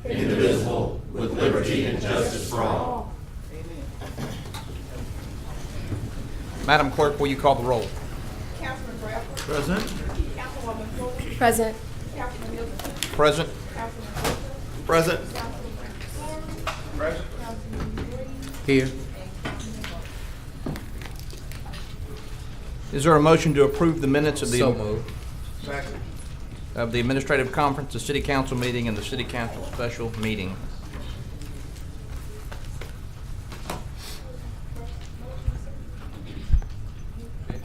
indivisible, with liberty and justice for all. Madam Clerk, will you call the roll? Councilman Bradford. Present. Councilwoman Fuller. Present. Councilman Middleton. Present. Councilman Booker. Present. Councilman Present. Councilman Green. Here. Is there a motion to approve the minutes of So moved. of the administrative conference, the city council meeting, and the city council special meeting?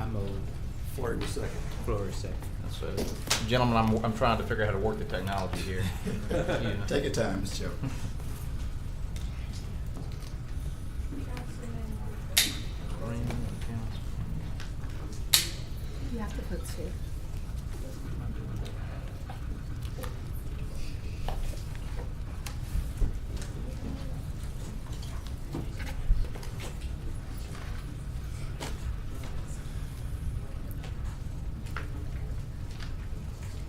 I moved. Flurry second. Flurry second. Gentlemen, I'm trying to figure out how to work the technology here. Take your time, Mr. Chairman. You have to put two.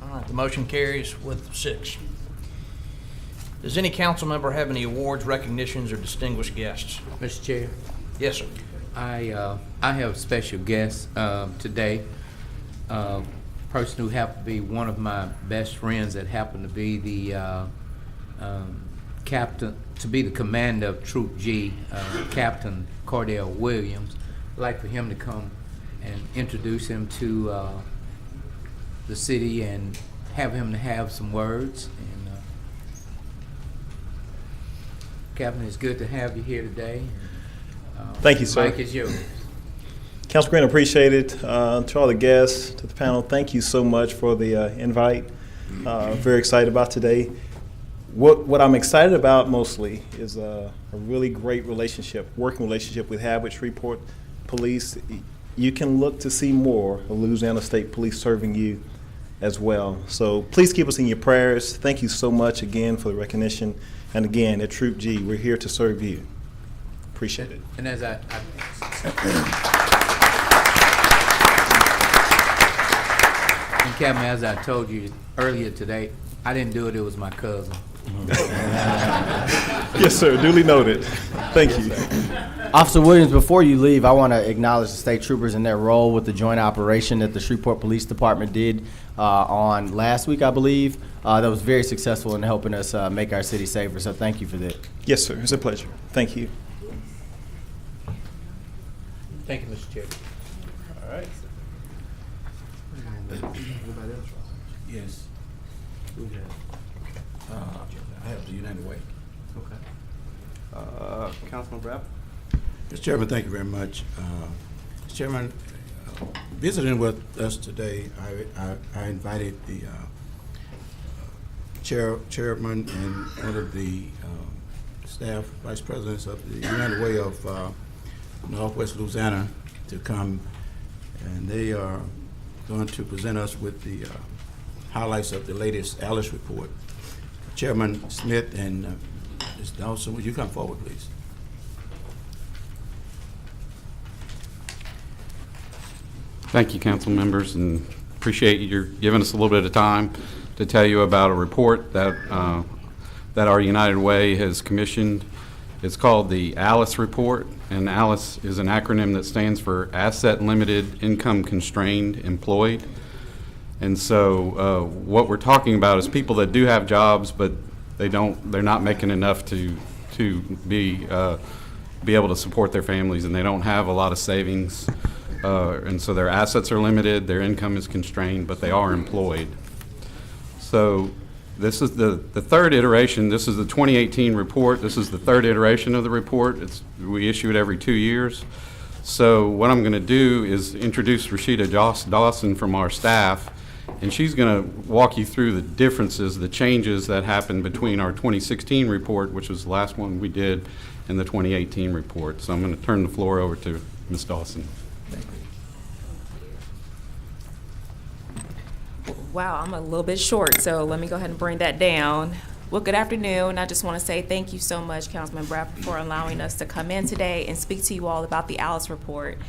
All right, the motion carries with 6. Does any council member have any awards, recognitions, or distinguished guests? Mr. Chair, Yes, sir. I have a special guest today. Person who happened to be one of my best friends that happened to be the captain, to be the commander of Troop G, Captain Cordell Williams. I'd like for him to come and introduce him to the city and have him to have some words. And Captain, it's good to have you here today. Thank you, sir. Mike is yours. Council Green, appreciate it. To all the guests, to the panel, thank you so much for the invite. Very excited about today. What I'm excited about mostly is a really great working relationship we have with Shreveport Police. You can look to see more of Louisiana State Police serving you as well. So please keep us in your prayers. Thank you so much again for the recognition. And again, at Troop G, we're here to serve you. Appreciate it. And as and Captain, as I told you earlier today, I didn't do it, it was my cousin. Yes, sir. Duly noted. Thank you. Officer Williams, before you leave, I want to acknowledge the state troopers in their role with the joint operation that the Shreveport Police Department did on last week, I believe. That was very successful in helping us make our city safer, so thank you for that. Yes, sir. It's a pleasure. Thank you. Thank you, Mr. Chair. All right. Yes. I have the United Way. Councilman Bradford? Mr. Chairman, thank you very much. Mr. Chairman, visiting with us today, I invited the chairman and one of the staff vice presidents of the United Way of Northwest Louisiana to come, and they are going to present us with the highlights of the latest Alice report. Chairman Smith and Ms. Dawson, would you come forward, please? Thank you, council members, and appreciate you giving us a little bit of time to tell you about a report that that our United Way has commissioned. It's called the ALICE report, and ALICE is an acronym that stands for Asset Limited Income Constrained Employed. And so what we're talking about is people that do have jobs, but they're not making enough to be able to support their families, and they don't have a lot of savings, and so their assets are limited, their income is constrained, but they are employed. So this is the third iteration. This is the 2018 report. This is the third iteration of the report. We issue it every 2 years. So what I'm going to do is introduce Rashida Dawson from our staff, and she's going to walk you through the differences, the changes that happened between our 2016 report, which was the last one we did, and the 2018 report. So I'm going to turn the floor over to Ms. Dawson. Wow, I'm a little bit short, so let me go ahead and bring that down. Well, good afternoon. I just want to say thank you so much, Councilman Bradford, for allowing us to come in today and speak to you all about the ALICE report.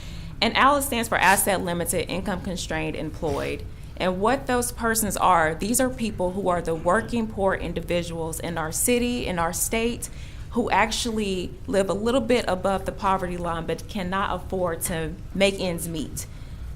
And ALICE stands for Asset Limited Income Constrained Employed. And what those persons are, these are people who are the working poor individuals in our city, in our state, who actually live a little bit above the poverty line but cannot afford to make ends meet.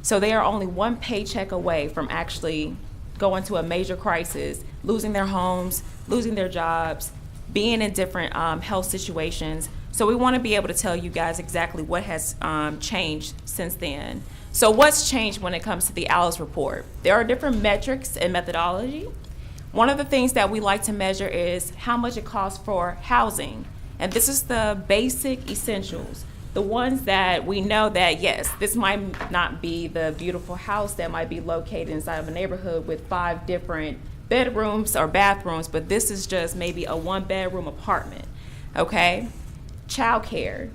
So they are only one paycheck away from actually going to a major crisis, losing their homes, losing their jobs, being in different health situations. So we want to be able to tell you guys exactly what has changed since then. So what's changed when it comes to the ALICE report? There are different metrics and methodology. One of the things that we like to measure is how much it costs for housing. And this is the basic essentials. The ones that we know that, yes, this might not be the beautiful house that might be located inside of a neighborhood with 5 different bedrooms or bathrooms, but this is just maybe a 1-bedroom apartment, okay? Childcare,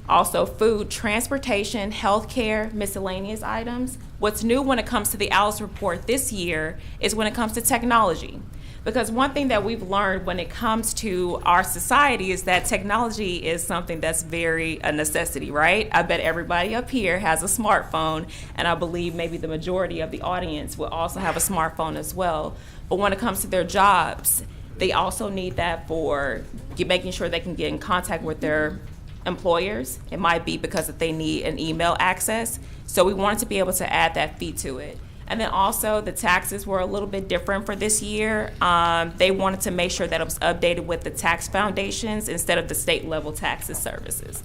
also food, transportation, healthcare, miscellaneous items. What's new when it comes to the ALICE report this year is when it comes to technology. Because one thing that we've learned when it comes to our society is that technology is something that's very a necessity, right? I bet everybody up here has a smartphone, and I believe maybe the majority of the audience will also have a smartphone as well. But when it comes to their jobs, they also need that for making sure they can get in contact with their employers. It might be because if they need an email access. So we wanted to be able to add that fee to it. And then also the taxes were a little bit different for this year. They wanted to make sure that it was updated with the tax foundations instead of the state level taxes services.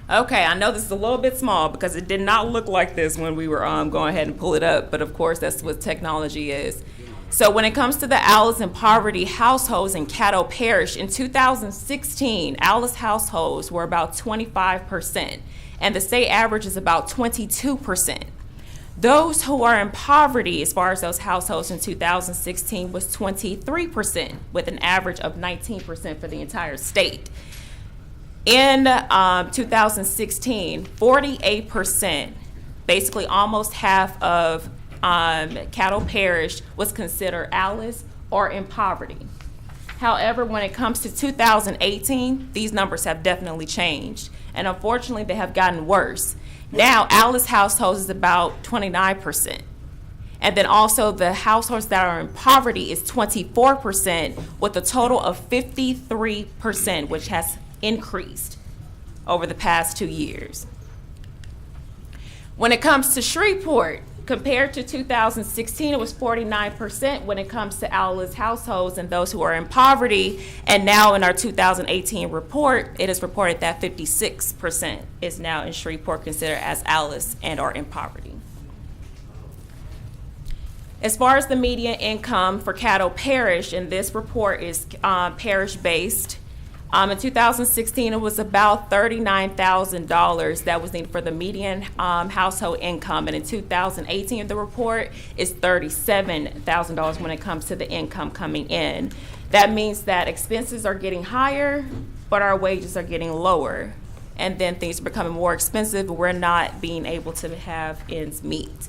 Okay, I know this is a little bit small because it did not look like this when we were going ahead and pull it up, but of course that's what technology is. So when it comes to the ALICE and poverty households in Caddo Parish, in 2016, ALICE households were about 25%, and the state average is about 22%. Those who are in poverty, as far as those households in 2016, was 23%, with an average of 19% for the entire state. In 2016, 48%, basically almost half of Caddo Parish was considered ALICE or in poverty. However, when it comes to 2018, these numbers have definitely changed, and unfortunately they have gotten worse. Now, ALICE households is about 29%. And then also the households that are in poverty is 24%, with a total of 53%, which has increased over the past 2 years. When it comes to Shreveport, compared to 2016, it was 49% when it comes to ALICE households and those who are in poverty. And now in our 2018 report, it is reported that 56% is now in Shreveport considered as ALICE and are in poverty. As far as the median income for Caddo Parish, and this report is parish-based, in 2016, it was about $39,000 that was needed for the median household income. And in 2018, the report is $37,000 when it comes to the income coming in. That means that expenses are getting higher, but our wages are getting lower. And then things are becoming more expensive, but we're not being able to have ends meet.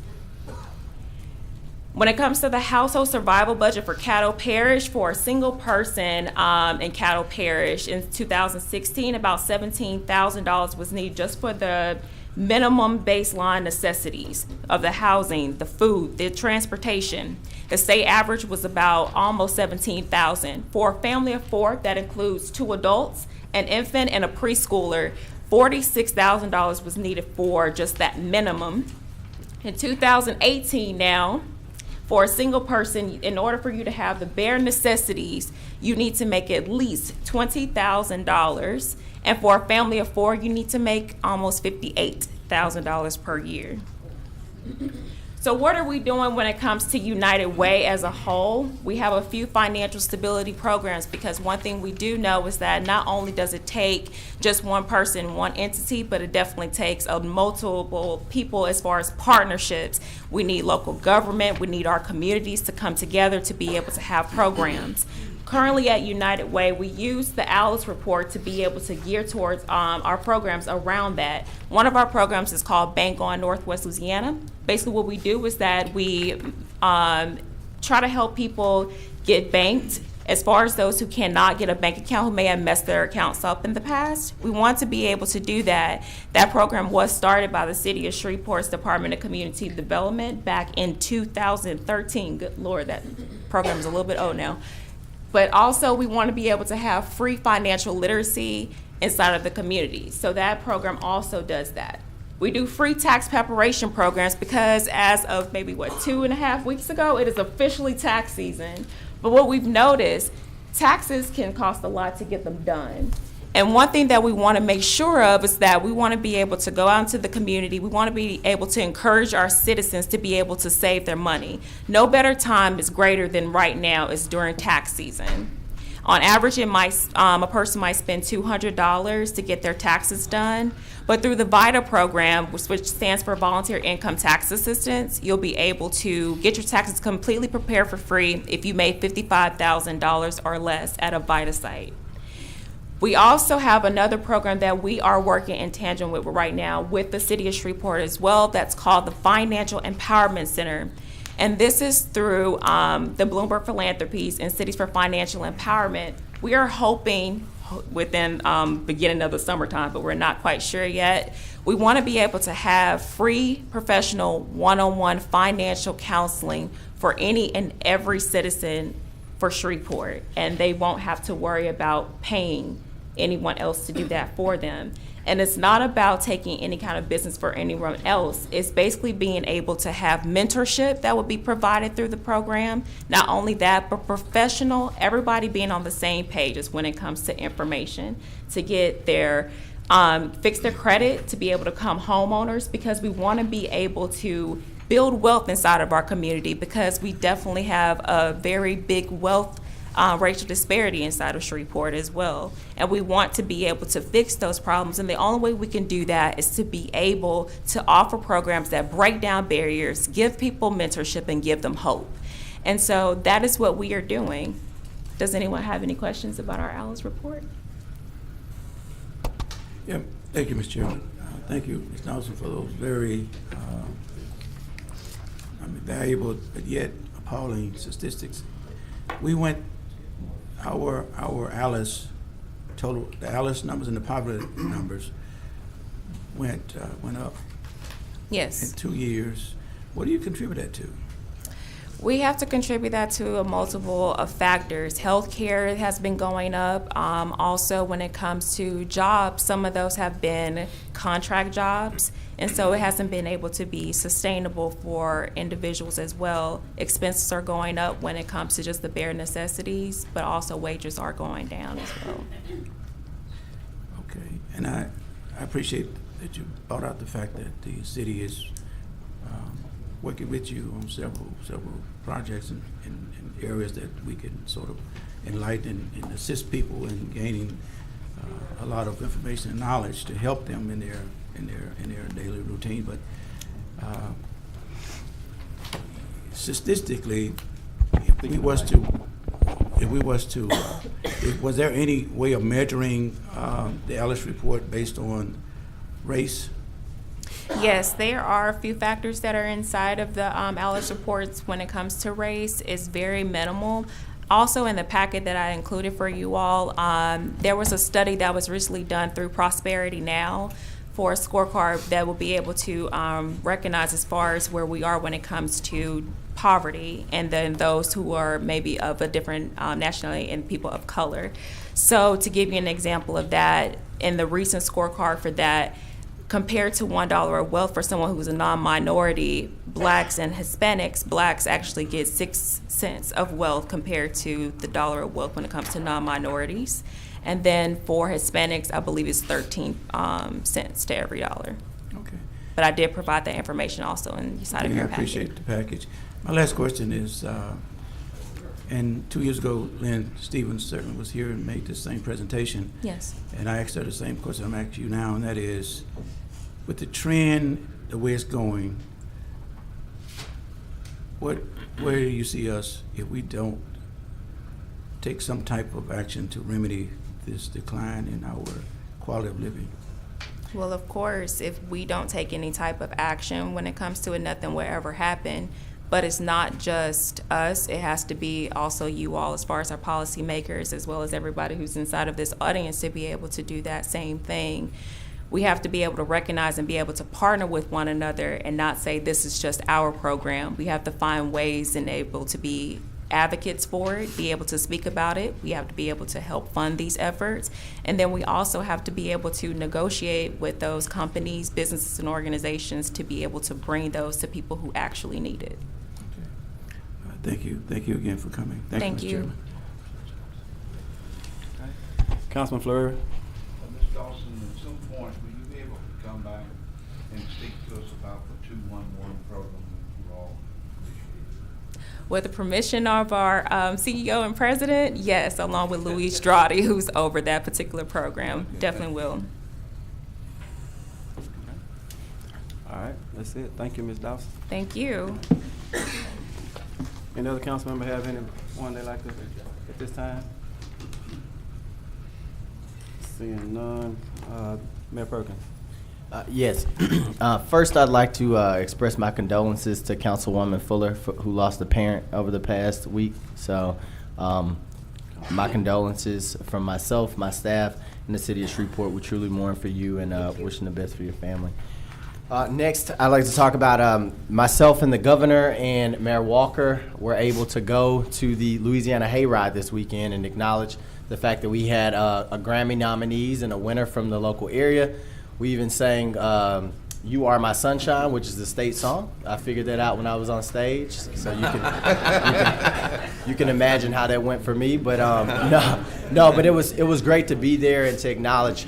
When it comes to the household survival budget for Caddo Parish, for a single person in Caddo Parish in 2016, about $17,000 was needed just for the minimum baseline necessities of the housing, the food, the transportation. The state average was about almost $17,000. For a family of 4, that includes 2 adults, an infant, and a preschooler, $46,000 was needed for just that minimum. In 2018 now, for a single person, in order for you to have the bare necessities, you need to make at least $20,000. And for a family of 4, you need to make almost $58,000 per year. So what are we doing when it comes to United Way as a whole? We have a few financial stability programs, because one thing we do know is that not only does it take just one person, one entity, but it definitely takes multiple people as far as partnerships. We need local government, we need our communities to come together to be able to have programs. Currently at United Way, we use the ALICE report to be able to gear towards our programs around that. One of our programs is called Bank on Northwest Louisiana. Basically what we do is that we try to help people get banked As far as those who cannot get a bank account, who may have messed their accounts up in the past, we want to be able to do that. That program was started by the City of Shreveport's Department of Community Development back in 2013. Good Lord, that program is a little bit old now. But also, we want to be able to have free financial literacy inside of the community. So that program also does that. We do free tax preparation programs because as of maybe, 2.5 weeks ago, it is officially tax season. But what we've noticed, taxes can cost a lot to get them done. And one thing that we want to make sure of is that we want to be able to go out into the community. We want to be able to encourage our citizens to be able to save their money. No better time is greater than right now is during tax season. On average, a person might spend $200 to get their taxes done. But through the VITA program, which stands for Volunteer Income Tax Assistance, you'll be able to get your taxes completely prepared for free if you made $55,000 or less at a VITA site. We also have another program that we are working in tandem with right now with the City of Shreveport as well. That's called the Financial Empowerment Center. And this is through the Bloomberg Philanthropies and Cities for Financial Empowerment. We are hoping within beginning of the summertime, but we're not quite sure yet. We want to be able to have free professional one-on-one financial counseling for any and every citizen for Shreveport, and they won't have to worry about paying anyone else to do that for them. And it's not about taking any kind of business for anyone else. It's basically being able to have mentorship that will be provided through the program. Not only that, but professional, everybody being on the same page is when it comes to information to get their, fix their credit, to be able to become homeowners, because we want to be able to build wealth inside of our community, because we definitely have a very big wealth racial disparity inside of Shreveport as well. And we want to be able to fix those problems. And the only way we can do that is to be able to offer programs that break down barriers, give people mentorship, and give them hope. And so that is what we are doing. Does anyone have any questions about our ALICE report? Yeah, thank you, Mr. Chairman. Thank you, Ms. Nelson, for those very valuable but yet appalling statistics. We went, our ALICE total, the ALICE numbers and the poverty numbers went up Yes. in 2 years. What do you contribute that to? We have to contribute that to a multiple of factors. Healthcare has been going up. Also, when it comes to jobs, some of those have been contract jobs, and so it hasn't been able to be sustainable for individuals as well. Expenses are going up when it comes to just the bare necessities, but also wages are going down as well. Okay, and I appreciate that you brought out the fact that the city is working with you on several projects in areas that we can sort of enlighten and assist people in gaining a lot of information and knowledge to help them in their daily routine. But statistically, was there any way of measuring the ALICE report based on race? Yes, there are a few factors that are inside of the ALICE reports when it comes to race. It's very minimal. Also, in the packet that I included for you all, there was a study that was recently done through Prosperity Now for a scorecard that will be able to recognize as far as where we are when it comes to poverty, and then those who are maybe of a different nationality and people of color. So to give you an example of that, in the recent scorecard for that, compared to $1 of wealth for someone who's a non-minority, blacks and Hispanics, blacks actually get 6 cents of wealth compared to the dollar of wealth when it comes to non-minorities. And then for Hispanics, I believe it's 13 cents to every dollar. Okay. But I did provide that information also inside of Yeah, your I package. appreciate the package. My last question is, and 2 years ago, Lynn Stevens certainly was here and made this same presentation. Yes. And I asked her the same question I'm asking you now, and that is, with the trend, the way it's going, where do you see us if we don't take some type of action to remedy this decline in our quality of living? Well, of course, if we don't take any type of action when it comes to it, nothing will ever happen. But it's not just us. It has to be also you all, as far as our policymakers, as well as everybody who's inside of this audience, to be able to do that same thing. We have to be able to recognize and be able to partner with one another and not say this is just our program. We have to find ways and able to be advocates for it, be able to speak about it. We have to be able to help fund these efforts. And then we also have to be able to negotiate with those companies, businesses, and organizations to be able to bring those to people who actually need it. Thank you. Thank you again for coming. Thank Mr. you. Chairman. Councilman Fleury. Ms. Dawson, at some point, will you be able to come back and speak to us about the 211 program that you all initiated? With the permission of our CEO and president, yes, along with Luis Strati, who's over that particular program. Definitely will. All right, that's it. Thank you, Ms. Dawson. Thank you. Any other council member have anyone they'd like to at this time? Seeing none, Mayor Perkins. Yes. First, I'd like to express my condolences to Councilwoman Fuller, who lost a parent over the past week. So, my condolences from myself, my staff, and the city of Shreveport. We truly mourn for you and wishing the best for your family. Next, I'd like to talk about myself and the governor and Mayor Walker were able to go to the Louisiana Hayride this weekend and acknowledge the fact that we had a Grammy nominees and a winner from the local area. We even sang "You Are My Sunshine," which is the state song. I figured that out when I was on stage, so you can imagine how that went for me. But but it was great to be there and to acknowledge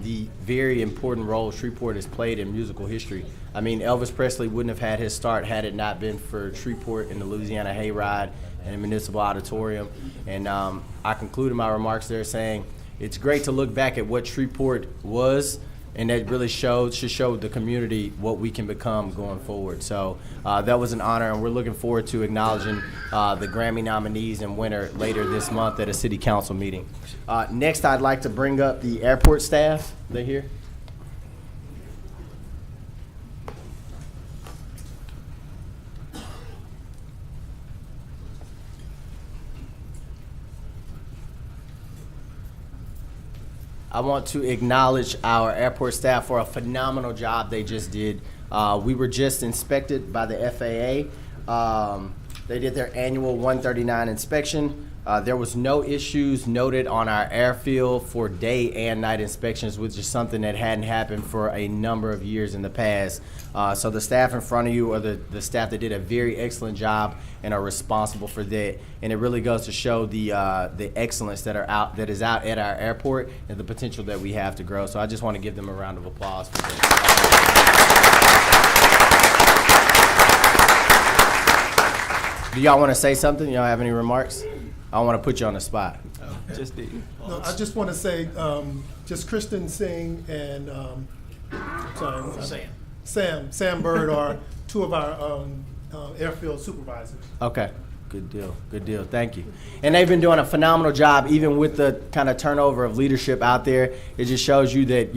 the very important role Shreveport has played in musical history. I mean, Elvis Presley wouldn't have had his start had it not been for Shreveport and the Louisiana Hayride and the Municipal Auditorium. And I concluded my remarks there saying it's great to look back at what Shreveport was. And that really should show the community what we can become going forward. So that was an honor, and we're looking forward to acknowledging the Grammy nominees and winner later this month at a city council meeting. Next, I'd like to bring up the airport staff. They're here. I want to acknowledge our airport staff for a phenomenal job they just did. We were just inspected by the FAA. They did their annual 139 inspection. There was no issues noted on our airfield for day and night inspections, which is something that hadn't happened for a number of years in the past. So the staff in front of you are the staff that did a very excellent job and are responsible for that. And it really goes to show the excellence that is out at our airport and the potential that we have to grow. So I just want to give them a round of applause for that. Do y'all want to say something? Y'all have any remarks? I don't want to put you on the spot. Just did. No, I just want to say, just Kristen Singh and Sam Bird are two of our airfield supervisors. Okay, good deal. Thank you. And they've been doing a phenomenal job, even with the kind of turnover of leadership out there. It just shows you that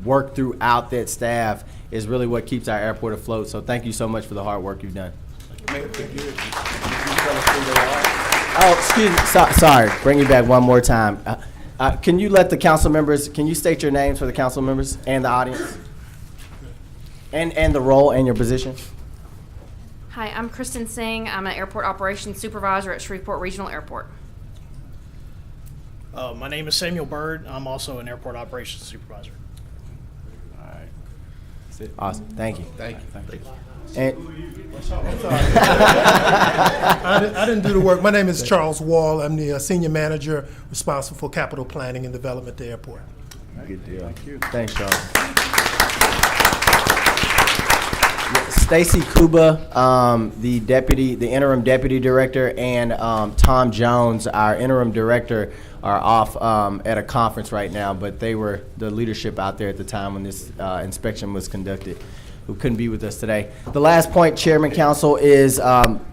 work throughout that staff is really what keeps our airport afloat. So thank you so much for the hard work you've done. Oh, excuse me. Sorry. Bring you back one more time. Can you let the council members, can you state your names for the council members and the audience? And the role and your position? Hi, I'm Kristen Singh. I'm an airport operations supervisor at Shreveport Regional Airport. My name is Samuel Bird. I'm also an airport operations supervisor. All right. That's it. Awesome. Thank you. Thank you. And I didn't do the work. My name is Charles Wall. I'm the senior manager responsible for capital planning and development at the airport. Good deal. Thank you. Thanks, Charles. Stacy Kuba, the interim deputy director, and Tom Jones, our interim director, are off at a conference right now, but they were the leadership out there at the time when this inspection was conducted, who couldn't be with us today. The last point, Chairman Council, is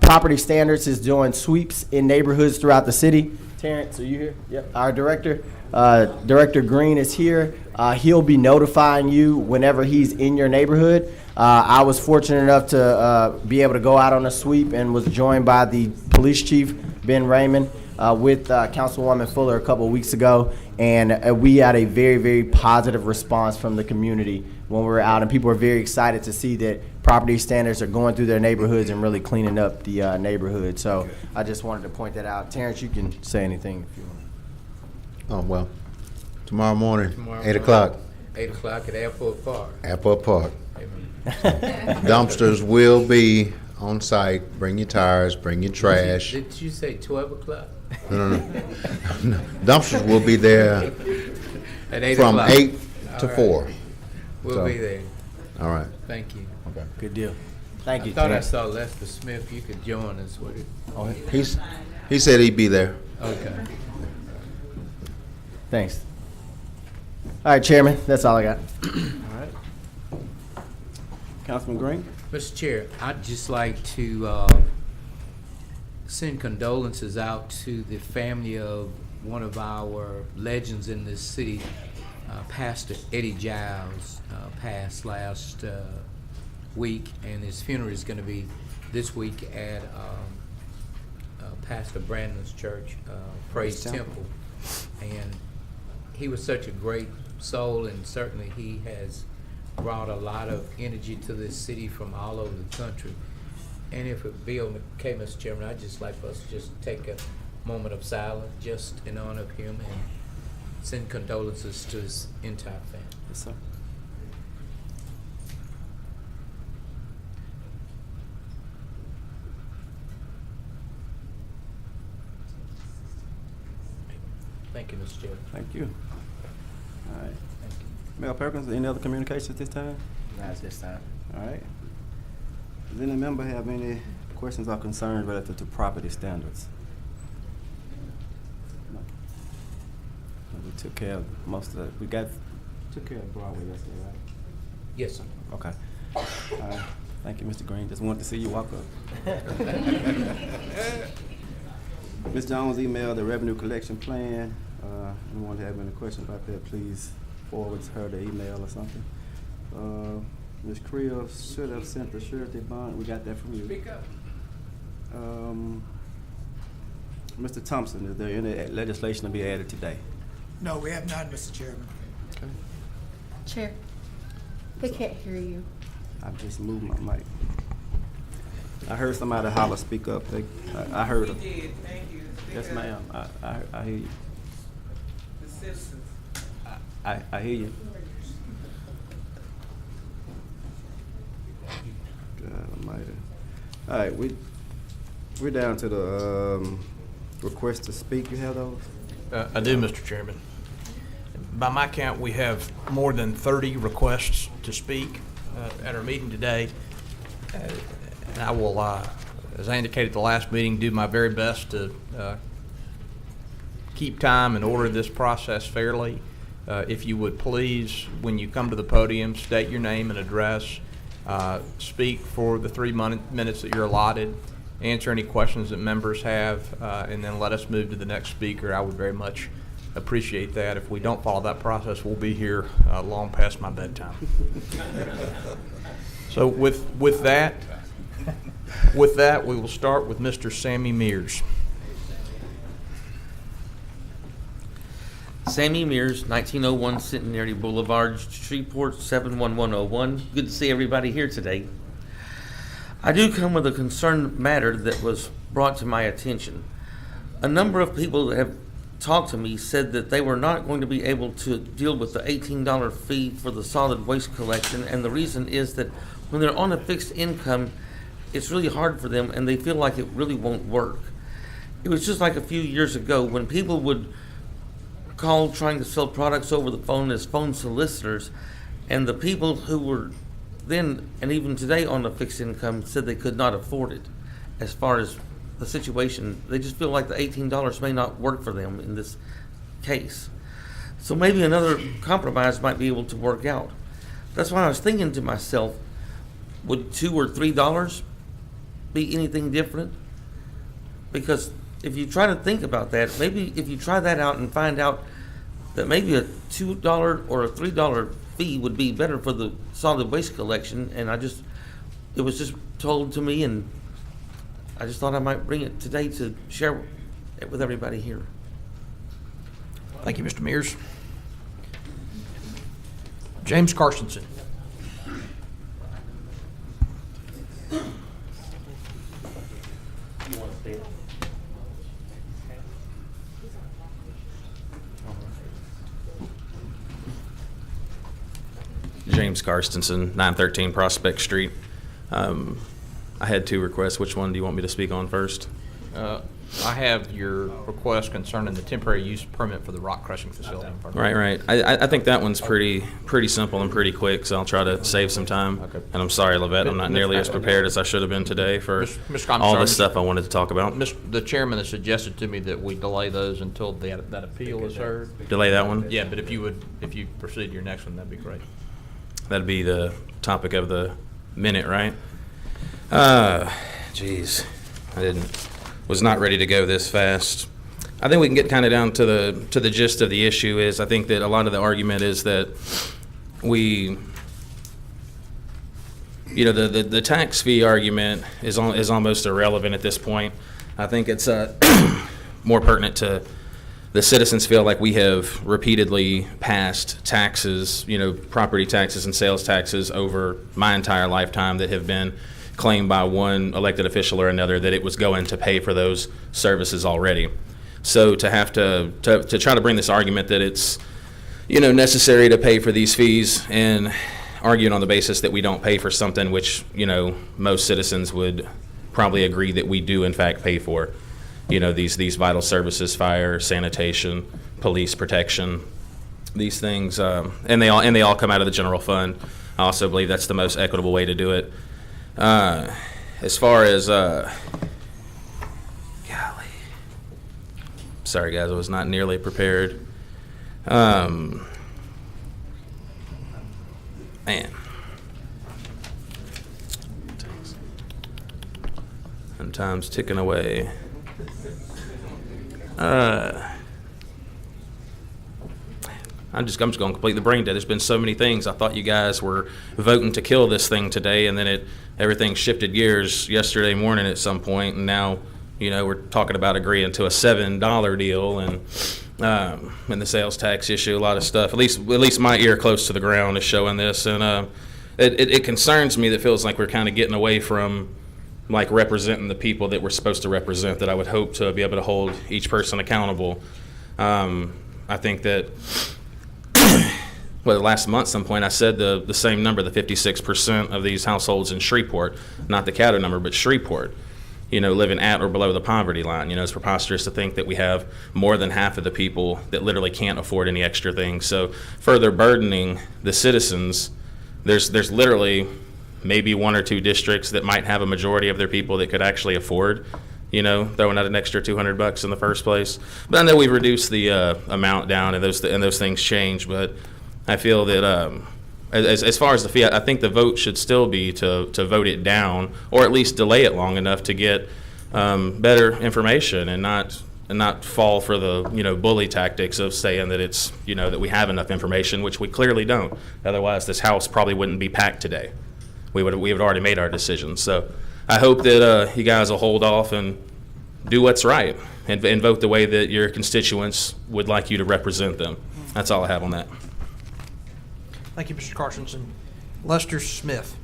Property Standards is doing sweeps in neighborhoods throughout the city. Terrence, are you here? Yep. Our director, Director Green is here. He'll be notifying you whenever he's in your neighborhood. I was fortunate enough to be able to go out on a sweep and was joined by the police chief, Ben Raymond, with Councilwoman Fuller a couple of weeks ago. And we had a very, very positive response from the community when we were out, and people were very excited to see that property standards are going through their neighborhoods and really cleaning up the neighborhood. So I just wanted to point that out. Terrence, you can say anything if you want. Oh, well, tomorrow morning, Tomorrow 8 morning, o'clock, 8 o'clock at Airport Park. Airport Park. Amen. Dumpsters will be on site. Bring your tires, bring your trash. Did you say 12 o'clock? No. Dumpsters will be there At 8 from o'clock. 8 All to right. 4. We'll So, be there. All right. Thank you. Okay. Good deal. Thank you, I thought I Terrence. saw Lester Smith. You could join us with it. Oh, He said he'd be there. Okay. thanks. All right, Chairman, that's all I got. All right. Councilman Green? Mr. Chair, I'd just like to send condolences out to the family of one of our legends in this city, Pastor Eddie Giles, passed last week, and his funeral is going to be this week at Pastor Brandon's church, Praise Temple. And he was such a great soul, and certainly he has brought a lot of energy to this city from all over the country. And if it be okay, Mr. Chairman, I'd just like for us to just take a moment of silence just in honor of him and send condolences to his entire family. Yes, sir. Thank you, Mr. Chairman. Thank you. All right. Mayor Perkins, any other communications at this time? Not at this time. All right. Does any member have any questions or concerns relative to property standards? No. We took care of most of that. Took care of Broadway yesterday, right? Yes, sir. Okay. All right. Thank you, Mr. Green. Just wanted to see you walk up. Ms. Jones emailed the revenue collection plan. Anyone have any questions about that, please forward her the email or something. Ms. Creel should have sent the surety bond. We got that from you. Speak up. Mr. Thompson, is there any legislation to be added today? No, we have none, Mr. Chairman. Okay. Chair, they can't hear you. I just moved my mic. I heard somebody holler, speak up. I heard them. Thank you. Yes, ma'am. I hear you. The citizens. I hear you. God almighty. All right, we're down to the request to speak. You have those? I do, Mr. Chairman. By my count, we have more than 30 requests to speak at our meeting today. And I will, as I indicated at the last meeting, do my very best to keep time and order this process fairly. If you would please, when you come to the podium, state your name and address, speak for the 3 minutes that you're allotted, answer any questions that members have, and then let us move to the next speaker. I would very much appreciate that. If we don't follow that process, we'll be here long past my bedtime. So with that, we will start with Mr. Sammy Mears. Sammy Mears, 1901 Centenary Boulevard, Shreveport, 71101. Good to see everybody here today. I do come with a concerned matter that was brought to my attention. A number of people that have talked to me said that they were not going to be able to deal with the $18 fee for the solid waste collection, and the reason is that when they're on a fixed income, it's really hard for them and they feel like it really won't work. It was just like a few years ago when people would call trying to sell products over the phone as phone solicitors, and the people who were then and even today on a fixed income said they could not afford it. As far as the situation, they just feel like the $18 may not work for them in this case. So maybe another compromise might be able to work out. That's why I was thinking to myself, would $2 or $3 be anything different? Because if you try to think about that, maybe if you try that out and find out that maybe a $2 or a $3 fee would be better for the solid waste collection, and it was just told to me, and I just thought I might bring it today to share it with everybody here. Thank you, Mr. Mears. James Carstensen. James Carstensen, 913 Prospect Street. I had two requests. Which one do you want me to speak on first? I have your request concerning the temporary use permit for the rock crushing facility. Right. I think that one's pretty simple and pretty quick, so I'll try to save some time. Okay. And I'm sorry, Lavette, I'm not nearly as prepared as I should have been today for Mr. all the stuff I wanted to talk about. The chairman has suggested to me that we delay those until that appeal is heard. Delay that one? Yeah, but if you proceed to your next one, that'd be great. That'd be the topic of the minute, right? Geez, was not ready to go this fast. I think we can get kind of down to the gist of the issue. Is I think that a lot of the argument is that the tax fee argument is almost irrelevant at this point. I think it's more pertinent to the citizens feel like we have repeatedly passed taxes, property taxes and sales taxes over my entire lifetime that have been claimed by one elected official or another that it was going to pay for those services already. So to have to try to bring this argument that it's, necessary to pay for these fees and arguing on the basis that we don't pay for something which, most citizens would probably agree that we do in fact pay for. These vital services, fire, sanitation, police protection, these things, and they all come out of the general fund. I also believe that's the most equitable way to do it. As far as, golly, sorry guys, I was not nearly prepared. Man, and time's ticking away. I'm just going to complete the brain dead. There's been so many things. I thought you guys were voting to kill this thing today, and then everything shifted gears yesterday morning at some point, and now we're talking about agreeing to a $7 deal and the sales tax issue. A lot of stuff. At least my ear close to the ground is showing this, and it concerns me that it feels like we're kind of getting away from like representing the people that we're supposed to represent. That I would hope to be able to hold each person accountable. I think that. Well, last month, some point, I said the same number, the 56% of these households in Shreveport, not the Caddo number, but Shreveport, living at or below the poverty line. It's preposterous to think that we have more than half of the people that literally can't afford any extra things. So further burdening the citizens, there's literally maybe one or two districts that might have a majority of their people that could actually afford throwing out an extra $200 in the first place. But I know we've reduced the amount down, and those things change. But I feel that as far as the fee, I think the vote should still be to vote it down, or at least delay it long enough to get better information and not fall for the bully tactics of saying that it's that we have enough information, which we clearly don't. Otherwise, this House probably wouldn't be packed today. We would already made our decisions. So I hope that you guys will hold off and do what's right and vote the way that your constituents would like you to represent them. That's all I have on that. Thank you, Mr. Carstensen. Lester Smith.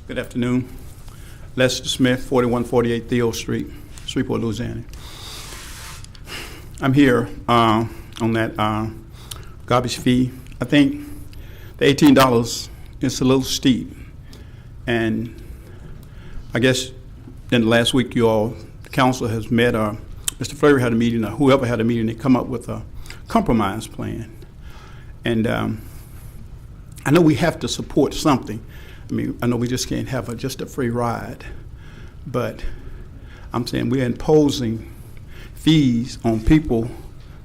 Good afternoon. Lester Smith, 4148 Theo Street, Shreveport, Louisiana. I'm here on that garbage fee. I think the $18 is a little steep. And I guess in the last week, the council has met, or Mr. Fleury had a meeting, or whoever had a meeting, they come up with a compromise plan. And I know we have to support something. I know we just can't have just a free ride, but I'm saying we're imposing fees on people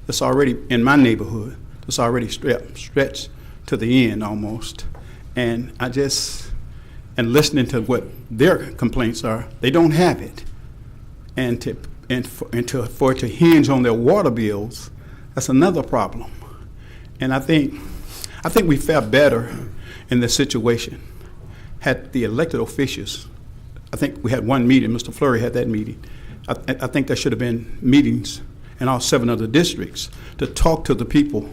that's already in my neighborhood, that's already stretched to the end almost. And and listening to what their complaints are, they don't have it. For it to hinge on their water bills, that's another problem. And I think we fare better in this situation had the elected officials. I think we had one meeting. Mr. Fleury had that meeting. I think there should have been meetings in all 7 of the districts to talk to the people,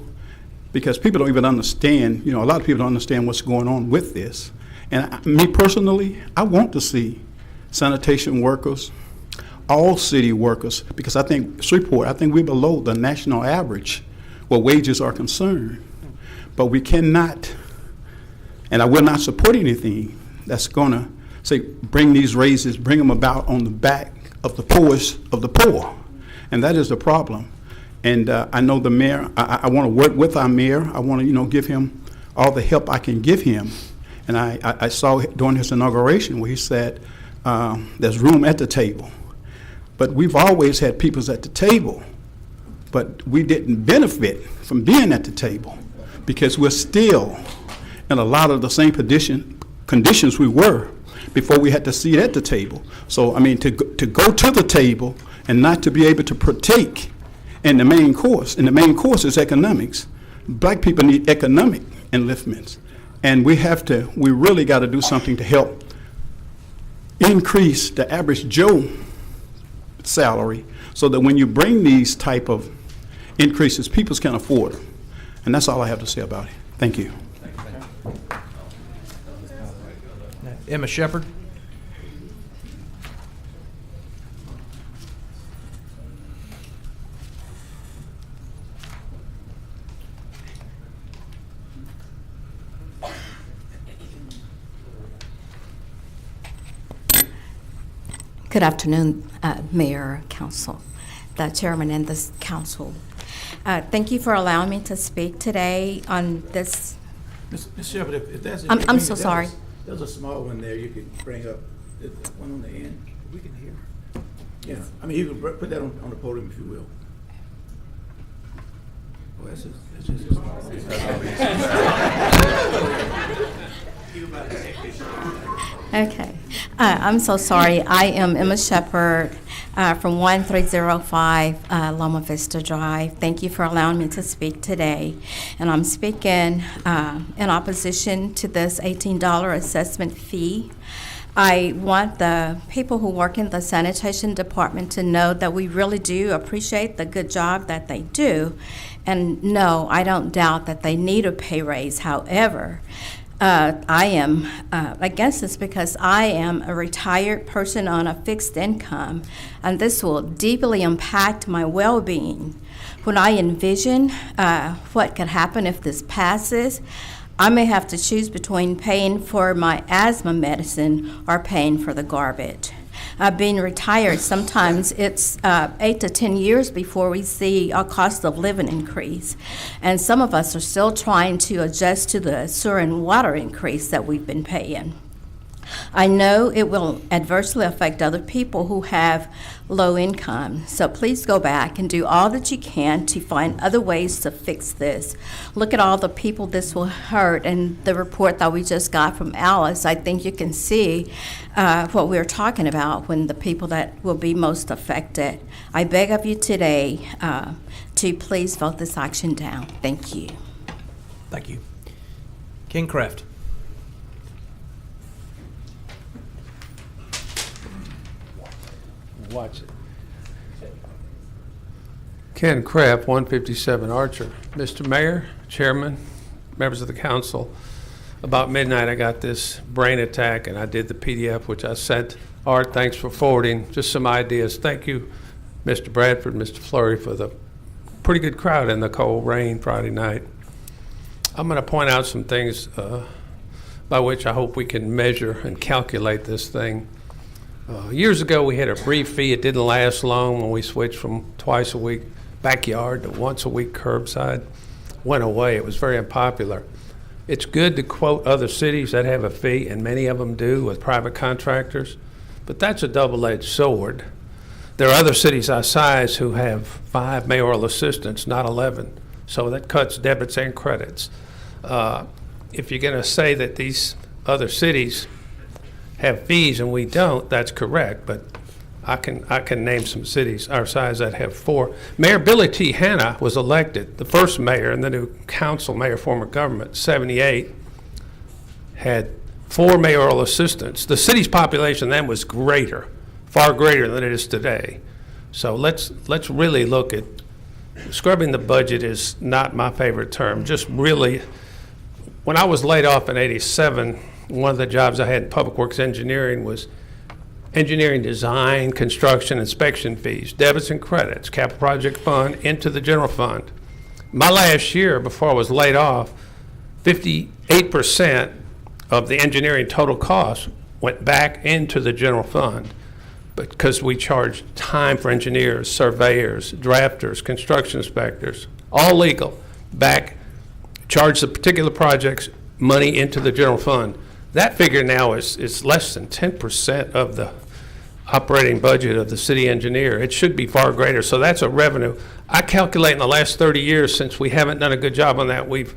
because people don't even understand. A lot of people don't understand what's going on with this. And me personally, I want to see sanitation workers, all city workers, because I think Shreveport, we're below the national average where wages are concerned. But we cannot, and I will not support anything that's going to say bring these raises, bring them about on the back of the poorest of the poor. And that is the problem. And I know the mayor, I want to work with our mayor. I want to, give him all the help I can give him. And I saw during his inauguration where he said there's room at the table. But we've always had peoples at the table, but we didn't benefit from being at the table because we're still in a lot of the same conditions we were before we had to sit at the table. So, to go to the table and not to be able to partake in the main course, and the main course is economics. Black people need economic enliftments. And we really got to do something to help increase the average Joe salary so that when you bring these type of increases, people can afford them. And that's all I have to say about it. Thank you. Emma Shepherd. Good afternoon, Mayor, Council, the Chairman, and the Council. Thank you for allowing me to speak today on this. Ms. Shepherd, if that's I'm so sorry. There's a small one there you could bring up, the one on the end. We can hear. Yeah, you can put that on the podium if you will. Oh, that's just Okay. I'm so sorry. I am Emma Shepherd from 1305 Loma Vista Drive. Thank you for allowing me to speak today. And I'm speaking in opposition to this $18 assessment fee. I want the people who work in the sanitation department to know that we really do appreciate the good job that they do. And no, I don't doubt that they need a pay raise. However, I am against this because I am a retired person on a fixed income, and this will deeply impact my well-being. When I envision what could happen if this passes, I may have to choose between paying for my asthma medicine or paying for the garbage. Being retired, sometimes it's 8 to 10 years before we see a cost of living increase. And some of us are still trying to adjust to the sewer and water increase that we've been paying. I know it will adversely affect other people who have low income. So please go back and do all that you can to find other ways to fix this. Look at all the people this will hurt. And the report that we just got from Alice, I think you can see what we're talking about when the people that will be most affected. I beg of you today to please vote this action down. Thank you. Thank you. King Kraft. Watch it. Ken Kraft, 157 Archer. Mr. Mayor, Chairman, members of the council, about midnight I got this brain attack and I did the PDF which I sent. Art, thanks for forwarding just some ideas. Thank you, Mr. Bradford, Mr. Fleury, for the pretty good crowd in the cold rain Friday night. I'm going to point out some things by which I hope we can measure and calculate this thing. Years ago, we had a brief fee. It didn't last long when we switched from twice a week backyard to once a week curbside. Went away. It was very unpopular. It's good to quote other cities that have a fee, and many of them do with private contractors, but that's a double-edged sword. There are other cities our size who have 5 mayoral assistants, not 11. So that cuts debits and credits. If you're going to say that these other cities have fees and we don't, that's correct. But I can name some cities our size that have 4. Mayor Billy T. Hanna was elected, the first mayor in the new council, mayor form of government, 78, had 4 mayoral assistants. The city's population then was greater, far greater than it is today. So let's really look at, scrubbing the budget is not my favorite term. Just really, when I was laid off in '87, one of the jobs I had in public works engineering was engineering design, construction, inspection fees, debits and credits, capital project fund into the general fund. My last year before I was laid off, 58% of the engineering total cost went back into the general fund because we charged time for engineers, surveyors, drafters, construction inspectors, all legal, back, charge the particular projects money into the general fund. That figure now is less than 10% of the operating budget of the city engineer. It should be far greater. So that's a revenue. I calculate in the last 30 years, since we haven't done a good job on that, we've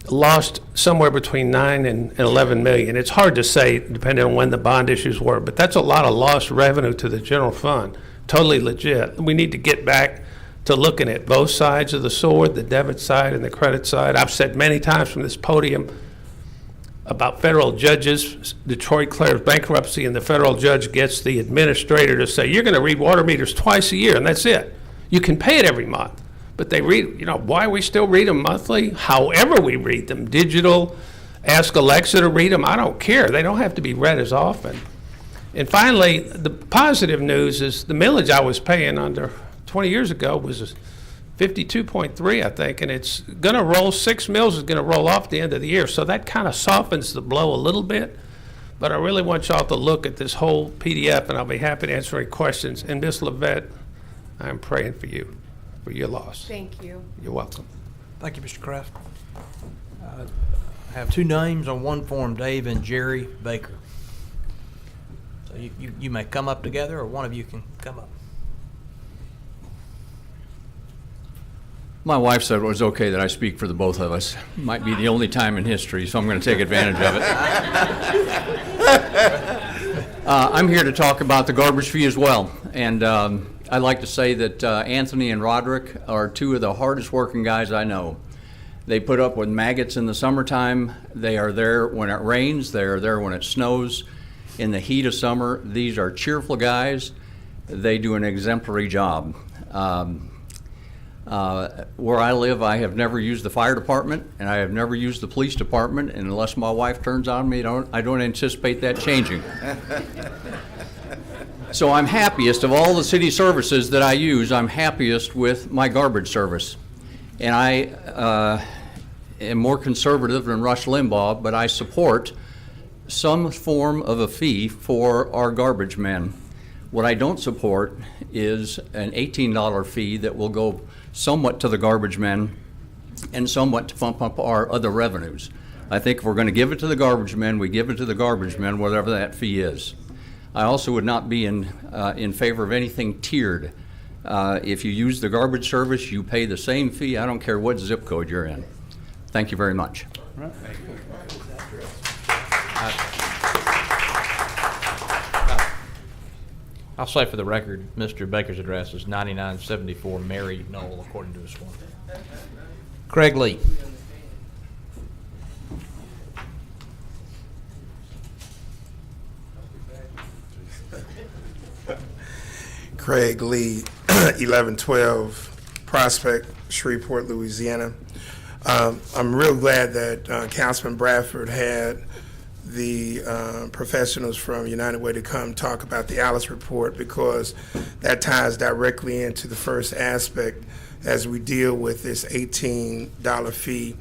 lost somewhere between 9 and 11 million. It's hard to say depending on when the bond issues were, but that's a lot of lost revenue to the general fund. Totally legit. We need to get back to looking at both sides of the sword, the debit side and the credit side. I've said many times from this podium about federal judges. Detroit declares bankruptcy and the federal judge gets the administrator to say, you're going to read water meters twice a year and that's it. You can pay it every month. But they read, why we still read them monthly? However we read them, digital, ask Alexa to read them, I don't care. They don't have to be read as often. And finally, the positive news is the millage I was paying under 20 years ago was 52.3, I think, and it's going to roll, 6 mills is going to roll off the end of the year. So that kind of softens the blow a little bit. But I really want y'all to look at this whole PDF, and I'll be happy to answer any questions. And Ms. Levette, I'm praying for you, for your loss. Thank you. You're welcome. Thank you, Mr. Kraft. I have 2 names on one form, Dave and Jerry Baker. So you may come up together, or one of you can come up. My wife said it was okay that I speak for the both of us. Might be the only time in history, so I'm going to take advantage of it. I'm here to talk about the garbage fee as well. And I'd like to say that Anthony and Roderick are 2 of the hardest working guys I know. They put up with maggots in the summertime. They are there when it rains. They are there when it snows. In the heat of summer, these are cheerful guys. They do an exemplary job. Where I live, I have never used the fire department, and I have never used the police department, and unless my wife turns on me, I don't anticipate that changing. So I'm happiest of all the city services that I use, I'm happiest with my garbage service. And I am more conservative than Rush Limbaugh, but I support some form of a fee for our garbage men. What I don't support is an $18 fee that will go somewhat to the garbage men and somewhat to pump up our other revenues. I think if we're going to give it to the garbage men, we give it to the garbage men, whatever that fee is. I also would not be in favor of anything tiered. If you use the garbage service, you pay the same fee. I don't care what zip code you're in. Thank you very much. All right. I'll say for the record, Mr. Baker's address is 9974 Mary Knoll, according to his form. Craig Lee. Craig Lee, 1112 Prospect, Shreveport, Louisiana. I'm real glad that Councilman Bradford had the professionals from United Way to come talk about the Alice report, because that ties directly into the first aspect as we deal with this $18 fee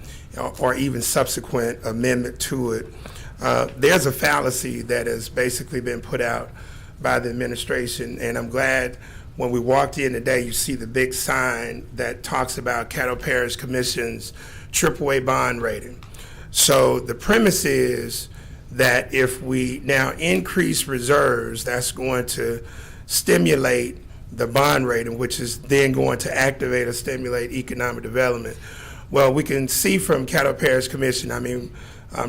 or even subsequent amendment to it. There's a fallacy that has basically been put out by the administration, and I'm glad when we walked in today, you see the big sign that talks about Caddo Parish Commission's AAA bond rating. So the premise is that if we now increase reserves, that's going to stimulate the bond rating, which is then going to activate or stimulate economic development. Well, we can see from Caddo Parish Commission,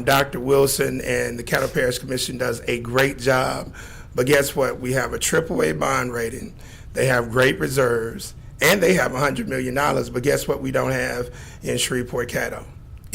Dr. Wilson and the Caddo Parish Commission does a great job. But guess what? We have a AAA bond rating. They have great reserves, and they have $100 million. But guess what we don't have in Shreveport Caddo?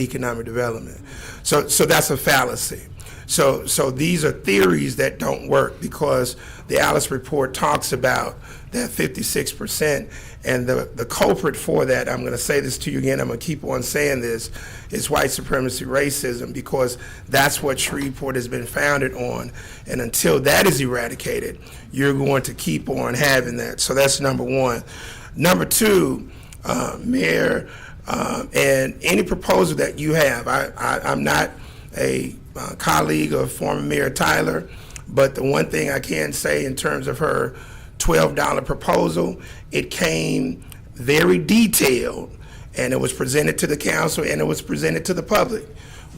Economic development. So that's a fallacy. So these are theories that don't work, because the Alice report talks about that 56%, and the culprit for that, I'm going to say this to you again, I'm going to keep on saying this, is white supremacy racism, because that's what Shreveport has been founded on, and until that is eradicated, you're going to keep on having that. So that's number one. Number two, Mayor, and any proposal that you have, I'm not a colleague of former Mayor Tyler, but the one thing I can say in terms of her $12 proposal, it came very detailed, and it was presented to the council, and it was presented to the public.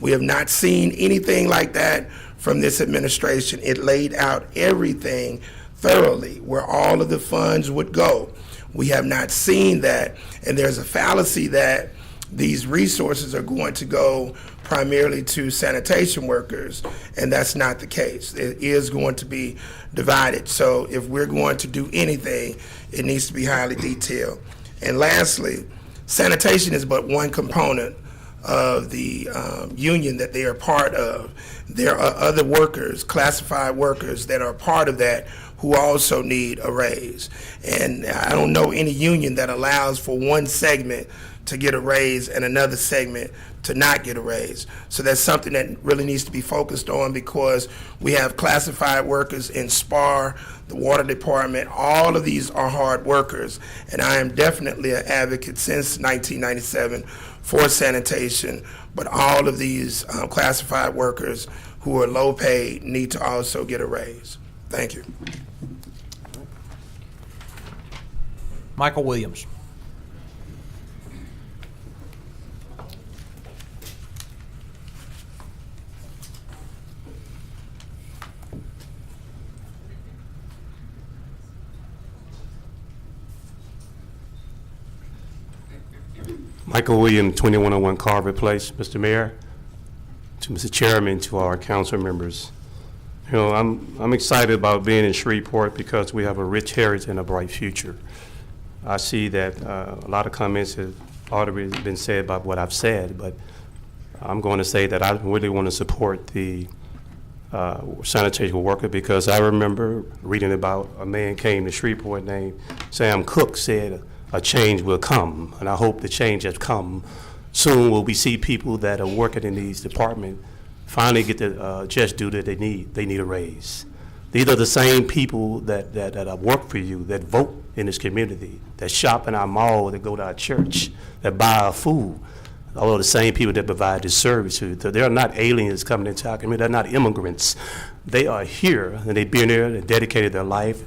We have not seen anything like that from this administration. It laid out everything thoroughly, where all of the funds would go. We have not seen that, and there's a fallacy that these resources are going to go primarily to sanitation workers, and that's not the case. It is going to be divided. So if we're going to do anything, it needs to be highly detailed. And lastly, sanitation is but one component of the union that they are part of. There are other workers, classified workers, that are part of that who also need a raise. And I don't know any union that allows for one segment to get a raise and another segment to not get a raise. So that's something that really needs to be focused on, because we have classified workers in SPAR, the water department. All of these are hard workers, and I am definitely an advocate since 1997 for sanitation, but all of these classified workers who are low paid need to also get a raise. Thank you. Michael Williams. Michael Williams, 2101 Carver Place. Mr. Mayor, to Mr. Chairman, to our council members. You know, I'm excited about being in Shreveport because we have a rich heritage and a bright future. I see that a lot of comments have already been said about what I've said, but I'm going to say that I really want to support the sanitation worker, because I remember reading about a man came to Shreveport named Sam Cooke, said a change will come, and I hope the change has come. Soon will we see people that are working in these departments finally get the just due that they need a raise. These are the same people that work for you, that vote in this community, that shop in our mall, that go to our church, that buy our food. All of the same people that provide this service. So they are not aliens coming into our community. They're not immigrants. They are here, and they've been there and dedicated their life.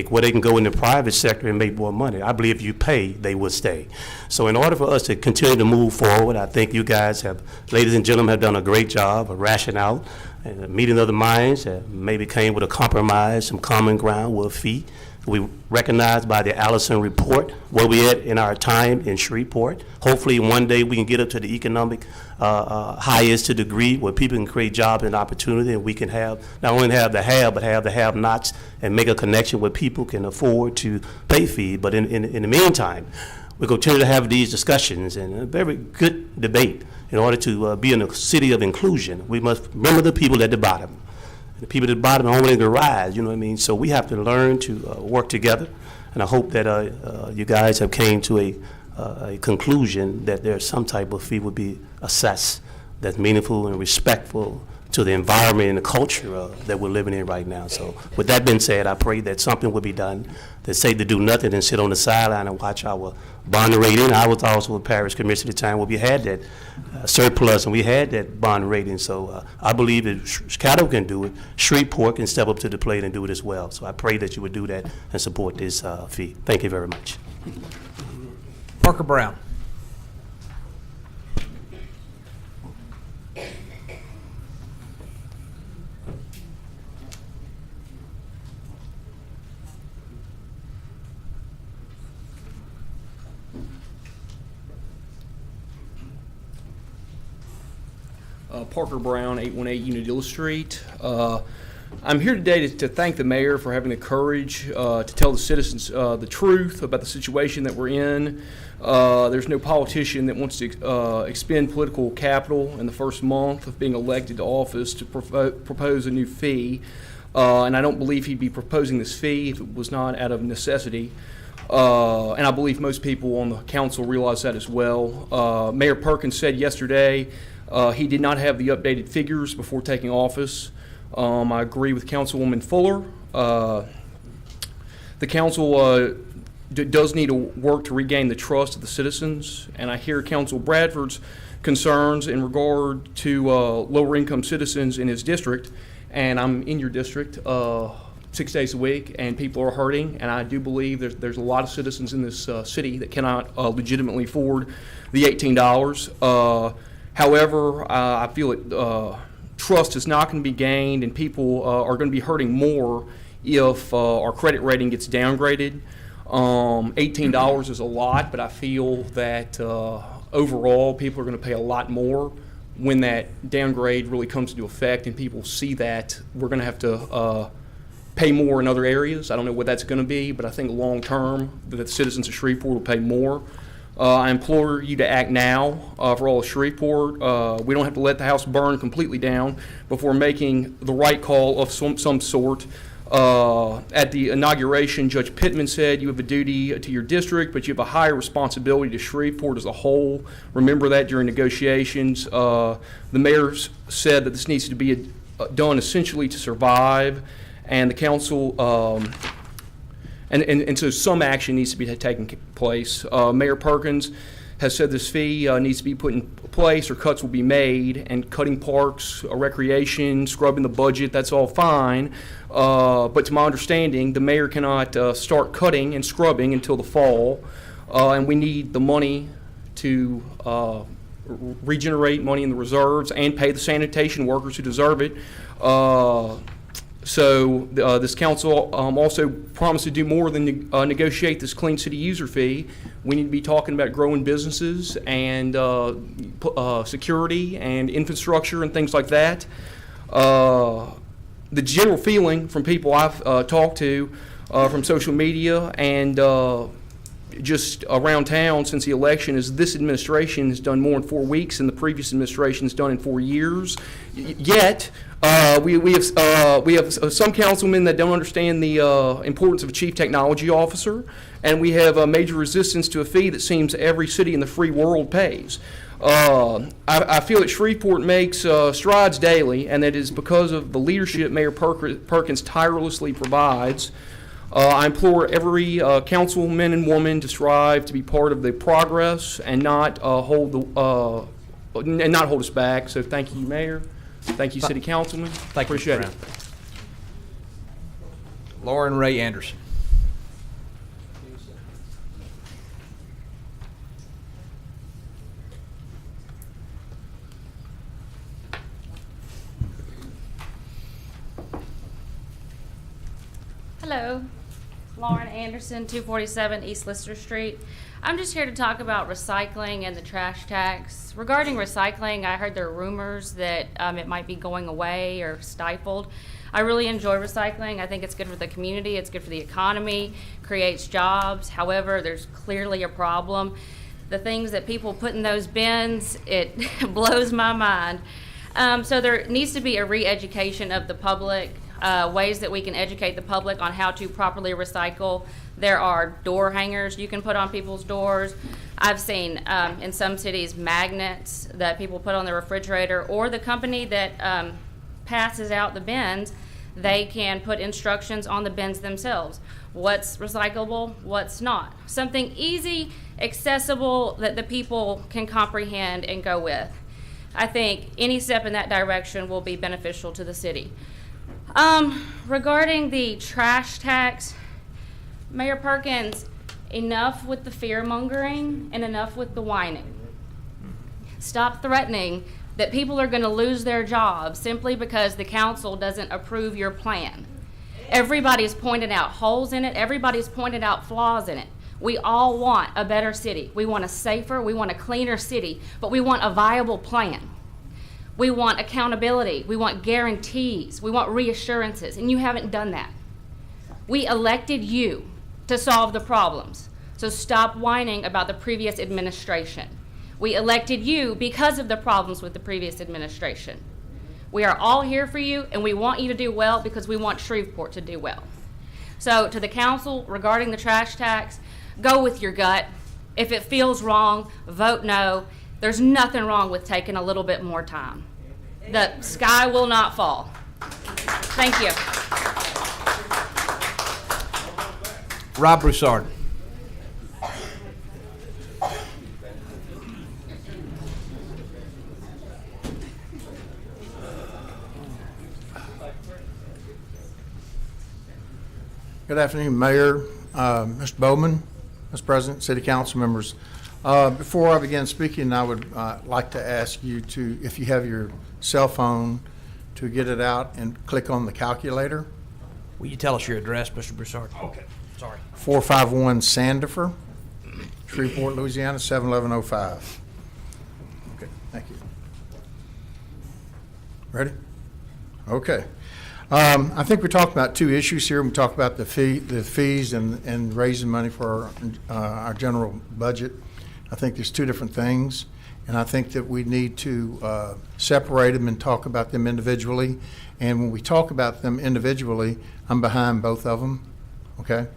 Where they can go in the private sector and make more money. I believe if you pay, they will stay. So in order for us to continue to move forward, I think you guys have, ladies and gentlemen, have done a great job of rationing out and meeting other minds that maybe came with a compromise, some common ground with feet. We recognized by the Allison report where we at in our time in Shreveport. Hopefully one day we can get up to the economic highest degree where people can create jobs and opportunity, and we can have not only have the have, but have the have-nots, and make a connection where people can afford to pay fees. But in the meantime, we continue to have these discussions and a very good debate in order to be in a city of inclusion. We must remember the people at the bottom. The people at the bottom are only going to rise, you know what I mean? So we have to learn to work together, and I hope that you guys have came to a conclusion that there's some type of fee would be assessed that's meaningful and respectful to the environment and the culture that we're living in right now. So with that being said, I pray that something will be done that say to do nothing and sit on the sideline and watch our bond rating. I was also a parish commissioner at the time where we had that surplus and we had that bond rating. So I believe if Caddo can do it, Shreveport can step up to the plate and do it as well. So I pray that you would do that and support this fee. Thank you very much. Parker Brown. Parker Brown, 818 Unadilla Street. I'm here today to thank the mayor for having the courage to tell the citizens the truth about the situation that we're in. There's no politician that wants to expend political capital in the first month of being elected to office to propose a new fee. And I don't believe he'd be proposing this fee if it was not out of necessity. And I believe most people on the council realize that as well. Mayor Perkins said yesterday he did not have the updated figures before taking office. I agree with Councilwoman Fuller. The council does need to work to regain the trust of the citizens, and I hear Council Bradford's concerns in regard to lower income citizens in his district, and I'm in your district 6 days a week, and people are hurting, and I do believe there's a lot of citizens in this city that cannot legitimately afford the $18. However, I feel it trust is not going to be gained, and people are going to be hurting more if our credit rating gets downgraded. $18 is a lot, but I feel that overall people are going to pay a lot more when that downgrade really comes into effect and people see that we're going to have to pay more in other areas. I don't know what that's going to be, but I think long term that the citizens of Shreveport will pay more. I implore you to act now for all of Shreveport. We don't have to let the house burn completely down before making the right call of some sort. At the inauguration, Judge Pittman said you have a duty to your district, but you have a higher responsibility to Shreveport as a whole. Remember that during negotiations. The mayor said that this needs to be done essentially to survive, and the council, and so some action needs to be taking place. Mayor Perkins has said this fee needs to be put in place or cuts will be made, and cutting parks, recreation, scrubbing the budget, that's all fine. But to my understanding, the mayor cannot start cutting and scrubbing until the fall, and we need the money to regenerate money in the reserves and pay the sanitation workers who deserve it. So this council also promised to do more than negotiate this Clean City user fee. We need to be talking about growing businesses and security and infrastructure and things like that. The general feeling from people I've talked to from social media and just around town since the election is this administration has done more in 4 weeks than the previous administration has done in 4 years. Yet, we have some councilmen that don't understand the importance of a chief technology officer, and we have a major resistance to a fee that seems every city in the free world pays. I feel that Shreveport makes strides daily, and that is because of the leadership Mayor Perkins tirelessly provides. I implore every councilman and woman to strive to be part of the progress and not hold us back. So thank you, Mayor. Thank you, City Councilman. Appreciate it. Lauren Ray Anderson. Hello, Lauren Anderson, 247 East Lister Street. I'm just here to talk about recycling and the trash tax. Regarding recycling, I heard there are rumors that it might be going away or stifled. I really enjoy recycling. I think it's good for the community, it's good for the economy, creates jobs. However, there's clearly a problem. The things that people put in those bins, it blows my mind. So there needs to be a re-education of the public. Ways that we can educate the public on how to properly recycle. There are door hangers you can put on people's doors. I've seen in some cities magnets that people put on the refrigerator, or the company that passes out the bins, they can put instructions on the bins themselves. What's recyclable, what's not. Something easy, accessible, that the people can comprehend and go with. I think any step in that direction will be beneficial to the city. Regarding the trash tax, Mayor Perkins, enough with the fear-mongering and enough with the whining. Stop threatening that people are going to lose their jobs simply because the council doesn't approve your plan. Everybody's pointed out holes in it. Everybody's pointed out flaws in it. We all want a better city. We want a safer, we want a cleaner city, but we want a viable plan. We want accountability. We want guarantees. We want reassurances, and you haven't done that. We elected you to solve the problems, so stop whining about the previous administration. We elected you because of the problems with the previous administration. We are all here for you, and we want you to do well because we want Shreveport to do well. So to the council regarding the trash tax, go with your gut. If it feels wrong, vote no. There's nothing wrong with taking a little bit more time. The sky will not fall. Thank you. Rob Broussard. Good afternoon, Mayor, Mr. Bowman, Mr. President, City Council members. Before I begin speaking, I would like to ask you to, if you have your cell phone, to get it out and click on the calculator. Will you tell us your address, Mr. Broussard? Okay. Sorry. 451 Sandifer, Shreveport, Louisiana, 71105. Okay, thank you. Ready? Okay. I think we talked about two issues here. We talked about the fees and raising money for our general budget. I think there's two different things, and I think that we need to separate them and talk about them individually. And when we talk about them individually, I'm behind both of them, okay?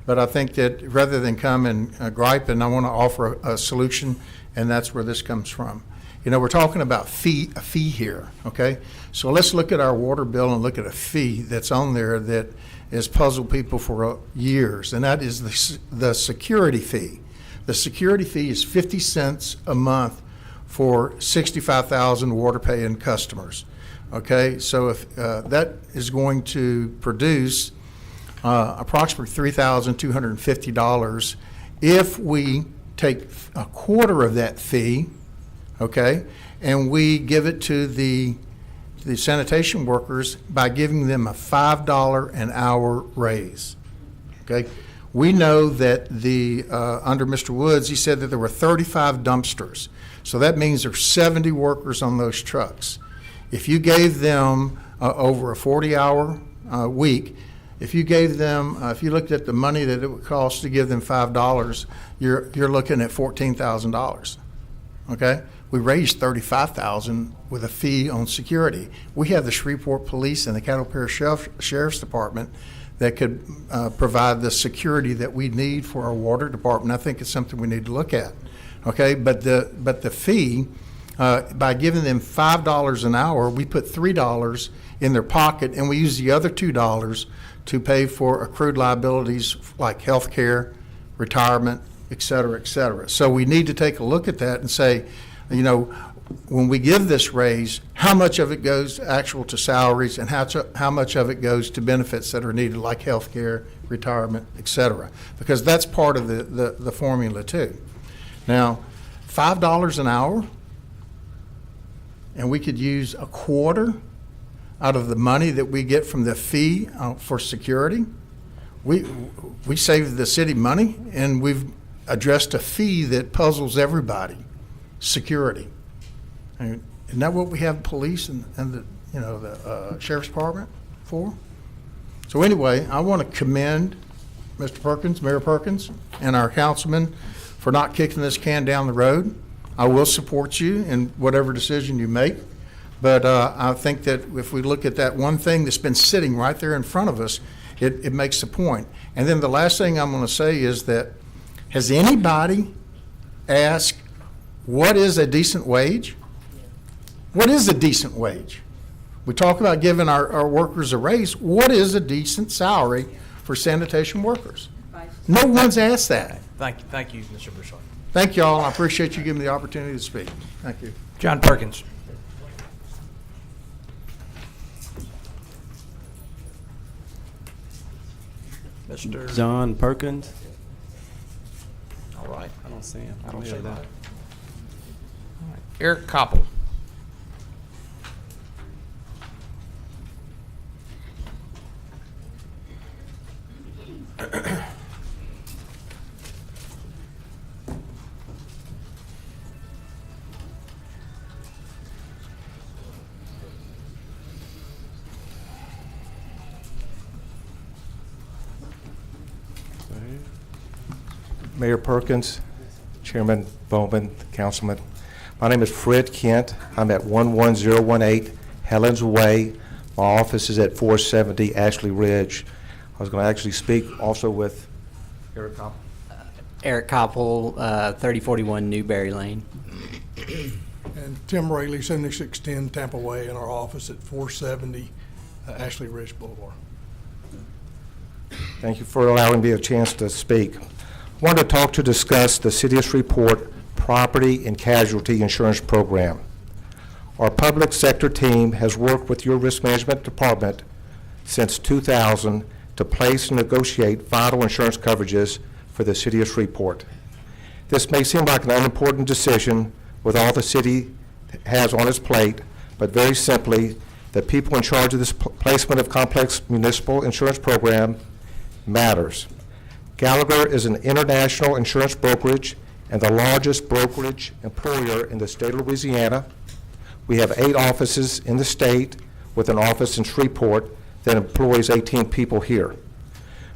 But I think that rather than come and gripe, and I want to offer a solution, and that's where this comes from. You know, we're talking about a fee here, okay? So let's look at our water bill and look at a fee that's on there that has puzzled people for years, and that is the security fee. The security fee is 50 cents a month for 65,000 water-paying customers, okay? So if that is going to produce approximately $3,250 if we take a quarter of that fee, okay, and we give it to the sanitation workers by giving them a $5 an hour raise, okay? We know that under Mr. Woods, he said that there were 35 dumpsters. So that means there's 70 workers on those trucks. If you gave them over a 40-hour week, if you gave them, if you looked at the money that it would cost to give them $5, you're looking at $14,000, okay? We raised $35,000 with a fee on security. We have the Shreveport Police and the Cattle Parish Sheriff's Department that could provide the security that we need for our water department. I think it's something we need to look at, okay? But the fee, by giving them $5 an hour, we put $3 in their pocket, and we use the other $2 to pay for accrued liabilities like health care, retirement, et cetera, et cetera. So we need to take a look at that and say, you know, when we give this raise, how much of it goes actual to salaries and how much of it goes to benefits that are needed like health care, retirement, et cetera, because that's part of the formula too. Now, $5 an hour, and we could use a quarter out of the money that we get from the fee for security. We save the city money, and we've addressed a fee that puzzles everybody. Security. And isn't that what we have police and the sheriff's department for? So anyway, I want to commend Mr. Perkins, Mayor Perkins, and our councilman for not kicking this can down the road. I will support you in whatever decision you make, but I think that if we look at that one thing that's been sitting right there in front of us, it makes the point. And then the last thing I'm going to say is that, has anybody asked, what is a decent wage? What is a decent wage? We talk about giving our workers a raise. What is a decent salary for sanitation workers? No one's asked that. Thank you, Mr. Broussard. Thank you all. I appreciate you giving me the opportunity to speak. Thank you. John Perkins. Mr. John Perkins. All right. I don't see him. I don't see Yeah, that. Eric Koppel. Mayor Perkins, Chairman Bowman, Councilman. My name is Fred Kent. I'm at 11018 Helens Way. My office is at 470 Ashley Ridge. I was going to actually speak also with Eric Koppel. Eric Koppel, 3041 Newberry Lane. And Tim Rayleigh, 7610 Tampa Way, in our office at 470 Ashley Ridge Boulevard. Thank you for allowing me a chance to speak. I wanted to discuss the City of Shreveport Property and Casualty Insurance Program. Our public sector team has worked with your risk management department since 2000 to place and negotiate vital insurance coverages for the City of Shreveport. This may seem like an unimportant decision with all the city has on its plate, but very simply, the people in charge of this placement of complex municipal insurance program matters. Gallagher is an international insurance brokerage and the largest brokerage employer in the state of Louisiana. We have 8 offices in the state with an office in Shreveport that employs 18 people here.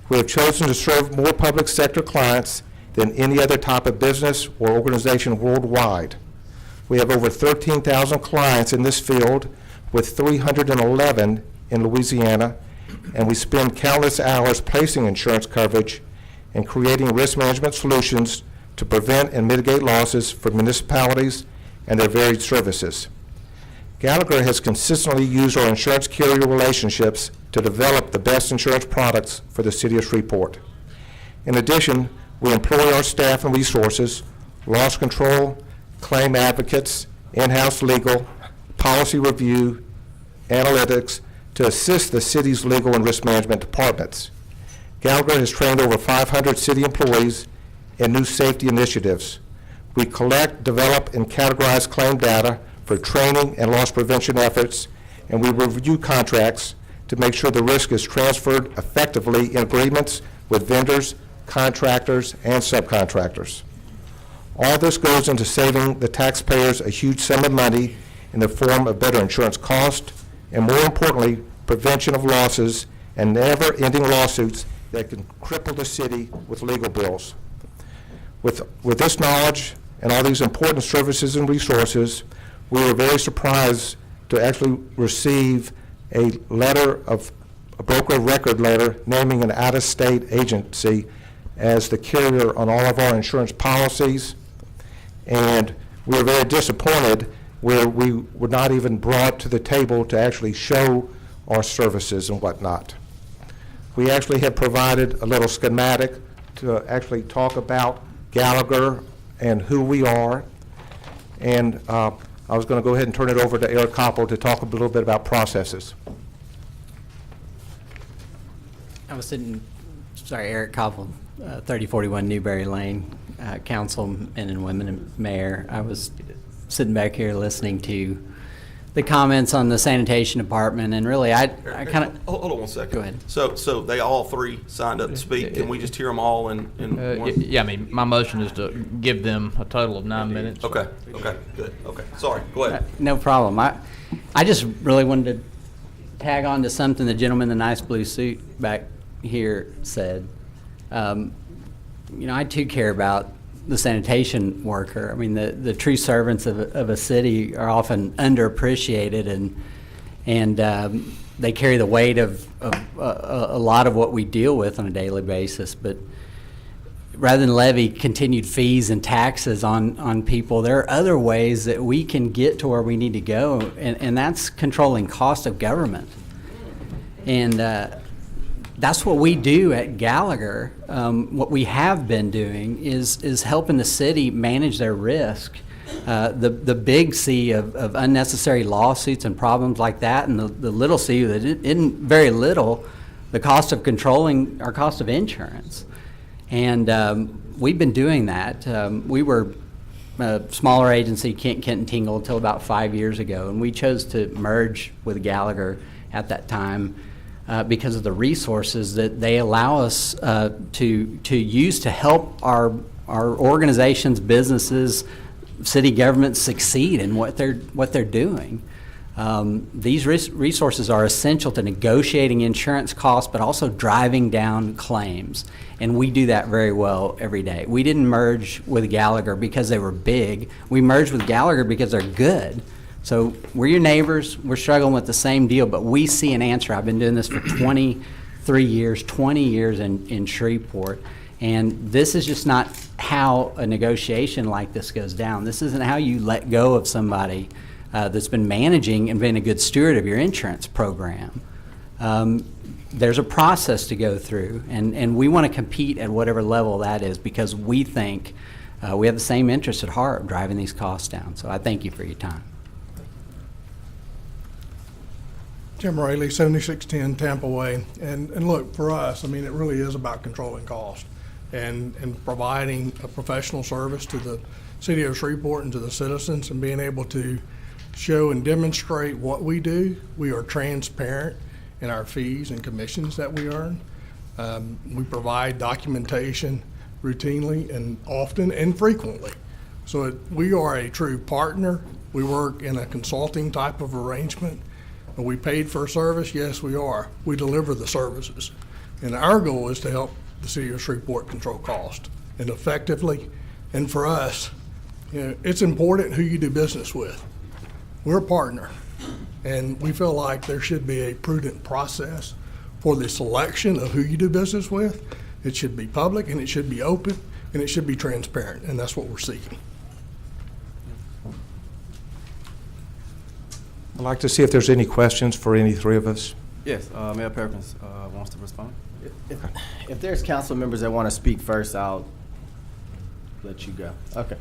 We have chosen to serve more public sector clients than any other type of business or organization worldwide. We have over 13,000 clients in this field with 311 in Louisiana, and we spend countless hours placing insurance coverage and creating risk management solutions to prevent and mitigate losses for municipalities and their varied services. Gallagher has consistently used our insurance carrier relationships to develop the best insurance products for the City of Shreveport. In addition, we employ our staff and resources, loss control, claim advocates, in-house legal, policy review, analytics, to assist the city's legal and risk management departments. Gallagher has trained over 500 city employees in new safety initiatives. We collect, develop, and categorize claim data for training and loss prevention efforts, and we review contracts to make sure the risk is transferred effectively in agreements with vendors, contractors, and subcontractors. All this goes into saving the taxpayers a huge sum of money in the form of better insurance cost, and more importantly, prevention of losses and never-ending lawsuits that can cripple the city with legal bills. With this knowledge and all these important services and resources, we were very surprised to actually receive a broker of record letter naming an out-of-state agency as the carrier on all of our insurance policies. And we were very disappointed where we were not even brought to the table to actually show our services and whatnot. We actually have provided a little schematic to actually talk about Gallagher and who we are. And I was going to go ahead and turn it over to Eric Koppel to talk a little bit about processes. Eric Koppel, 3041 Newberry Lane, Councilman and Women and Mayor. I was sitting back here listening to the comments on the sanitation department, and really, I kind of hold on 1 second. Go ahead. So they all 3 signed up to speak. Can we just hear them all in one? Yeah, I mean, my motion is to give them a total of 9 minutes. Okay. Good. Okay. Sorry. Go ahead. No problem. I just really wanted to tag on to something the gentleman in the nice blue suit back here said. I too care about the sanitation worker. I mean, the true servants of a city are often underappreciated, and they carry the weight of a lot of what we deal with on a daily basis. But rather than levy continued fees and taxes on people, there are other ways that we can get to where we need to go, and that's controlling cost of government. And that's what we do at Gallagher. What we have been doing is helping the city manage their risk. The big C of unnecessary lawsuits and problems like that, and the little C that isn't very little, the cost of controlling our cost of insurance. And we've been doing that. We were a smaller agency, Kent and Tingle, until about 5 years ago, and we chose to merge with Gallagher at that time because of the resources that they allow us to use to help our organizations, businesses, city governments succeed in what they're doing. These resources are essential to negotiating insurance costs, but also driving down claims. And we do that very well every day. We didn't merge with Gallagher because they were big. We merged with Gallagher because they're good. So we're your neighbors. We're struggling with the same deal, but we see an answer. I've been doing this for 23 years, 20 years in Shreveport. And this is just not how a negotiation like this goes down. This isn't how you let go of somebody that's been managing and been a good steward of your insurance program. There's a process to go through, and we want to compete at whatever level that is because we think we have the same interest at heart of driving these costs down. So I thank you for your time. Tim Rayleigh, 7610 Tampa Way. And look, for us, I mean, it really is about controlling cost and providing a professional service to the city of Shreveport and to the citizens and being able to show and demonstrate what we do. We are transparent in our fees and commissions that we earn. We provide documentation routinely and often and frequently. So we are a true partner. We work in a consulting type of arrangement. Are we paid for a service? Yes, we are. We deliver the services. And our goal is to help the city of Shreveport control cost and effectively. And for us, you know, it's important who you do business with. We're a partner, and we feel like there should be a prudent process for the selection of who you do business with. It should be public, and it should be open, and it should be transparent, and that's what we're seeking. I'd like to see if there's any questions for any three of us. Yes, Mayor Perkins wants to respond. If there's council members that want to speak first, I'll let you go. Okay.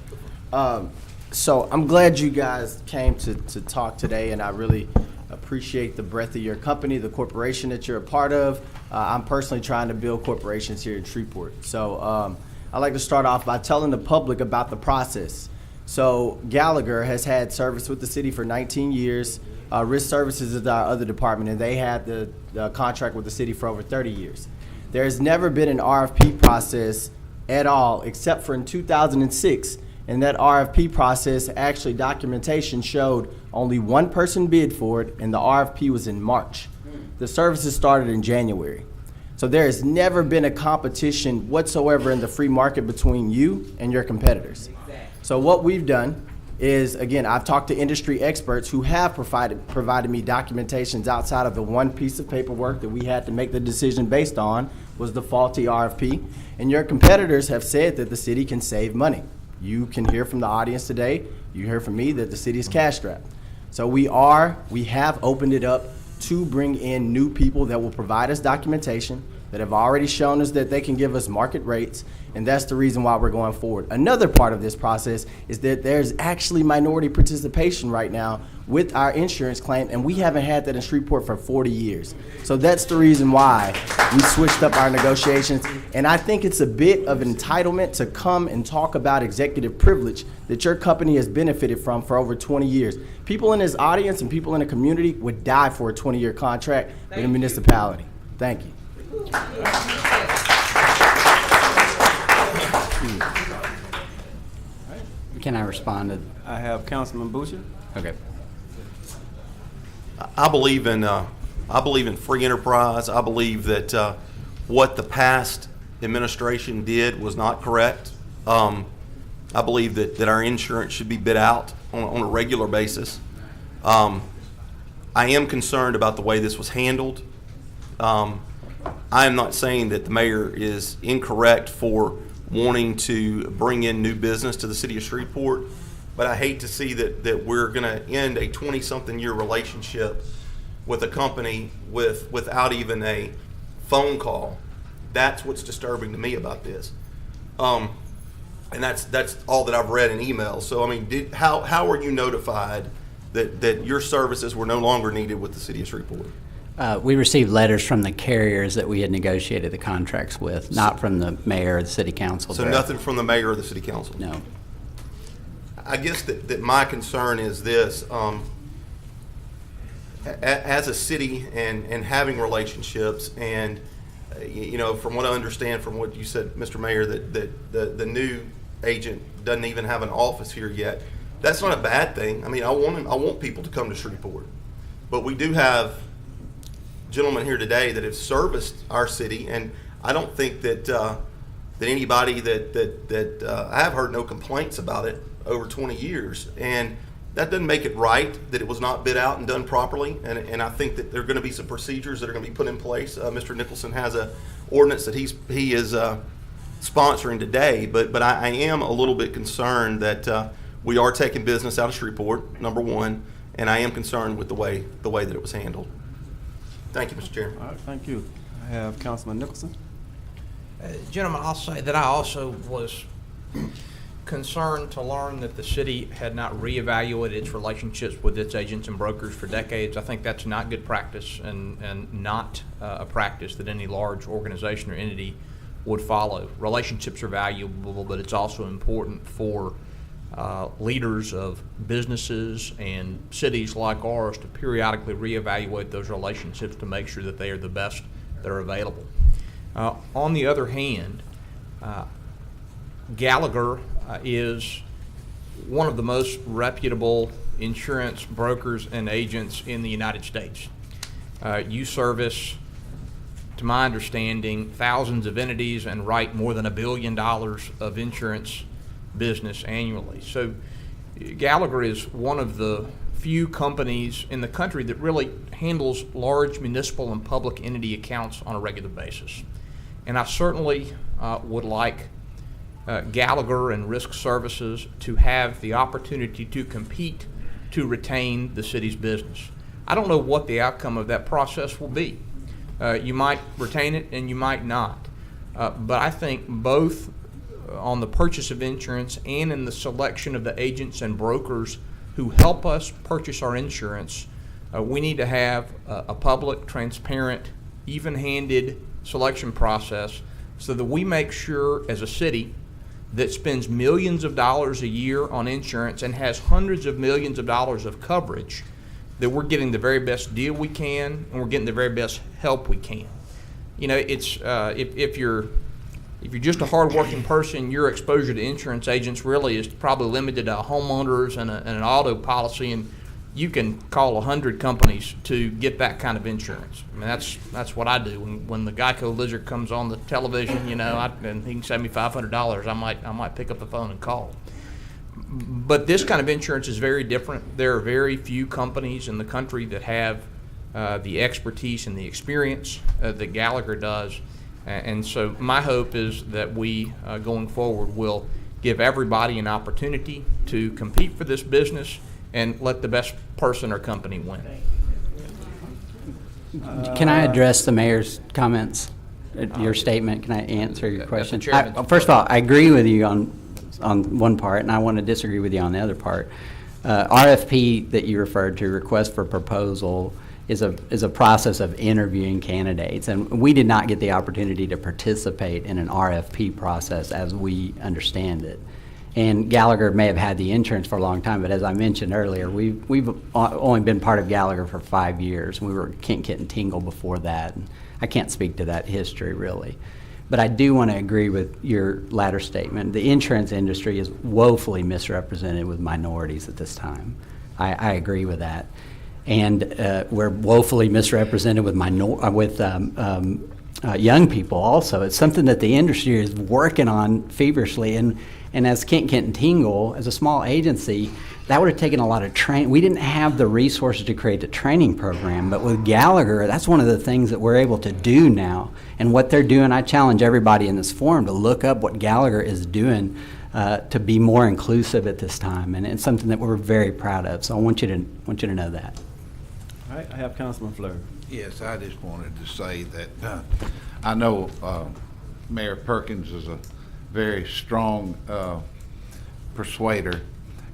So I'm glad you guys came to talk today, and I really appreciate the breadth of your company, the corporation that you're a part of. I'm personally trying to build corporations here in Shreveport. So I'd like to start off by telling the public about the process. So Gallagher has had service with the city for 19 years. Risk Services is our other department, and they had the contract with the city for over 30 years. There's never been an RFP process at all, except for in 2006. And that RFP process, actually documentation showed only one person bid for it, and the RFP was in March. The services started in January. So there has never been a competition whatsoever in the free market between you and your competitors. So what we've done is, again, I've talked to industry experts who have provided me documentations outside of the one piece of paperwork that we had to make the decision based on was the faulty RFP. And your competitors have said that the city can save money. You can hear from the audience today, you hear from me that the city is cash strapped. So we have opened it up to bring in new people that will provide us documentation, that have already shown us that they can give us market rates, and that's the reason why we're going forward. Another part of this process is that there's actually minority participation right now with our insurance claim, and we haven't had that in Shreveport for 40 years. So that's the reason why we switched up our negotiations, and I think it's a bit of entitlement to come and talk about executive privilege that your company has benefited from for over 20 years. People in this audience and people in the community would die for a 20-year contract with a municipality. Thank you. Can I respond to? I have Councilman Boucher. Okay. I believe in free enterprise. I believe that what the past administration did was not correct. I believe that our insurance should be bid out on a regular basis. I am concerned about the way this was handled. I am not saying that the mayor is incorrect for wanting to bring in new business to the city of Shreveport, but I hate to see that we're going to end a 20-something year relationship with a company without even a phone call. That's what's disturbing to me about this. And that's all that I've read in emails. So, I mean, how were you notified that your services were no longer needed with the city of Shreveport? We received letters from the carriers that we had negotiated the contracts with, not from the mayor or the city council. So nothing from the mayor or the city council? No. I guess that my concern is this. As a city and having relationships and, you know, from what I understand from what you said, Mr. Mayor, that the new agent doesn't even have an office here yet. That's not a bad thing. I mean, I want people to come to Shreveport. But we do have gentlemen here today that have serviced our city, and I don't think that that anybody that I have heard no complaints about it over 20 years, and that doesn't make it right that it was not bid out and done properly. And I think that there are going to be some procedures that are going to be put in place. Mr. Nicholson has a ordinance that he is sponsoring today, but I am a little bit concerned that we are taking business out of Shreveport, number one, and I am concerned with the way that it was handled. Thank you, Mr. Chairman. All right, thank you. I have Councilman Nicholson. Gentlemen, I'll say that I also was concerned to learn that the city had not reevaluated its relationships with its agents and brokers for decades. I think that's not good practice and not a practice that any large organization or entity would follow. Relationships are valuable, but it's also important for leaders of businesses and cities like ours to periodically reevaluate those relationships to make sure that they are the best that are available. On the other hand, Gallagher is one of the most reputable insurance brokers and agents in the United States. You service, to my understanding, thousands of entities and write more than $1 billion of insurance business annually. So Gallagher is one of the few companies in the country that really handles large municipal and public entity accounts on a regular basis. And I certainly would like Gallagher and Risk Services to have the opportunity to compete to retain the city's business. I don't know what the outcome of that process will be. You might retain it and you might not. But I think both on the purchase of insurance and in the selection of the agents and brokers who help us purchase our insurance, we need to have a public, transparent, even-handed selection process so that we make sure as a city that spends millions of dollars a year on insurance and has hundreds of millions of dollars of coverage, that we're getting the very best deal we can and we're getting the very best help we can. You know, it's if you're just a hardworking person, your exposure to insurance agents really is probably limited to homeowners and an auto policy, and you can call 100 companies to get that kind of insurance. I mean, that's what I do. When the Geico lizard comes on the television, you know, and he can send me $500, I might pick up the phone and call. But this kind of insurance is very different. There are very few companies in the country that have the expertise and the experience that Gallagher does. And so my hope is that we, going forward, will give everybody an opportunity to compete for this business and let the best person or company win. Can I address the mayor's comments, your statement? Can I answer your question? First of all, I agree with you on one part, and I want to disagree with you on the other part. RFP that you referred to, request for proposal, is a process of interviewing candidates, and we did not get the opportunity to participate in an RFP process as we understand it. And Gallagher may have had the insurance for a long time, but as I mentioned earlier, we've only been part of Gallagher for 5 years. We were Kent, Kent, and Tingle before that. And I can't speak to that history really. But I do want to agree with your latter statement. The insurance industry is woefully misrepresented with minorities at this time. I agree with that. And we're woefully misrepresented with young people also. It's something that the industry is working on feverishly. And as Kent, Kent, and Tingle, as a small agency, that would have taken a lot of training. We didn't have the resources to create a training program, but with Gallagher, that's one of the things that we're able to do now. And what they're doing, I challenge everybody in this forum to look up what Gallagher is doing to be more inclusive at this time. And it's something that we're very proud of. So I want you to know that. All right, I have Councilman Fleur. Yes, I just wanted to say that I know Mayor Perkins is a very strong persuader,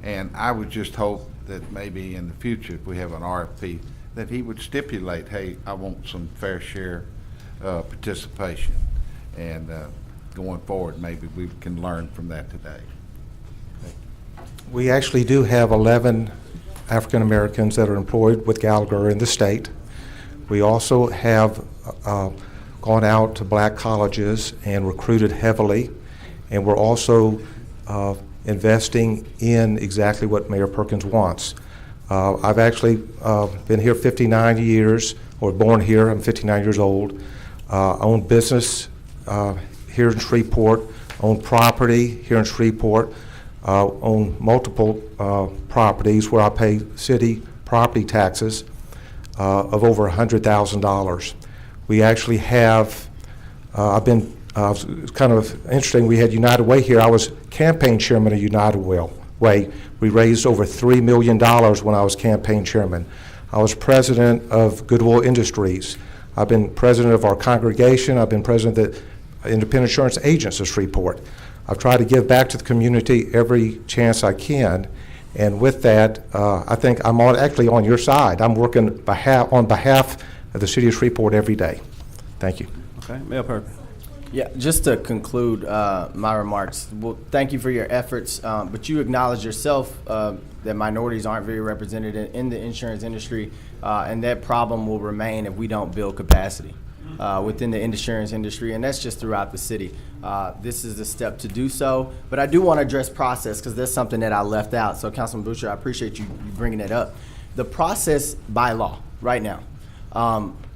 and I would just hope that maybe in the future, if we have an RFP, that he would stipulate, hey, I want some fair share participation, and going forward, maybe we can learn from that today. We actually do have 11 African Americans that are employed with Gallagher in the state. We also have gone out to black colleges and recruited heavily, and we're also investing in exactly what Mayor Perkins wants. I've actually been here 59 years, or born here. I'm 59 years old. Own business here in Shreveport, own property here in Shreveport, own multiple properties where I pay city property taxes of over $100,000. We actually have, it's kind of interesting, we had United Way here. I was campaign chairman of United Way. We raised over $3 million when I was campaign chairman. I was president of Goodwill Industries. I've been president of our congregation. I've been president of the Independent Insurance Agents of Shreveport. I've tried to give back to the community every chance I can. And with that, I think I'm actually on your side. I'm working on behalf of the city of Shreveport every day. Thank you. Okay, Mayor Perkins. Yeah, just to conclude my remarks, well, thank you for your efforts, but you acknowledge yourself that minorities aren't very represented in the insurance industry, and that problem will remain if we don't build capacity within the insurance industry, and that's just throughout the city. This is the step to do so, but I do want to address process because that's something that I left out. So, Councilman Boucher, I appreciate you bringing it up. The process by law right now,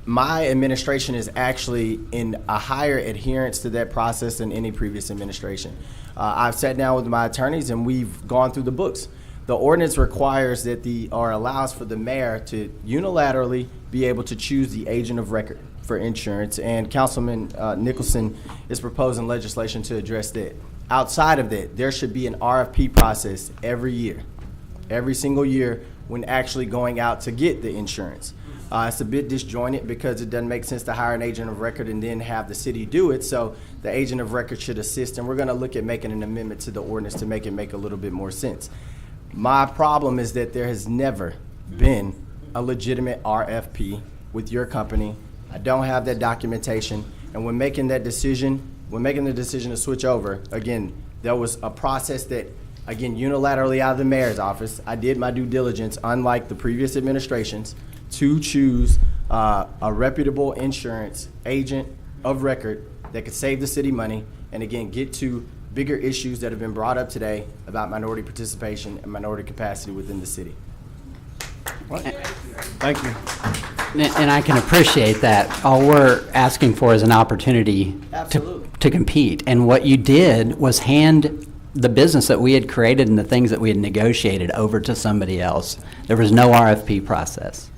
my administration is actually in a higher adherence to that process than any previous administration. I've sat down with my attorneys and we've gone through the books. The ordinance requires that allows for the mayor to unilaterally be able to choose the agent of record for insurance, and Councilman Nicholson is proposing legislation to address that. Outside of that, there should be an RFP process every year, every single year when actually going out to get the insurance. It's a bit disjointed because it doesn't make sense to hire an agent of record and then have the city do it. So the agent of record should assist, and we're going to look at making an amendment to the ordinance to make it make a little bit more sense. My problem is that there has never been a legitimate RFP with your company. I don't have that documentation, and when making the decision to switch over, again, there was a process that, again, unilaterally out of the mayor's office, I did my due diligence, unlike the previous administrations, to choose a reputable insurance agent of record that could save the city money and, again, get to bigger issues that have been brought up today about minority participation and minority capacity within the city. Thank you. And I can appreciate that. All we're asking for is an opportunity to compete. And what you did was hand the business that we had created and the things that we had negotiated over to somebody else. There was no RFP process.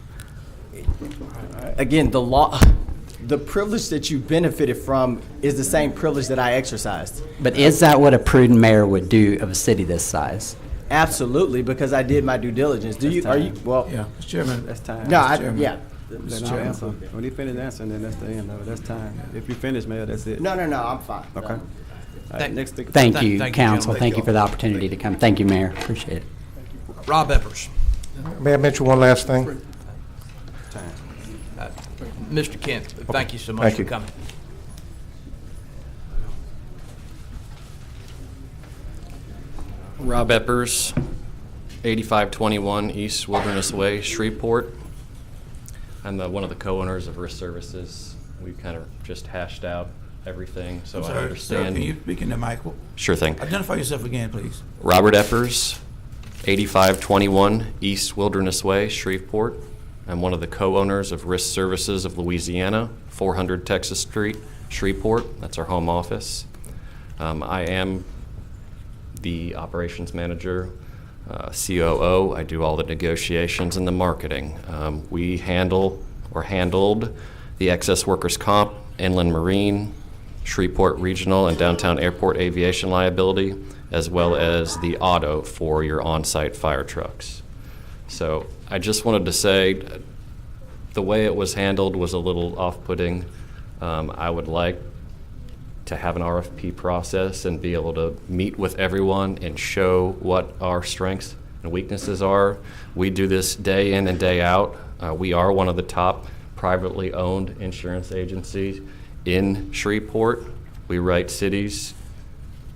Again, the privilege that you benefited from is the same privilege that I exercised. But is that what a prudent mayor would do of a city this size? Absolutely, because I did my due diligence. Well, Yeah, Mr. Chairman. that's time. No, Mr. Chairman. Yeah. Mr. Chairman. When you finish answering, then that's the end of it. That's time. If you finish, Mayor, that's it. No, I'm fine. Okay. Next speaker. Thank you, thank you, council. gentlemen. Thank you for the opportunity to come. Thank you, Mayor. Appreciate it. Rob Eppers. May I mention one last thing? Mr. Kent, thank you so much Thank for you. coming. Rob Eppers, 8521 East Wilderness Way, Shreveport. I'm one of the co-owners of Risk Services. We kind of just hashed out everything, so I'm I sorry, sir, understand. can you speak in the mic? Sure thing. Identify yourself again, please. Robert Eppers, 8521 East Wilderness Way, Shreveport. I'm one of the co-owners of Risk Services of Louisiana, 400 Texas Street, Shreveport. That's our home office. I am the operations manager, COO. I do all the negotiations and the marketing. We handled the excess workers' comp, inland marine, Shreveport Regional and downtown airport aviation liability, as well as the auto for your on-site fire trucks. So I just wanted to say the way it was handled was a little off-putting. I would like to have an RFP process and be able to meet with everyone and show what our strengths and weaknesses are. We do this day in and day out. We are one of the top privately owned insurance agencies in Shreveport. We write cities,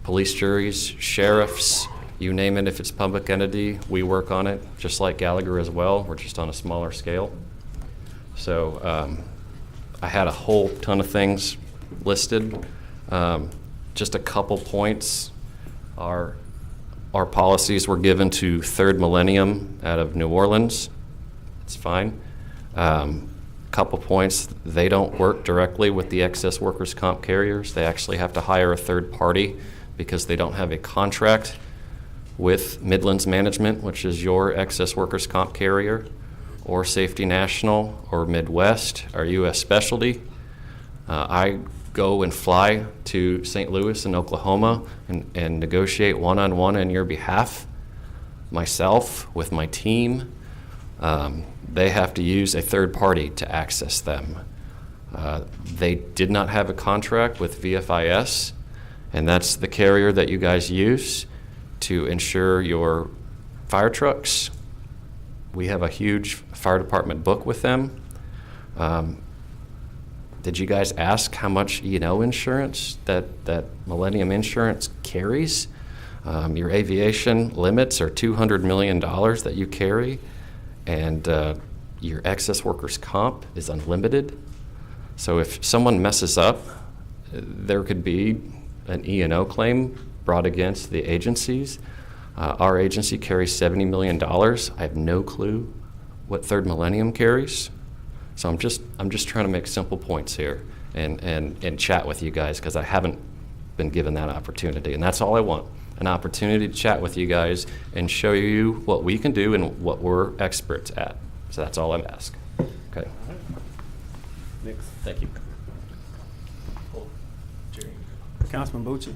police juries, sheriffs, you name it. If it's public entity, we work on it, just like Gallagher as well. We're just on a smaller scale. So I had a whole ton of things listed. Just a couple points. Our Our policies were given to Third Millennium out of New Orleans. It's fine. Couple points, they don't work directly with the excess workers' comp carriers. They actually have to hire a third party because they don't have a contract with Midlands Management, which is your excess workers' comp carrier, or Safety National, or Midwest, or U.S. Specialty. I go and fly to St. Louis and Oklahoma and negotiate one-on-one on your behalf, myself, with my team. They have to use a third party to access them. They did not have a contract with VFIS, and that's the carrier that you guys use to insure your fire trucks. We have a huge fire department book with them. Did you guys ask how much E&O insurance that Millennium Insurance carries? Your aviation limits are $200 million that you carry, and your excess workers' comp is unlimited. So if someone messes up, there could be an E&O claim brought against the agencies. Our agency carries $70 million. I have no clue what Third Millennium carries. So I'm just trying to make simple points here and chat with you guys, because I haven't been given that opportunity, and that's all I want. An opportunity to chat with you guys and show you what we can do and what we're experts at. So that's all I'm asking. Okay. Next. Thank you. Councilman Bucci.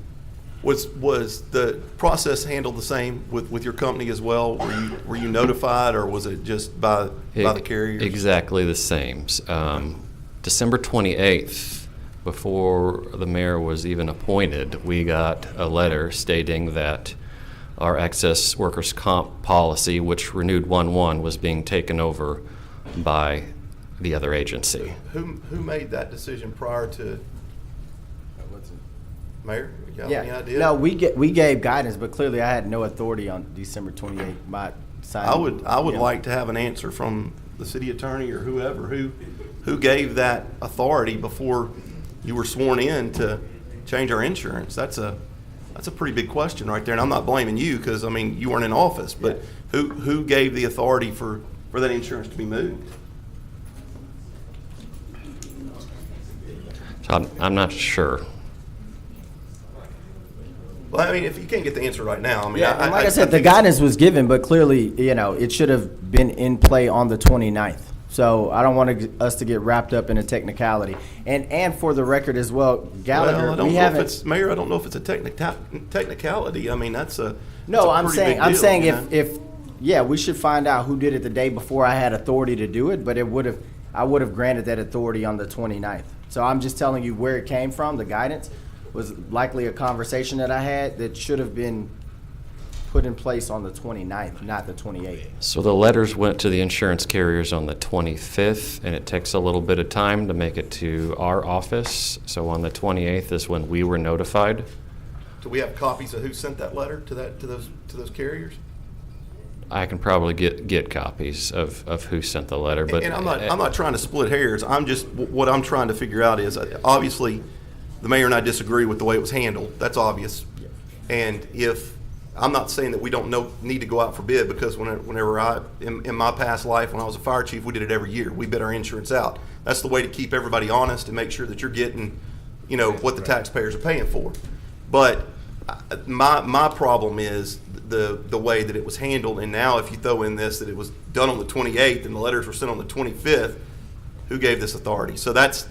Was the process handled the same with your company as well? Were you notified, or was it just by the carriers? Exactly the same. December 28th, before the mayor was even appointed, we got a letter stating that our excess workers' comp policy, which renewed 1/1, was being taken over by the other agency. Who made that decision prior to? Mayor, you got any idea? No, we gave guidance, but clearly I had no authority on December 28th. My signing. I would like to have an answer from the city attorney or whoever who gave that authority before you were sworn in to change our insurance. That's a pretty big question right there, and I'm not blaming you, because I mean you weren't in office, but who gave the authority for that insurance to be moved? So I'm not sure. Well, I mean, if you can't get the answer right now, I mean, yeah, and like I said, the guidance was given, but clearly, it should have been in play on the 29th. So I don't want us to get wrapped up in a technicality. And for the record as well, Gallagher, well, Mayor, I don't know if it's a technicality. I mean, that's a I'm saying if we should find out who did it the day before I had authority to do it, but I would have granted that authority on the 29th. So I'm just telling you where it came from. The guidance was likely a conversation that I had that should have been put in place on the 29th, not the 28th. So the letters went to the insurance carriers on the 25th, and it takes a little bit of time to make it to our office. So on the 28th is when we were notified. Do we have copies of who sent that letter to those carriers? I can probably get copies of who sent the letter, but and I'm not trying to split hairs. What I'm trying to figure out is, obviously the mayor and I disagree with the way it was handled. That's obvious. And if I'm not saying that we don't need to go out for bid, because whenever in my past life, when I was a fire chief, we did it every year. We bid our insurance out. That's the way to keep everybody honest and make sure that you're getting, what the taxpayers are paying for. But my problem is the way that it was handled. And now if you throw in this, that it was done on the 28th and the letters were sent on the 25th, who gave this authority? So that's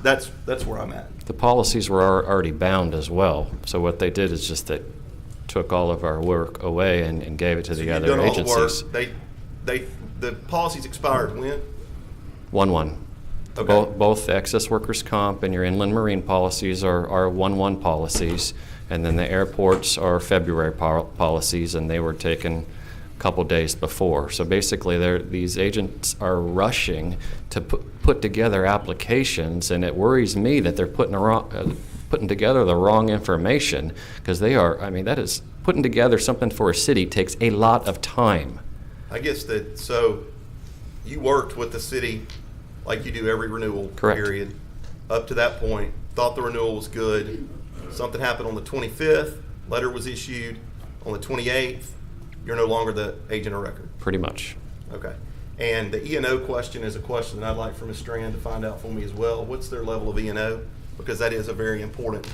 where I'm at. The policies were already bound as well. So what they did is just they took all of our work away and gave it to the other agencies. The policies expired when? 1/1. Okay. Both the excess workers' comp and your inland marine policies are 1/1 policies, and then the airports are February policies, and they were taken a couple days before. So basically, these agents are rushing to put together applications, and it worries me that they're putting together the wrong information, because that is putting together something for a city takes a lot of time. I guess so you worked with the city like you do every renewal. Correct. Period. Up to that point, thought the renewal was good. Something happened on the 25th, letter was issued on the 28th. you're no longer the agent of record. Pretty much. Okay. And the E&O question is a question that I'd like for Ms. Strand to find out for me as well. What's their level of E&O? Because that is a very important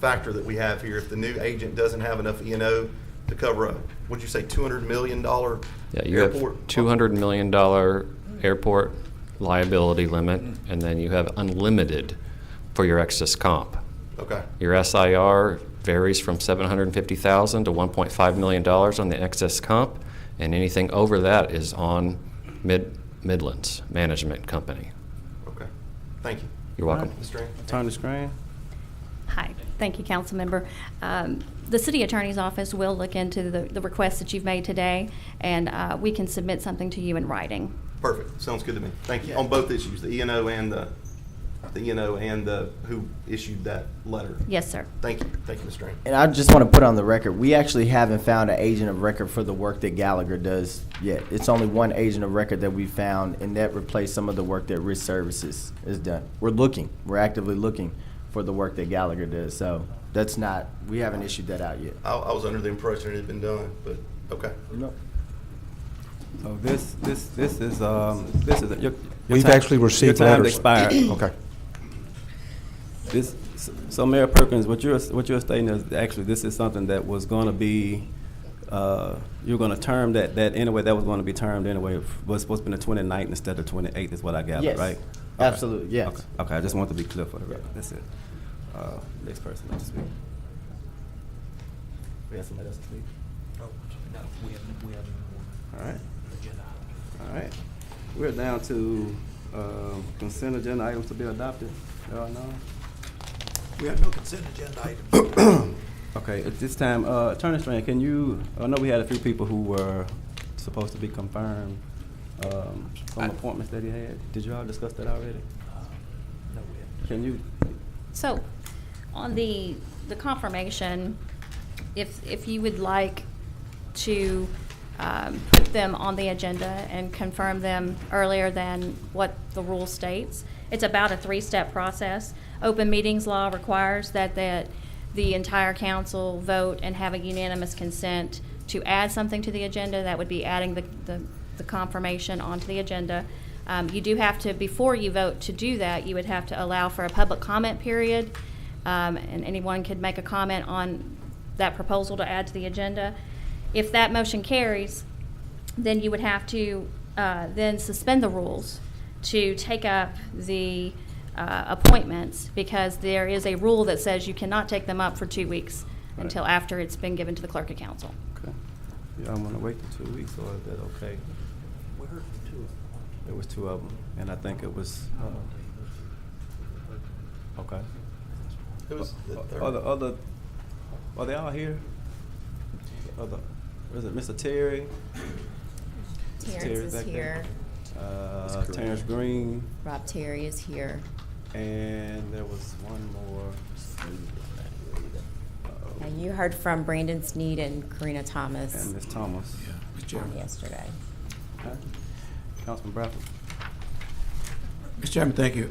factor that we have here. If the new agent doesn't have enough E&O to cover a, what'd you say, $200 million Yeah, you airport? have $200 million airport liability limit, and then you have unlimited for your excess comp. Okay. Your SIR varies from $750,000 to $1.5 million on the excess comp, and anything over that is on Midlands Management Company. Okay. Thank you. You're welcome. Ms. Strand? Attorney Strand? Hi, thank you, council member. The city attorney's office will look into the request that you've made today, and we can submit something to you in writing. Perfect. Sounds good to me. Thank you. On both issues, the E&O and the who issued that letter. Yes, sir. Thank you. Thank you, Ms. Strang. And I just want to put on the record, we actually haven't found an agent of record for the work that Gallagher does yet. It's only one agent of record that we found, and that replaced some of the work that Risk Services has done. We're actively looking for the work that Gallagher does. So that's not, we haven't issued that out yet. I was under the impression it had been done, but okay. No. So this is your We've time- actually received your time letters. expired. Okay. So Mayor Perkins, what you're stating is actually this is something that was going to be, you're going to term that anyway. That was going to be termed anyway. Was supposed to be the 29th instead of 28th is what I gathered, Yes. right? Absolutely, yes. Okay. I just want to be clear for the record. That's it. Next person to speak. We have somebody else to speak. All right. We're down to consent agenda items to be adopted. There are none. We have no consent agenda items. Okay, at this time, Attorney Strand, can you, I know we had a few people who were supposed to be confirmed, some appointments that he had. Did you all discuss that already? No, we haven't. Can you, So, on the confirmation, if you would like to put them on the agenda and confirm them earlier than what the rule states, it's about a 3-step process. Open meetings law requires that the entire council vote and have a unanimous consent to add something to the agenda. That would be adding the confirmation onto the agenda. You do have to, before you vote to do that, you would have to allow for a public comment period, and anyone could make a comment on that proposal to add to the agenda. If that motion carries, then you would have to then suspend the rules to take up the appointments, because there is a rule that says you cannot take them up for 2 weeks until after it's been given to the clerk of council. okay. Y'all want to wait for 2 weeks, or is that okay? We heard from two. There was 2 of them, and I think it was, okay. It was the third. Are they all here? Was it Mr. Terry? Terrence Terry is back here. there? Terrence Green, Rob Terry is here. and there was one more. And you heard from Brandon Sneed and Karina Thomas. And Ms. Thomas. Yeah, Mr. Chairman. Yesterday. Okay. Councilman Bradford. Mr. Chairman, thank you.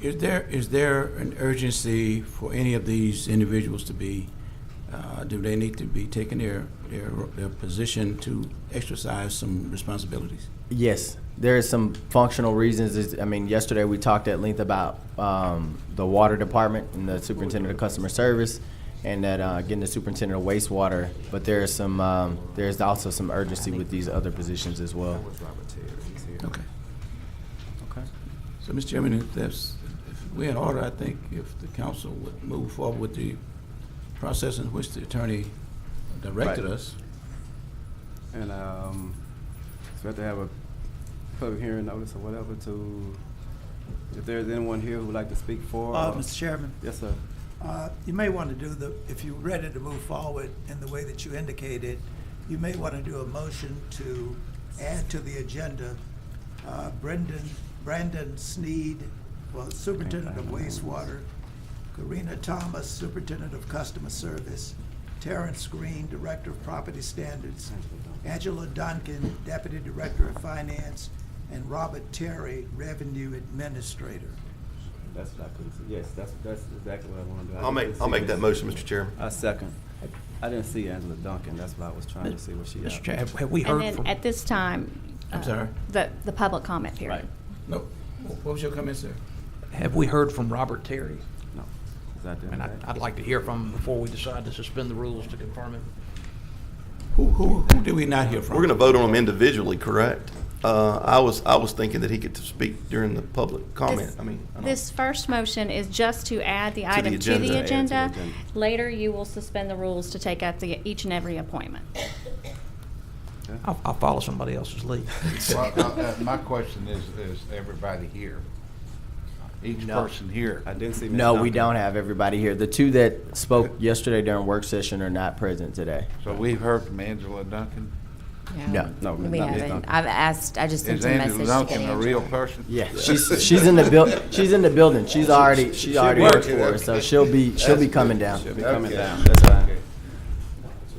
Is there an urgency for any of these individuals to be, do they need to be taking their position to exercise some responsibilities? Yes, there is some functional reasons. I mean, yesterday we talked at length about the water department and the superintendent of customer service, and that getting the superintendent of wastewater. But there is some, there's also some urgency with these other positions as well. Okay. Okay. So, Mr. Chairman, if we're in order, I think if the council would move forward with the process in which the attorney directed Right. us. And so we have to have a public hearing notice or whatever to, if there's anyone here who would like to speak for. Mr. Chairman. Yes, sir. You may want to do if you're ready to move forward in the way that you indicated, you may want to do a motion to add to the agenda Brandon Sneed, Superintendent of Wastewater, Karina Thomas, Superintendent of Customer Service, Terrence Green, Director of Property Standards, Angela Duncan, Deputy Director of Finance, and Robert Terry, Revenue Administrator. That's what I couldn't see. Yes, that's exactly what I want to do. I'll make that motion, Mr. Chairman. I second. I didn't see Angela Duncan. That's what I was trying to see what she got. Mr. Chair, have we And heard then from? at this time. I'm sorry? The public comment period. Right. No, what was your comment, sir? Have we heard from Robert Terry? No. Is that And I'd like to hear from him before we decide to suspend the rules to confirm it. Who did we not hear from? We're going to vote on them individually, correct? I was thinking that he could speak during the public comment. I don't- This first motion is just to add the item to agenda. the Add agenda. Later, you will suspend the rules to take up each and every appointment. I'll follow somebody else's lead. Well, my question is everybody here? Each person here? I didn't see Ms. No, we Duncan. don't have everybody here. The two that spoke yesterday during work session are not present today. So we've heard from Angela Duncan? No. No, We not Ms. haven't. Duncan. I've asked, I just sent Is a message Angela to Duncan get a Angela. real person? Yeah, she's in the she's in the building. She's already worked for us, so she'll be coming down. She'll be coming down. That's fine.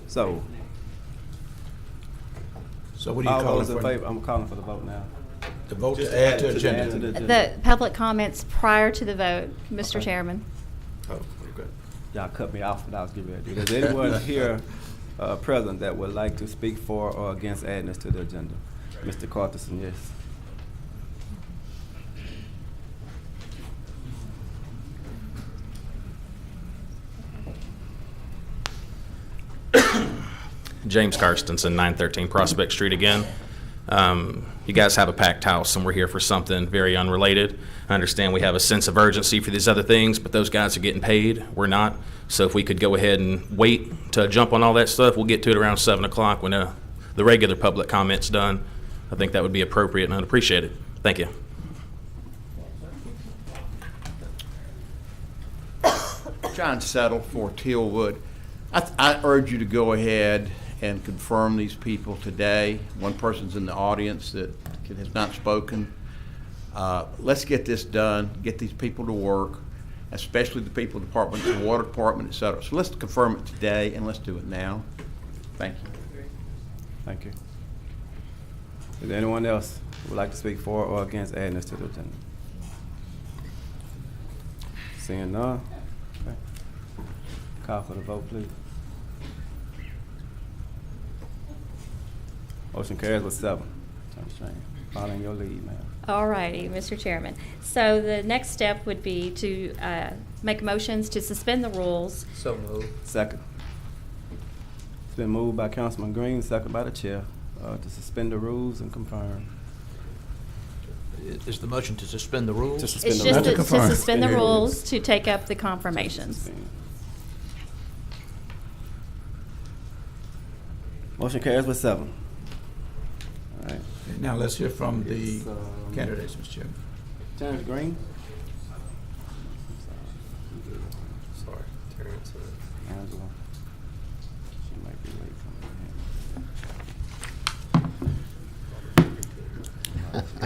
So, So what are you all calling those in for? favor? I'm calling for the vote now. The vote to add to agenda. The public comments prior to the vote, Mr. Chairman. Oh, okay. Y'all cut me off when I was getting ready to do. Is anyone here present that would like to speak for or against adding this to the agenda? Mr. Carterson, yes. James Karstensen, 913 Prospect Street again. You guys have a packed house, and we're here for something very unrelated. I understand we have a sense of urgency for these other things, but those guys are getting paid. We're not. So if we could go ahead and wait to jump on all that stuff, we'll get to it around 7 o'clock when the regular public comment's done. I think that would be appropriate, and I'd appreciate it. Thank you. John Settle for Tealwood. I urge you to go ahead and confirm these people today. One person's in the audience that has not spoken. Let's get this done, get these people to work, especially the people in the department, the water department, et cetera. So let's confirm it today, and let's do it now. Thank you. Thank you. Is there anyone else who would like to speak for or against adding this to the agenda? Seeing none? Okay. Call for the vote, please. Motion carries with 7. Following your lead, ma'am. All righty, Mr. Chairman. So the next step would be to make motions to suspend the rules. So moved. Second. It's been moved by Councilman Green, second by the chair, to suspend the rules and confirm. Is the motion to suspend the rules? To suspend It's the just rules. to suspend the rules to take up the confirmations. Motion carries with 7. All right. Now let's hear from the candidates, Mr. Chairman. James Green? Sorry, Terrence. Angela. She might be late coming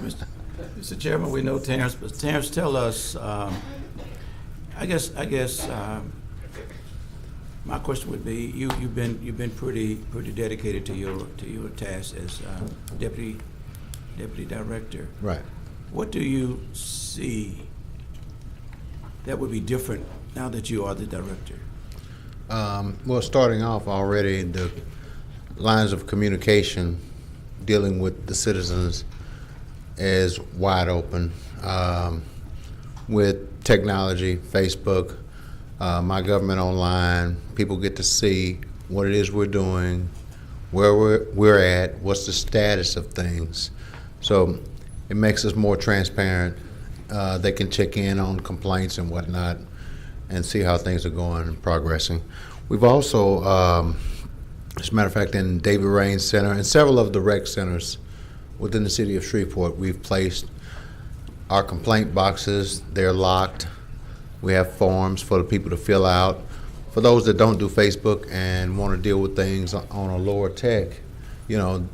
in. Mr. Chairman, we know Terrence, but Terrence, tell us, I guess, my question would be, you've been pretty dedicated to your task as deputy director. Right. What do you see that would be different now that you are the director? Well, starting off already, the lines of communication dealing with the citizens is wide open. With technology, Facebook, My Government Online, people get to see what it is we're doing, where we're at, what's the status of things. So it makes us more transparent. They can check in on complaints and whatnot and see how things are going and progressing. We've also, as a matter of fact, in David Raines Center and several of the rec centers within the city of Shreveport, we've placed our complaint boxes. They're locked. We have forms for the people to fill out. For those that don't do Facebook and want to deal with things on a lower tech, you know,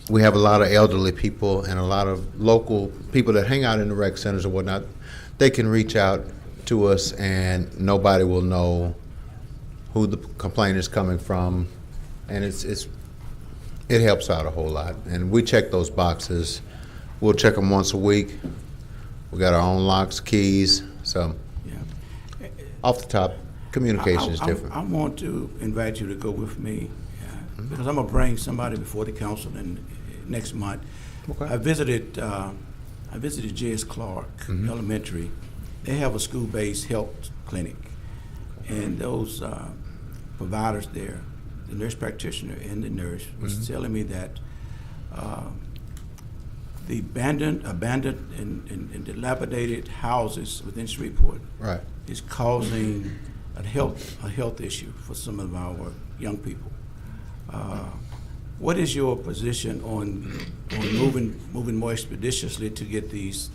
we have a lot of elderly people and a lot of local people that hang out in the rec centers and whatnot. They can reach out to us and nobody will know who the complaint is coming from, and it helps out a whole lot. And we check those boxes. We'll check them once a week. We got our own locks, keys, so off the top, communication is different. I want to invite you to go with me, because I'm gonna bring somebody before the council next month. Okay. I visited J.S. Clark Elementary. They have a school-based health clinic, and those providers there, the nurse practitioner and the nurse, was telling me that the abandoned and dilapidated houses within Shreveport is causing a health issue for some of our young people. What is your position on moving more expeditiously to get these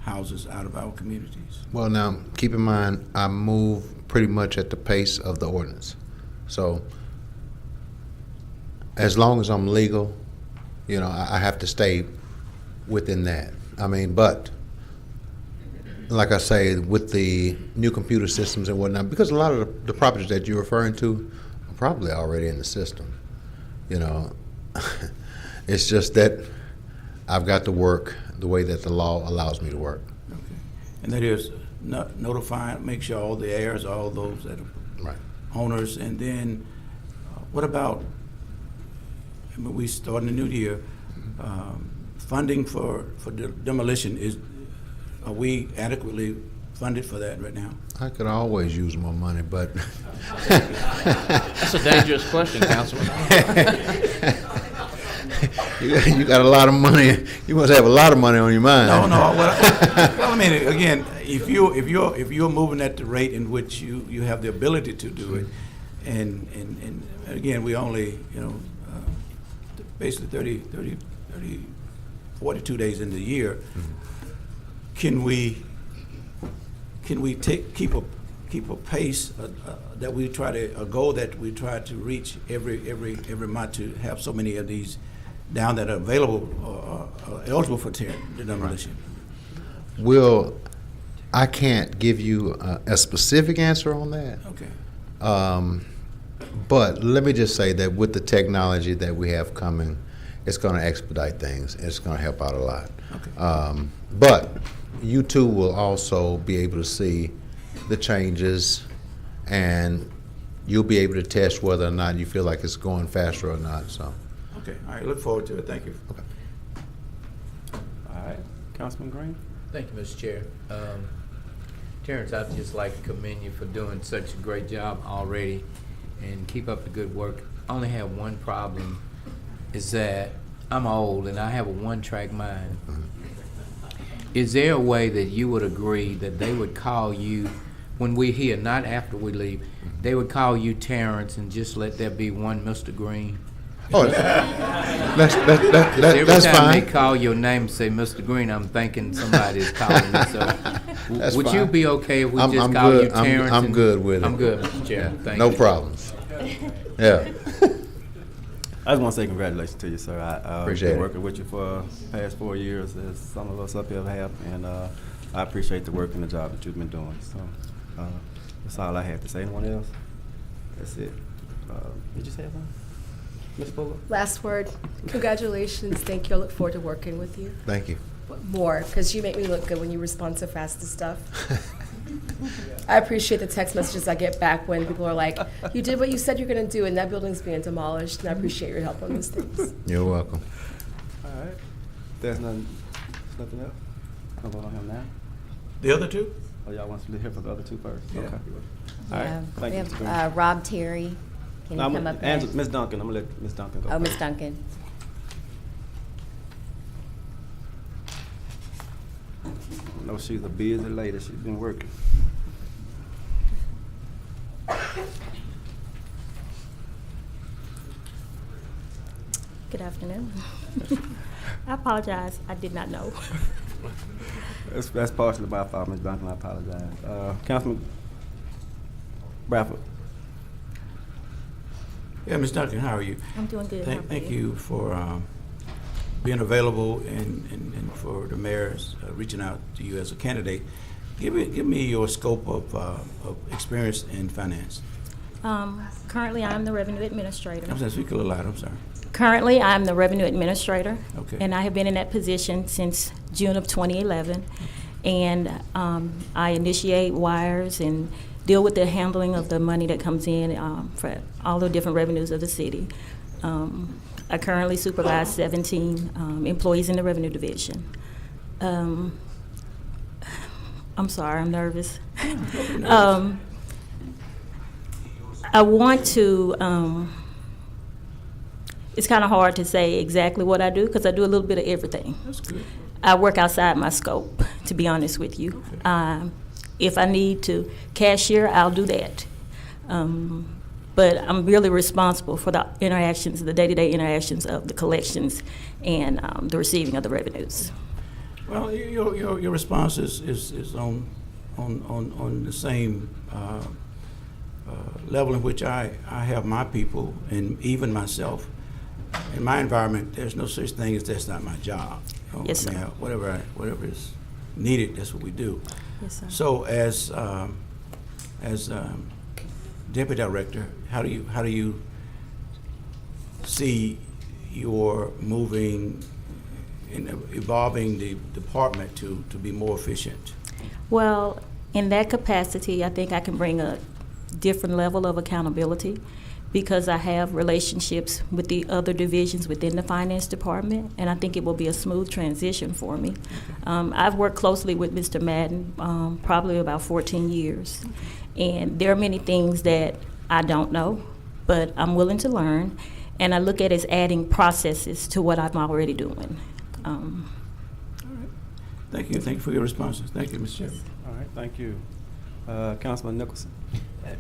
houses out of our communities? Well, now, keep in mind, I move pretty much at the pace of the ordinance. So as long as I'm legal, you know, I have to stay within that. I mean, but like I say, with the new computer systems and whatnot, because a lot of the properties that you're referring to are probably already in the system, you know. It's just that I've got to work the way that the law allows me to work. Okay. And that is notifying, make sure all the heirs, all those that are owners, and then what about, I mean, we start in the new year, funding for demolition, are we adequately funded for that right now? I could always use more money, but That's a dangerous question, Councilman. You got a lot of money. You must have a lot of money on your mind. No. Well, I mean, again, if you're moving at the rate in which you have the ability to do it, and again, we only, you know, basically 42 days in the year, can we keep a pace that we try to, a goal that we try to reach every month, to have so many of these down that are available or eligible for demolition? Well, I can't give you a specific answer on that. Okay. But let me just say that with the technology that we have coming, it's going to expedite things. It's going to help out a lot. Okay. But you too will also be able to see the changes, and you'll be able to test whether or not you feel like it's going faster or not. So. Okay. All right. Look forward to it. Thank you. Okay. All right, Councilman Green. Thank you, Mr. Chair. Terrence, I'd just like to commend you for doing such a great job already, and keep up the good work. I only have one problem, is that I'm old and I have a one-track mind. Is there a way that you would agree that they would call you when we're here, not after we leave, they would call you Terrence and just let there be one Mr. Green? Oh, that's Every time fine. they call your name and say Mr. Green, I'm thinking somebody is calling me. So, would you fine. be okay if we I'm just call good. you Terrence? I'm good with it. I'm good, Mr. Chair. Thank no you. problems. Yeah. I just want to say congratulations to you, sir. I Appreciate been it. working with you for the past 4 years, as some of us up here have, and I appreciate the work and the job that you've been doing. So that's all I have to say. Anyone else? That's it. Did you say something? Ms. Fuller? Last word. Congratulations. Thank you. I look forward to working with you. Thank you. More, because you make me look good when you respond so fast to stuff. I appreciate the text messages I get back when people are like, you did what you said you're going to do, and that building's being demolished, and I appreciate your help on those things. You're welcome. All right. There's nothing else? I'll vote on him now. The other two? Oh, y'all want to hear from the other two first? Yeah. Okay. All Yeah, right. Thank we you, Mr. Green. have Rob Terry. Can you come up next? Ms. Duncan, I'm going to let Ms. Duncan go. Oh, Ms. first. Duncan. I know she's a busy lady. She's been working. Good afternoon. I apologize. I did not know. That's partially my fault, Ms. Duncan. I apologize. Councilman Bradford. Yeah, Ms. Duncan, how are you? I'm doing good. How about Thank you? you for being available and for the mayors reaching out to you as a candidate. Give me your scope of experience in finance. Currently, I'm the revenue administrator. I'm sorry, speak a little louder, I'm sorry. Currently, I'm the revenue administrator. Okay. And I have been in that position since June of 2011. And I initiate wires and deal with the handling of the money that comes in for all the different revenues of the city. I currently supervise 17 employees in the revenue division. I'm sorry, I'm nervous. I want to, it's kind of hard to say exactly what I do because I do a little bit of everything. That's good. I work outside my scope, to be honest with you. Okay. If I need to cashier, I'll do that. But I'm really responsible for the interactions, the day-to-day interactions of the collections and the receiving of the revenues. Well, your response is on the same level in which I have my people and even myself. In my environment, there's no such thing as that's not my job. You know, Yes, sir. I mean, whatever is needed, that's what we do. Yes, sir. So as deputy director, how do you see your moving and evolving the department to be more efficient? Well, in that capacity, I think I can bring a different level of accountability because I have relationships with the other divisions within the finance department, and I think it will be a smooth transition for me. I've worked closely with Mr. Madden probably about 14 years, and there are many things that I don't know, but I'm willing to learn, and I look at it as adding processes to what I'm already doing. All right. Thank you. Thank you for your responses. Thank you, Mr. Chairman. All right, thank you. Councilman Nicholson.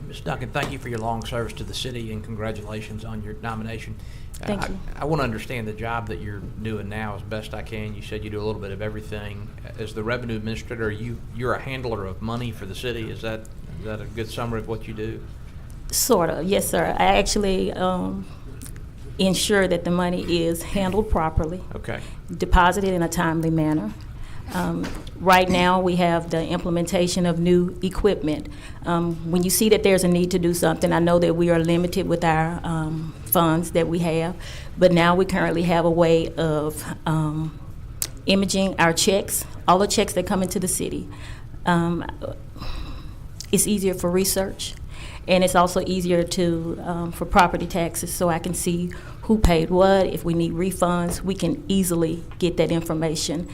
Ms. Duncan, thank you for your long service to the city and congratulations on your nomination. Thank you. I want to understand the job that you're doing now as best I can. You said you do a little bit of everything. As the revenue administrator, you're a handler of money for the city. Is that a good summary of what you do? Sort of, yes, sir. I actually ensure that the money is handled properly. Okay. Deposited in a timely manner. Right now, we have the implementation of new equipment. When you see that there's a need to do something, I know that we are limited with our funds that we have, but now we currently have a way of imaging our checks, all the checks that come into the city. It's easier for research, and it's also easier for property taxes, so I can see who paid what. If we need refunds, we can easily get that information.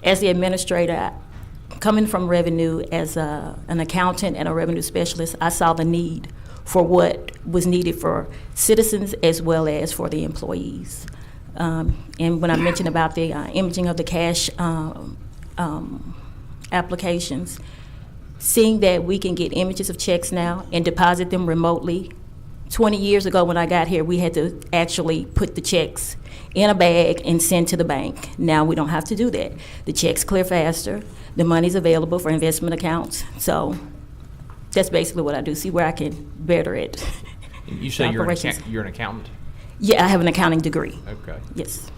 As the administrator, coming from revenue as an accountant and a revenue specialist, I saw the need for what was needed for citizens as well as for the employees. And when I mentioned about the imaging of the cash applications, seeing that we can get images of checks now and deposit them remotely. 20 years ago when I got here, we had to actually put the checks in a bag and send to the bank. Now we don't have to do that. The checks clear faster. The money's available for investment accounts. So that's basically what I do, see where I can better it. You say you're an accountant? Yeah, I have an accounting degree. Okay. Yes.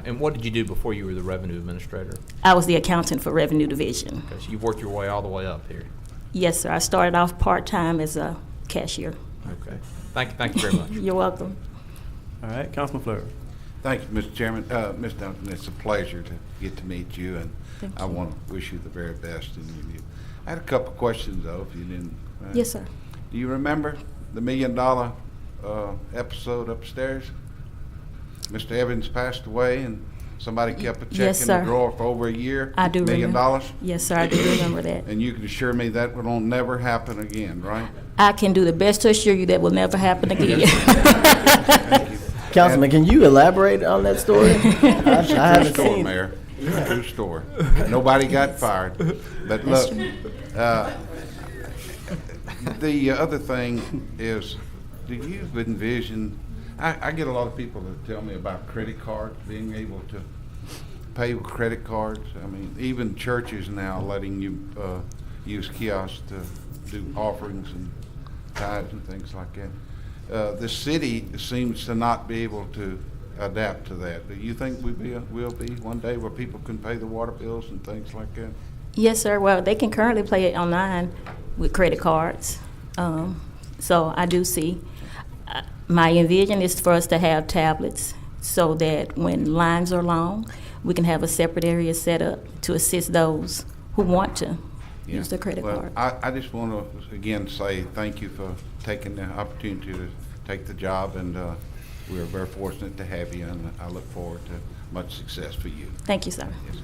And what did you do before you were the revenue administrator? I was the accountant for revenue division. Okay, so you've worked your way all the way up here. Yes, sir. I started off part-time as a cashier. Okay. Thank you very much. You're welcome. All right, Councilman Fleury. Thank you, Mr. Chairman. Ms. Duncan, it's a pleasure to get to meet you, and I want to wish you the very best in your new. I had a couple of questions, though, if you didn't. Yes, sir. Do you remember the $1 million episode upstairs? Mr. Evans passed away, and somebody kept a check Yes, in sir. the drawer for over a year. I do $1 million? remember. Yes, sir, I do remember that. And you can assure me that will never happen again, right? I can do the best to assure you that will never happen again. Councilman, can you elaborate on that story? I True haven't story, seen. Mayor. True story. Nobody got fired. But look, the other thing is, do you envision, I get a lot of people that tell me about credit cards, being able to pay with credit cards. I mean, even churches now letting you use kiosks to do offerings and tithes and things like that. The city seems to not be able to adapt to that. Do you think will be one day where people can pay the water bills and things like that? Yes, sir. Well, they can currently pay it online with credit cards. So I do see. My envision is for us to have tablets so that when lines are long, we can have a separate area set up to assist those who want to use their credit card. I just want to, again, say thank you for taking the opportunity to take the job, and we're very fortunate to have you, and I look forward to much success for you. Thank you, sir. Yes.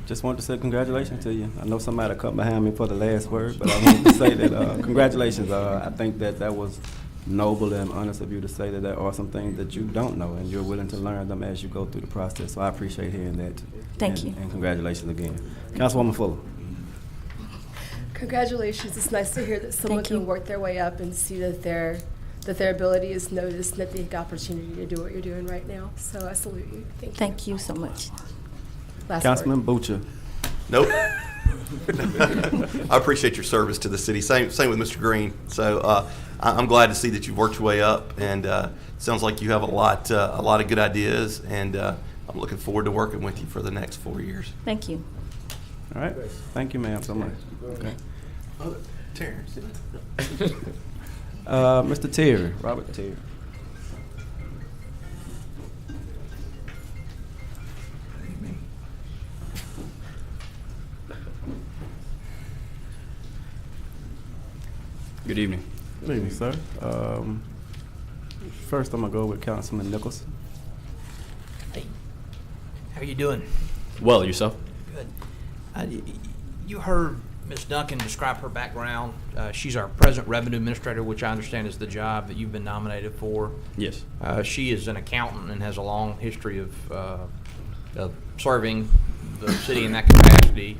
Just wanted to say congratulations to you. I know somebody come behind me for the last word, but I wanted to say that congratulations. I think that was noble and honest of you to say that there are some things that you don't know, and you're willing to learn them as you go through the process. So I appreciate hearing that. Thank you. And congratulations again. Councilwoman Fuller. Congratulations. It's nice to hear that someone can work their way up and see that their ability is noticed and that they have the opportunity to do what you're doing right now. So I salute you. Thank you. Thank you so much. Last Councilman word. Butcher. Nope. I appreciate your service to the city. Same with Mr. Green. So I'm glad to see that you've worked your way up, and sounds like you have a lot of good ideas, and I'm looking forward to working with you for the next 4 years. Thank you. All right. Thank you, ma'am, so much. Okay. Terrence. Mr. Terry, Robert Terry. Good evening. Good evening, sir. First, I'm going to go with Councilman Nichols. Hey, how you doing? Well, yourself? Good. You heard Ms. Duncan describe her background. She's our present revenue administrator, which I understand is the job that you've been nominated for. Yes. She is an accountant and has a long history of serving the city in that capacity.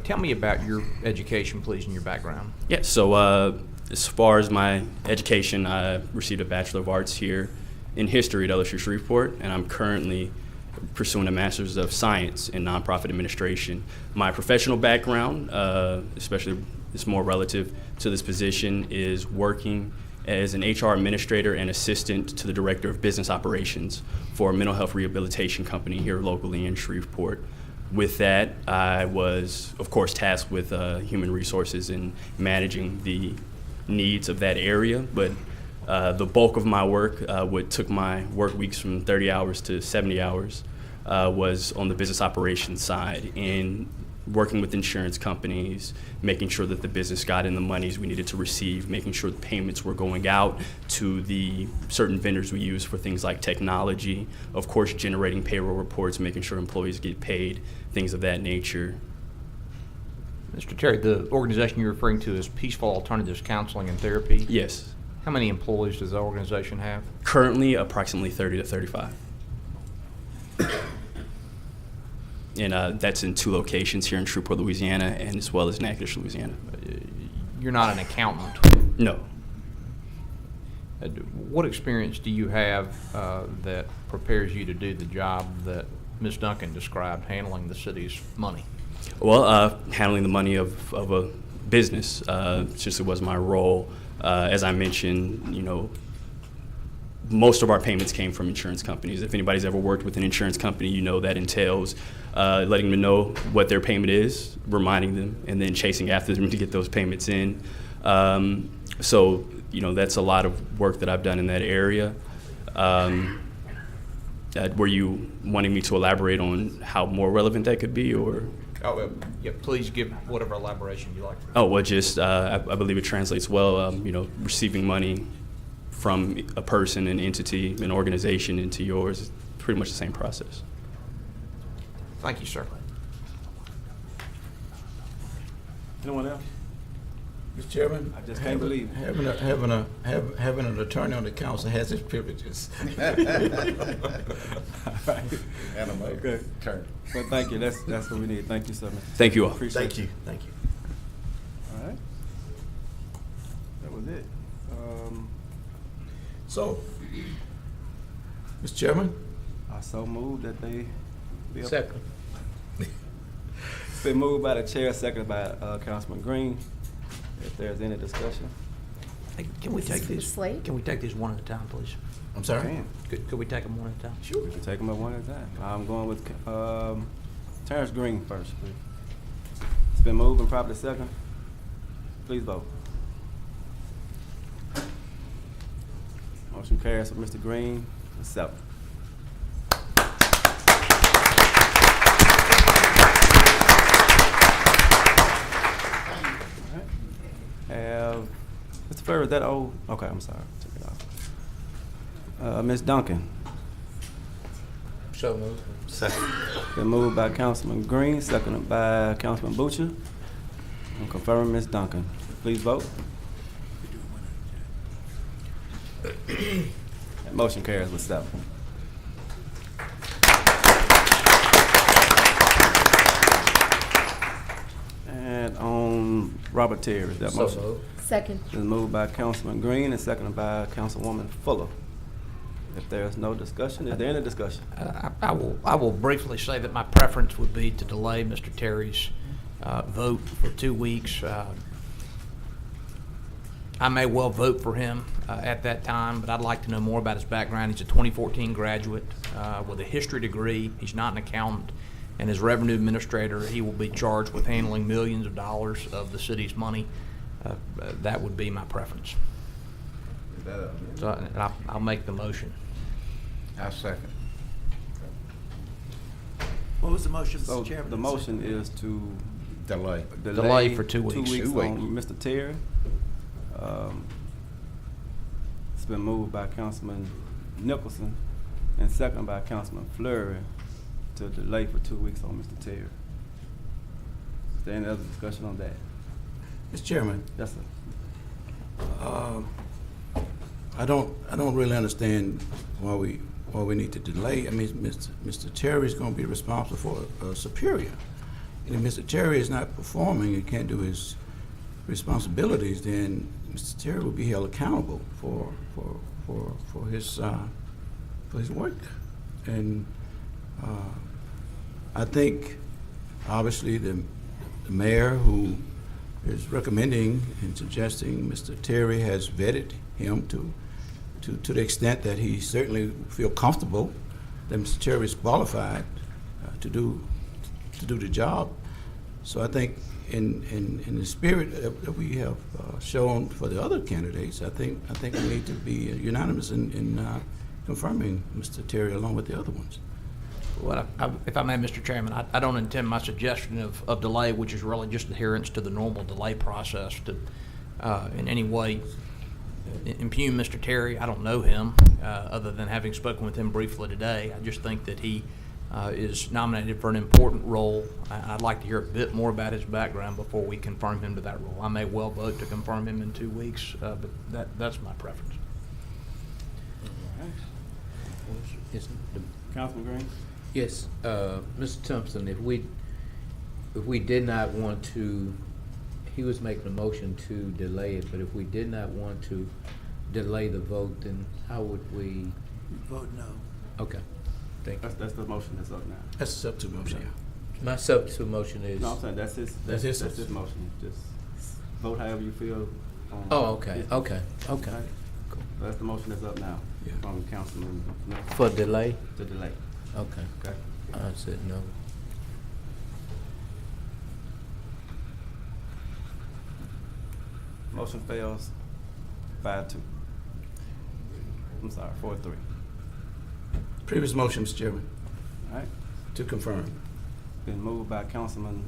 Tell me about your education, please, and your background. Yeah, so as far as my education, I received a Bachelor of Arts here in history at LSU Shreveport, and I'm currently pursuing a Master's of Science in Nonprofit Administration. My professional background, especially it's more relative to this position, is working as an HR administrator and assistant to the Director of Business Operations for a mental health rehabilitation company here locally in Shreveport. With that, I was, of course, tasked with human resources and managing the needs of that area, but the bulk of my work, what took my work weeks from 30 hours to 70 hours, was on the business operations side, in working with insurance companies, making sure that the business got in the monies we needed to receive, making sure the payments were going out to the certain vendors we use for things like technology, of course generating payroll reports, making sure employees get paid, things of that nature. Mr. Terry, the organization you're referring to is Peaceful Alternatives Counseling and Therapy? Yes. How many employees does the organization have? Currently, approximately 30 to 35. And that's in 2 locations here in Shreveport, Louisiana, and as well as Natchitoches, Louisiana. You're not an accountant? No. What experience do you have that prepares you to do the job that Ms. Duncan described, handling the city's money? Well, handling the money of a business, just it was my role. As I mentioned, you know, most of our payments came from insurance companies. If anybody's ever worked with an insurance company, you know that entails letting them know what their payment is, reminding them, and then chasing after them to get those payments in. So, you know, that's a lot of work that I've done in that area. Were you wanting me to elaborate on how more relevant that could be, or? Oh, yeah, please give whatever elaboration you like. Oh, well, just I believe it translates well. You know, receiving money from a person, an entity, an organization into yours is pretty much the same process. Thank you, sir. Anyone else? Mr. Chairman, I just can't believe having an attorney on the council has its privileges. Okay. Well, thank you. That's what we need. Thank you, sir. Thank you all. Appreciate Thank you. Thank you. All right. That was it. So, Mr. Chairman, I so moved that they be up. Second. It's been moved by the chair, seconded by Councilman Green. If there's any discussion. Hey, can we take these? Slate? Can we take these one at a time, please? I'm sorry? Could we take them one at a time? Sure. We can take them at one at a time. I'm going with Terrence Green first, please. It's been moved and properly second. Please vote. Motion carries with Mr. Green, 7. Have, Mr. Fleur, is that old? Okay, I'm sorry. Took it off. Ms. Duncan. So moved. Second. Been moved by Councilman Green, seconded by Councilman Butcher. I'm confirming Ms. Duncan. Please vote. That motion carries with 7. And on Robert Terry, is that So motion? moved. Second. It's moved by Councilman Green and seconded by Councilwoman Fuller. If there's no discussion, is there any discussion? I will briefly say that my preference would be to delay Mr. Terry's vote for 2 weeks. I may well vote for him at that time, but I'd like to know more about his background. He's a 2014 graduate with a history degree. He's not an accountant. And as revenue administrator, he will be charged with handling millions of dollars of the city's money. That would be my preference. So I'll make the motion. I second. What was the motion, So Mr. Chairman? the motion is to Delay. Delay for 2 weeks. 2 weeks 2 weeks. on Mr. Terry. It's been moved by Councilman Nicholson and seconded by Councilman Fleury to delay for 2 weeks on Mr. Terry. Is there any other discussion on that? Mr. Chairman, Yes, sir. I don't really understand why we need to delay. I mean, Mr. Terry is going to be responsible for a superior. And if Mr. Terry is not performing and can't do his responsibilities, then Mr. Terry will be held accountable for his work. And I think, obviously, the mayor who is recommending and suggesting Mr. Terry has vetted him to the extent that he certainly feel comfortable that Mr. Terry is qualified to do the job. So I think in the spirit that we have shown for the other candidates, I think we need to be unanimous in confirming Mr. Terry along with the other ones. Well, if I may, Mr. Chairman, I don't intend my suggestion of delay, which is really just adherence to the normal delay process, to in any way impugn Mr. Terry. I don't know him, other than having spoken with him briefly today. I just think that he is nominated for an important role. I'd like to hear a bit more about his background before we confirm him to that role. I may well vote to confirm him in 2 weeks, but that's my preference. Councilman Green? Yes, Mr. Thompson, if we did not want to, he was making a motion to delay it, but if we did not want to delay the vote, then how would we? Vote no. Okay, thank you. That's the motion that's up now. That's a substitute motion, yeah. My substitute motion is. No, I'm saying that's his motion. Just vote however you feel. Oh, okay, his- okay. Cool. That's the motion that's up now from Councilman Nicholson. For delay? To delay. Okay. Okay. I said no. Motion fails 5-2. I'm sorry, 4-3. Previous motion, Mr. Chairman, All right. to confirm. Been moved by Councilman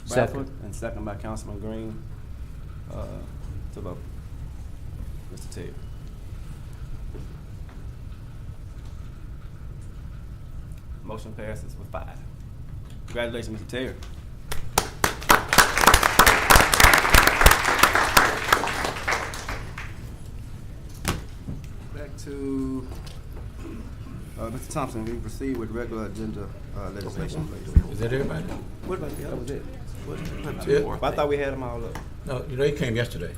Second. Bradford and second by Councilman Green to vote. Mr. Terry. Motion passes with 5. Congratulations, Mr. Terry. Back to Mr. Thompson. We proceed with regular agenda legislation, please. Is that everybody? What about the other? That was it. That's it? I thought we had them all up No, they came yesterday.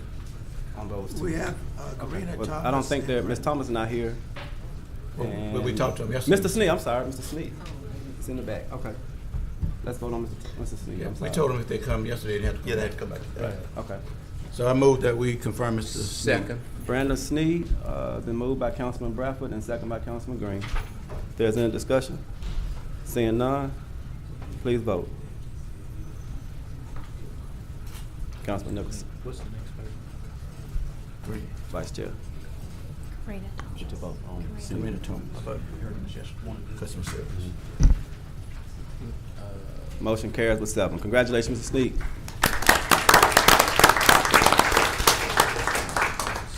on those two. We have Karina Well, Thomas. I don't think that Ms. Thomas is not here. But we talked to him yesterday. Mr. Sneed, I'm sorry, Mr. Sneed. It's in the back. Okay. Let's vote on Mr. Sneed. Yeah, I'm we sorry. told them if they come yesterday, they had to come back. Right. Okay. So I moved that we confirm Mr. Second. Brandon Sneed, been moved by Councilman Bradford and second by Councilman Green. If there's any discussion, seeing none, please vote. Councilman Nicholson. What's the next vote? Vice Chair. Put your vote on Karina Thomas. Customer service. Motion carries with 7. Congratulations, Mr. Sneak.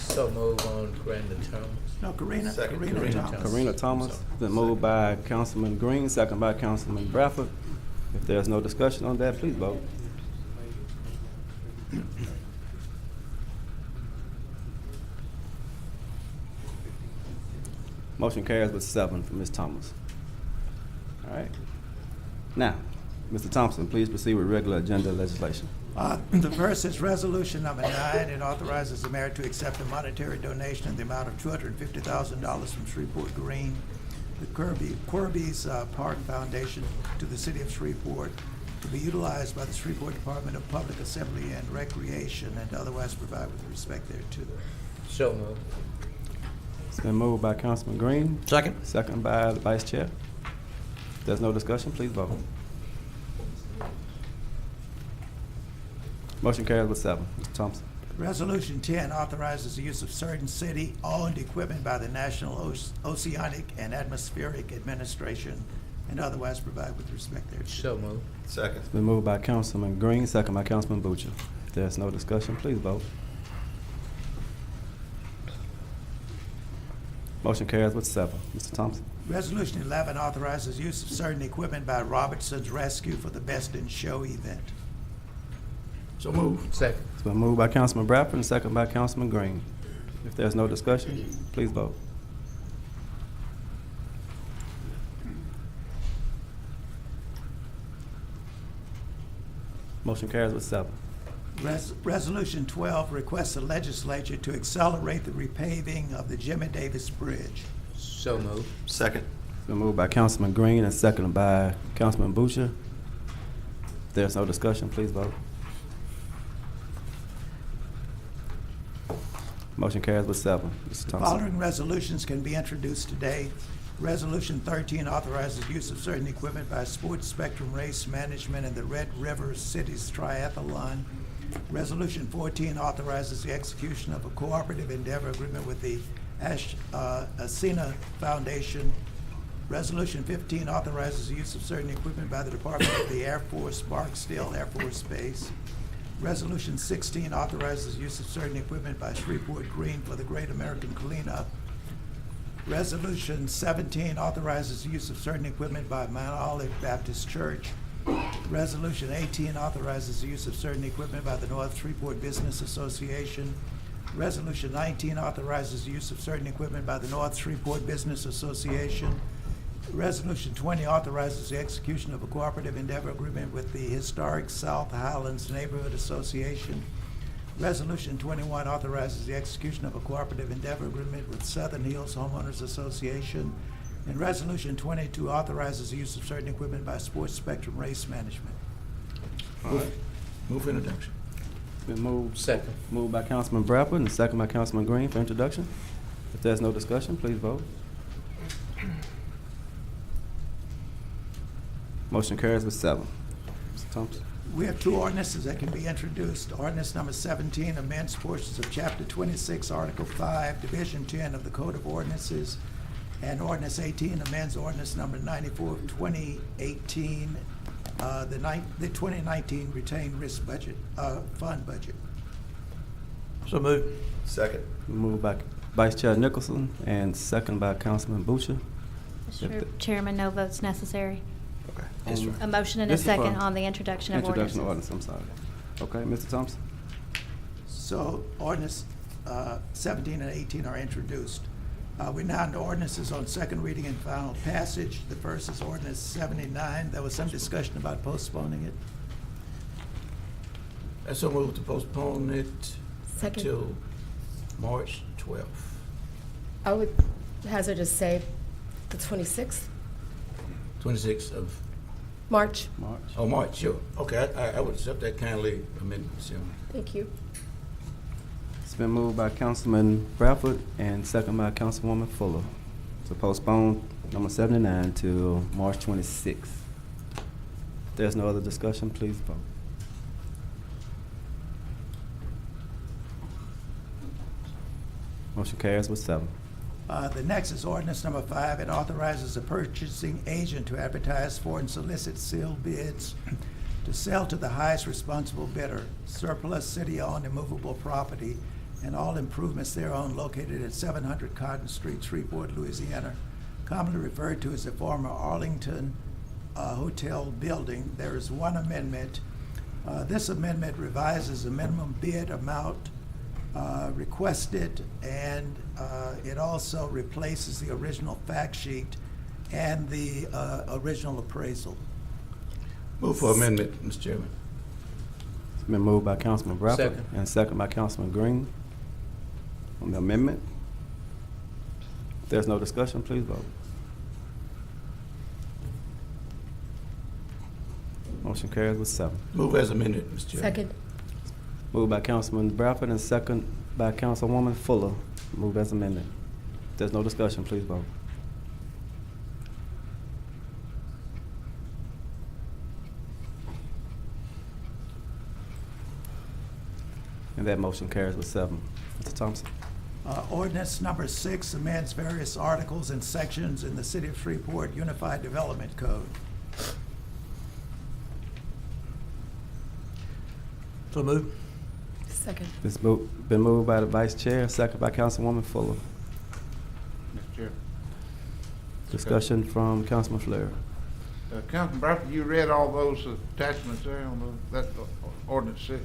So move on Karina Thomas. No, Karina Thomas. Karina Thomas, been moved by Councilman Green, second by Councilman Bradford. If there's no discussion on that, please vote. Motion carries with 7 for Ms. Thomas. All right. Now, Mr. Thompson, please proceed with regular agenda legislation. The first is resolution number 9. It authorizes the mayor to accept a monetary donation in the amount of $250,000 from Shreveport Green, the Corby's Park Foundation, to the city of Shreveport to be utilized by the Shreveport Department of Public Assembly and Recreation and otherwise provide with respect thereto. So moved. It's been moved by Councilman Green. Second. Second by the Vice Chair. If there's no discussion, please vote. Motion carries with 7. Mr. Thompson. Resolution 10 authorizes the use of certain city-owned equipment by the National Oceanic and Atmospheric Administration and otherwise provide with respect thereto. So moved. Second. It's been moved by Councilman Green, second by Councilman Butcher. If there's no discussion, please vote. Motion carries with 7. Mr. Thompson. Resolution 11 authorizes use of certain equipment by Robertson's Rescue for the Best in Show event. So moved. Second. It's been moved by Councilman Bradford and second by Councilman Green. If there's no discussion, please vote. Motion carries with 7. Resolution 12 requests the legislature to accelerate the repaving of the Jimmy Davis Bridge. So moved. Second. It's been moved by Councilman Green and seconded by Councilman Butcher. If there's no discussion, please vote. Motion carries with 7. Mr. Thompson. Following resolutions can be introduced today. Resolution 13 authorizes use of certain equipment by Sports Spectrum Race Management and the Red River Cities Triathlon. Resolution 14 authorizes the execution of a cooperative endeavor agreement with the Ascena Foundation. Resolution 15 authorizes the use of certain equipment by the Department of the Air Force, Barksdale Air Force Base. Resolution 16 authorizes use of certain equipment by Shreveport Green for the Great American Cleanup. Resolution 17 authorizes the use of certain equipment by Mount Olive Baptist Church. Resolution 18 authorizes the use of certain equipment by the North Shreveport Business Association. Resolution 19 authorizes the use of certain equipment by the North Shreveport Business Association. Resolution 20 authorizes the execution of a cooperative endeavor agreement with the Historic South Highlands Neighborhood Association. Resolution 21 authorizes the execution of a cooperative endeavor agreement with Southern Hills Homeowners Association. And Resolution 22 authorizes the use of certain equipment by Sports Spectrum Race Management. All right. Move for introduction. It's been moved. Second. Moved by Councilman Bradford and second by Councilman Green for introduction. If there's no discussion, please vote. Motion carries with 7. Mr. Thompson. We have 2 ordinances that can be introduced. Ordinance number 17 amends portions of Chapter 26, Article 5, Division 10 of the Code of Ordinances. And Ordinance 18 amends Ordinance number 94 of 2018, the 2019 retained risk budget, fund budget. So moved. Second. Moved by Vice Chair Nicholson and second by Councilman Butcher. Mr. Chairman, no votes necessary. Okay. A motion and a This is second for on the introduction of ordinances. Introduction of ordinance, I'm sorry. Okay, Mr. Thompson. So ordinance 17 and 18 are introduced. We're now into ordinances on second reading and final passage. The first is ordinance 79. There was some discussion about postponing it. I so move to postpone it Second. until March 12th. I would hazard to say the 26th, 26th of March. March. Oh, March, sure. Okay, I would accept that kindly amendment, Mr. Chairman. Thank you. It's been moved by Councilman Bradford and second by Councilwoman Fuller to postpone number 79 to March 26th. If there's no other discussion, please vote. Motion carries with 7. The next is ordinance number 5. It authorizes the purchasing agent to advertise for and solicit sealed bids to sell to the highest responsible bidder surplus city-owned immovable property and all improvements thereon located at 700 Cotton Street, Shreveport, Louisiana, commonly referred to as the former Arlington Hotel building. There is one amendment. This amendment revises the minimum bid amount requested, and it also replaces the original fact sheet and the original appraisal. Move for amendment, Mr. Chairman. It's been moved by Councilman Bradford Second. and second by Councilman Green. On the amendment, if there's no discussion, please vote. Motion carries with 7. Move as amended, Mr. Chairman. Second. Moved by Councilman Bradford and second by Councilwoman Fuller. Moved as amended. If there's no discussion, please vote. And that motion carries with 7. Mr. Thompson. Ordinance number 6 amends various articles and sections in the City of Shreveport Unified Development Code. So move. Second. It's been moved by the Vice Chair, second by Councilwoman Fuller. Mr. Chair. Discussion from Councilman Flair. Councilman Bradford, you read all those attachments there on that ordinance 6?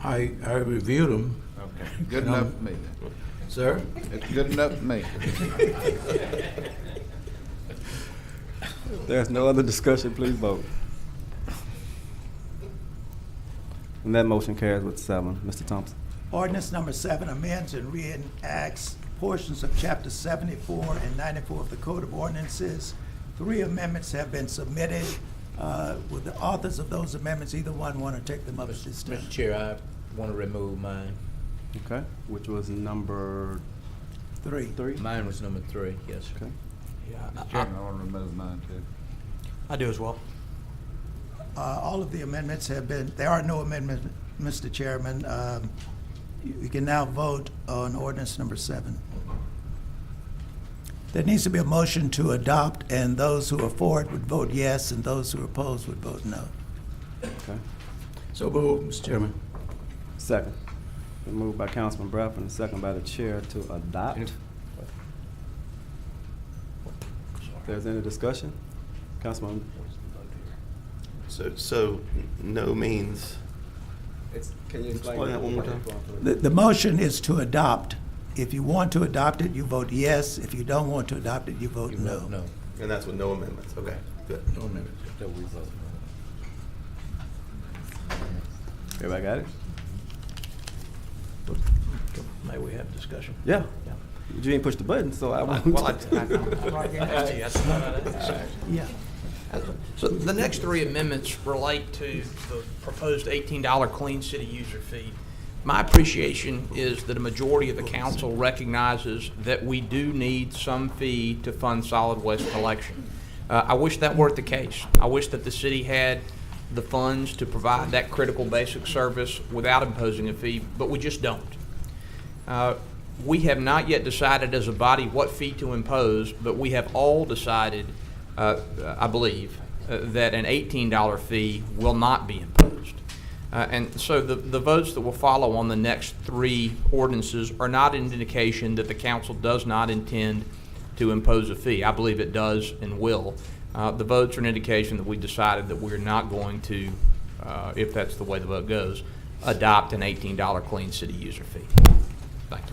I reviewed them. Okay, good enough for me then. Sir? It's good enough for me. If there's no other discussion, please vote. And that motion carries with 7. Mr. Thompson. Ordinance number 7 amends and reenacts portions of Chapter 74 and 94 of the Code of Ordinances. 3 amendments have been submitted. Would the authors of those amendments, either one, want to take them up at this time? Mr. Chair, I want to remove mine. Okay, which was number 3. 3? Mine was number 3, yes. Okay. Mr. Chairman, I want to remove mine too. I do as well. All of the amendments have been, there are no amendments, Mr. Chairman. You can now vote on ordinance number 7. There needs to be a motion to adopt, and those who are for it would vote yes, and those who are opposed would vote no. Okay. So move, Mr. Chairman. Second. Been moved by Councilman Bradford and second by the Chair to adopt. If there's any discussion, Councilman. So no means, Can you explain that one more time? The motion is to adopt. If you want to adopt it, you vote yes. If you don't want to adopt it, you vote no. No. and that's with no amendments, okay, good. No amendments. Everybody got it? May we have discussion? Yeah. Yeah. You ain't pushed the button, so I won't. Yeah. So the next 3 amendments relate to the proposed $18 clean city user fee. My appreciation is that a majority of the council recognizes that we do need some fee to fund solid waste collection. I wish that weren't the case. I wish that the city had the funds to provide that critical basic service without imposing a fee, but we just don't. We have not yet decided as a body what fee to impose, but we have all decided, I believe, that an $18 fee will not be imposed. And so the votes that will follow on the next 3 ordinances are not an indication that the council does not intend to impose a fee. I believe it does and will. The votes are an indication that we decided that we're not going to, if that's the way the vote goes, adopt an $18 clean city user fee. Thank you.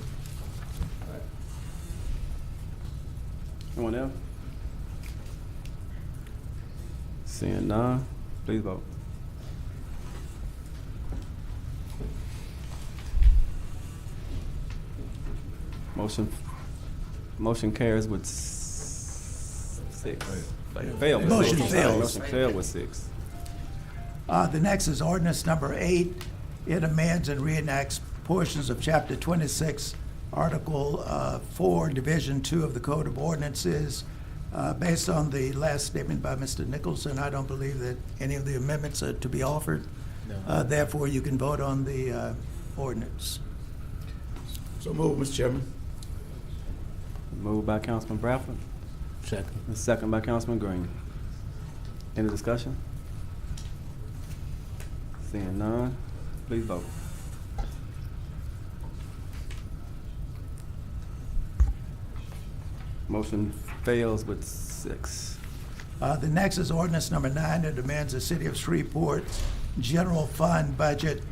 Anyone else? Seeing none, please vote. Motion carries with 6. Failed with Motion 6. fails. Motion failed with 6. The next is ordinance number 8. It amends and reenacts portions of Chapter 26, Article 4, Division 2 of the Code of Ordinances. Based on the last statement by Mr. Nicholson, I don't believe that any of the amendments are to be offered. No. Therefore, you can vote on the ordinance. So move, Mr. Chairman. Moved by Councilman Bradford. Second. And second by Councilman Green. Any discussion? Seeing none, please vote. Motion fails with 6. The next is ordinance number 9 that amends the City of Shreveport's general fund budget.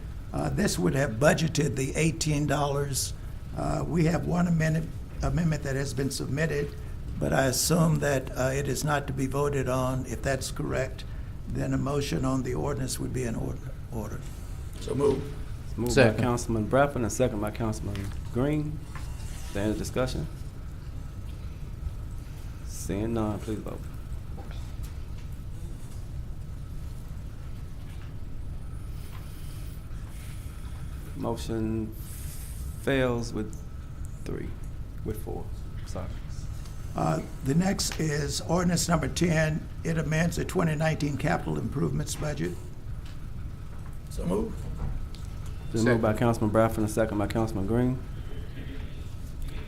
This would have budgeted the $18. We have one amendment that has been submitted, but I assume that it is not to be voted on. If that's correct, then a motion on the ordinance would be in order. So move. Moved by Second. Councilman Bradford and second by Councilman Green. Is there any discussion? Seeing none, please vote. Motion fails with 4. Sorry. The next is ordinance number 10. It amends the 2019 capital improvements budget. So move. Been moved by Councilman Bradford and second by Councilman Green.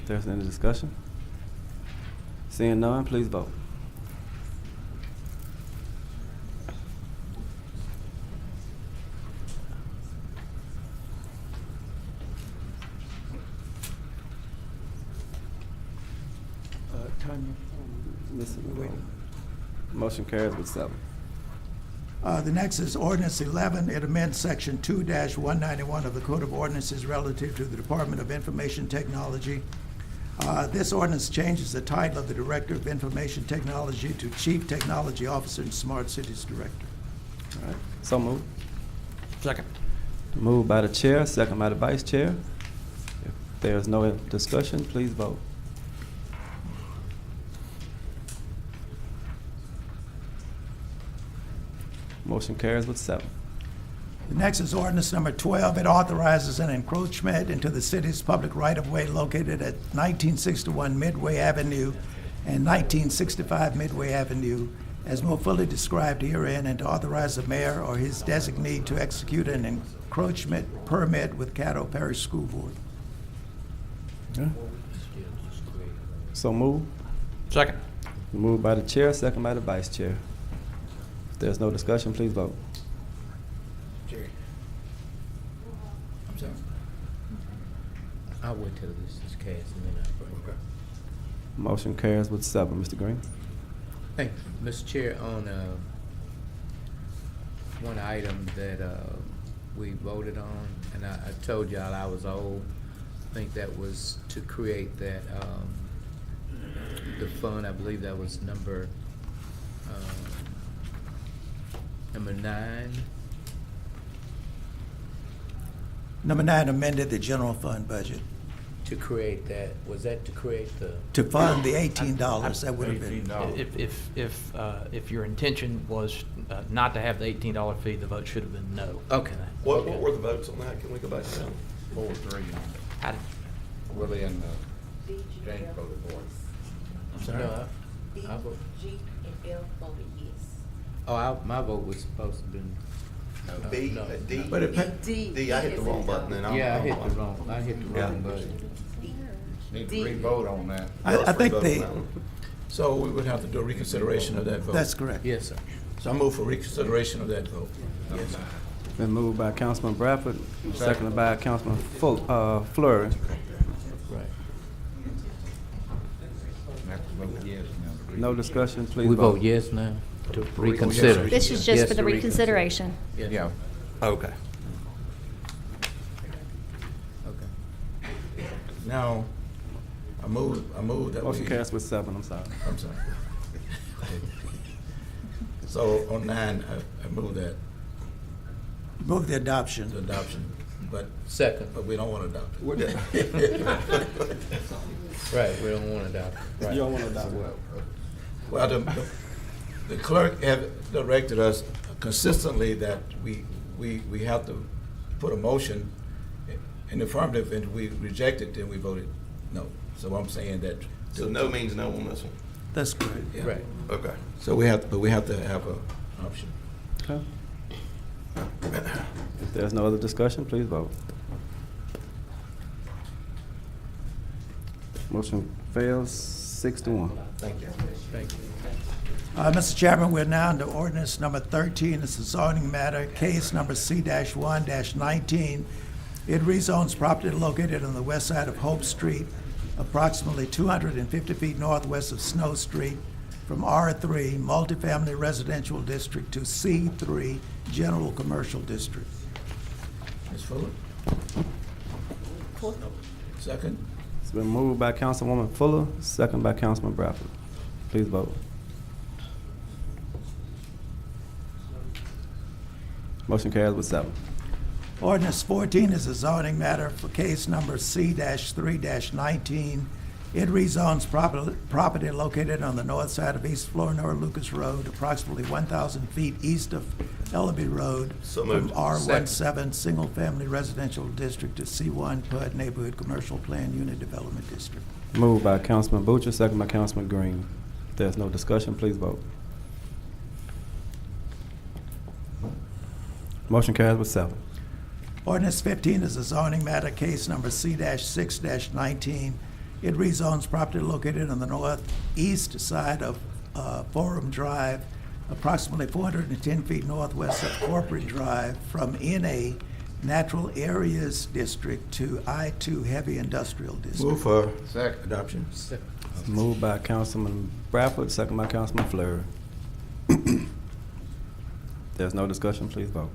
If there's any discussion? Seeing none, please vote. Motion carries with 7. The next is ordinance 11. It amends section 2-191 of the Code of Ordinances relative to the Department of Information Technology. This ordinance changes the title of the Director of Information Technology to Chief Technology Officer and Smart Cities Director. All right, so moved. Second. Moved by the chair, second by the vice chair. If there's no discussion, please vote. Motion carries with 7. The next is ordinance number 12. It authorizes an encroachment into the city's public right-of-way located at 1961 Midway Avenue and 1965 Midway Avenue, as more fully described herein, and to authorize the mayor or his designee to execute an encroachment permit with Caddo Parish School Board. So moved. Second. Moved by the chair, second by the vice chair. If there's no discussion, please vote. Jerry. I'm sorry. I'll wait till this is cast and then I'll bring it. Motion carries with 7. Mr. Green? Thank you, Mr. Chair. On one item that we voted on, and I told y'all I was old. I think that was to create that the fund. I believe that was number 9. Number 9 amended the general fund budget To create that, was that to create the? to fund the $18 that would have been. If your intention was not to have the $18 fee, the vote should have been no. Okay. What were the votes on that? Can we go back down? 4-3. How did- Really in the James voted for it. I'm sorry. No, I vote. G and F voted yes. Oh, my vote was supposed to be. B, No. D? But it D, I hit the wrong button then. Yeah, I hit the wrong button. Need to re-vote on that. I think they, So we would have to do a reconsideration of that vote. that's correct. Yes, sir. So I move for reconsideration of that vote. Yes, sir. Been moved by Councilman Bradford, seconded by Councilman Fleury. Right. Have to vote yes now. No discussion, please We vote. vote yes now to reconsider. This is just Yes for the to reconsider. reconsideration. Yes. Yeah. Okay. Okay. Now, I move that we. Motion carries with 7, I'm sorry. I'm sorry. So on 9, I move that, Move the adoption. the adoption, but Second. we don't want to adopt it. Right, we don't want to adopt it. Right. You don't want to adopt it. Well, the clerk have directed us consistently that we have to put a motion in the affirmative, and we reject it, then we voted no. So I'm saying that. So no means no on this one? That's correct. Yeah. Right. Okay. So we have to have a option. Okay. If there's no other discussion, please vote. Motion fails 6-1. Thank you. Thank you. Mr. Chairman, we're now into ordinance number 13. It's a zoning matter, case number C-1-19. It rezones property located on the west side of Hope Street, approximately 250 feet northwest of Snow Street, from R3 Multifamily Residential District to C3 General Commercial District. Ms. Fuller? Second? It's been moved by Councilwoman Fuller, second by Councilman Bradford. Please vote. Motion carries with 7. Ordinance 14 is a zoning matter for case number C-3-19. It rezones property located on the north side of East Flournoy Lucas Road, approximately 1,000 feet east of Ellaby Road, So from moved. R17 Single Family Residential District to C1 PUD Neighborhood Commercial Plan Unit Development District. Moved by Councilman Butcher, second by Councilman Green. If there's no discussion, please vote. Motion carries with 7. Ordinance 15 is a zoning matter, case number C-6-19. It rezones property located on the northeast side of Forum Drive, approximately 410 feet northwest of Corporate Drive, from NA Natural Areas District to I-2 Heavy Industrial District. Move for adoption. Moved by Councilman Bradford, second by Councilman Fleury. There's no discussion, please vote.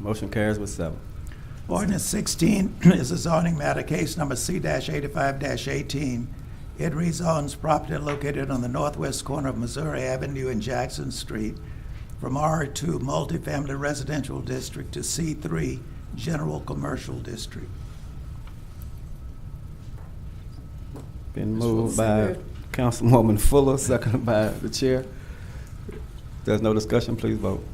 Motion carries with 7. Ordinance 16 is a zoning matter, case number C-85-18. It rezones property located on the northwest corner of Missouri Avenue and Jackson Street from R2 Multifamily Residential District to C3 General Commercial District. Been moved by Councilwoman Fuller, seconded by the chair. There's no discussion, please vote.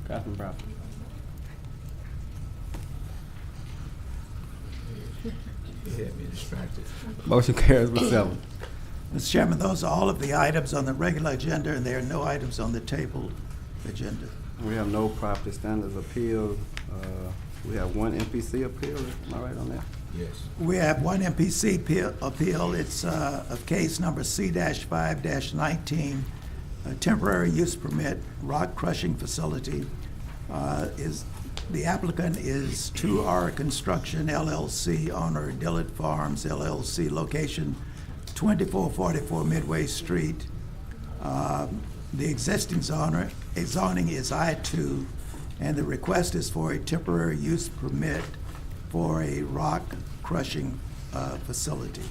Councilman Bradford. You had me distracted. Motion carries with 7. Mr. Chairman, those are all of the items on the regular agenda, and there are no items on the tabled agenda. We have no property standards appeal. We have one MPC appeal. Am I right on that? Yes. We have one MPC appeal. It's of case number C-5-19, a temporary use permit, rock crushing facility. The applicant is 2R Construction LLC, owner Dillard Farms LLC, location 2444 Midway Street. The existing zoning is I-2, and the request is for a temporary use permit for a rock crushing facility.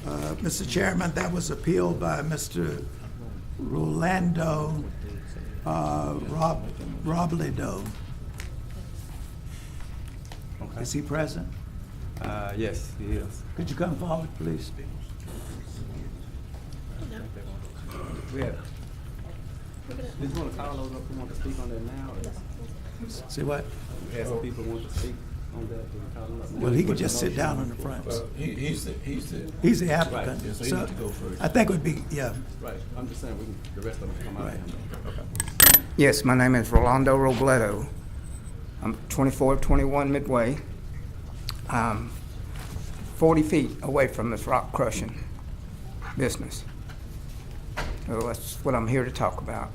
Mr. Chairman, that was appealed by Mr. Rolando Robledo. Okay. Is he present? Yes, he is. Could you come forward, please? We have. Did you want to call those up who want to speak on that now? See what? We have some people who want to speak on that. Do we call them up now? Well, he could just sit down in the front. Well, he's the applicant. Right, yeah, so he So needs to go first. I think it would be, yeah. Right. I'm just saying the rest of them come out. Right. Okay. Yes, my name is Rolando Robledo. I'm 2421 Midway. 40 feet away from this rock crushing business. So that's what I'm here to talk about.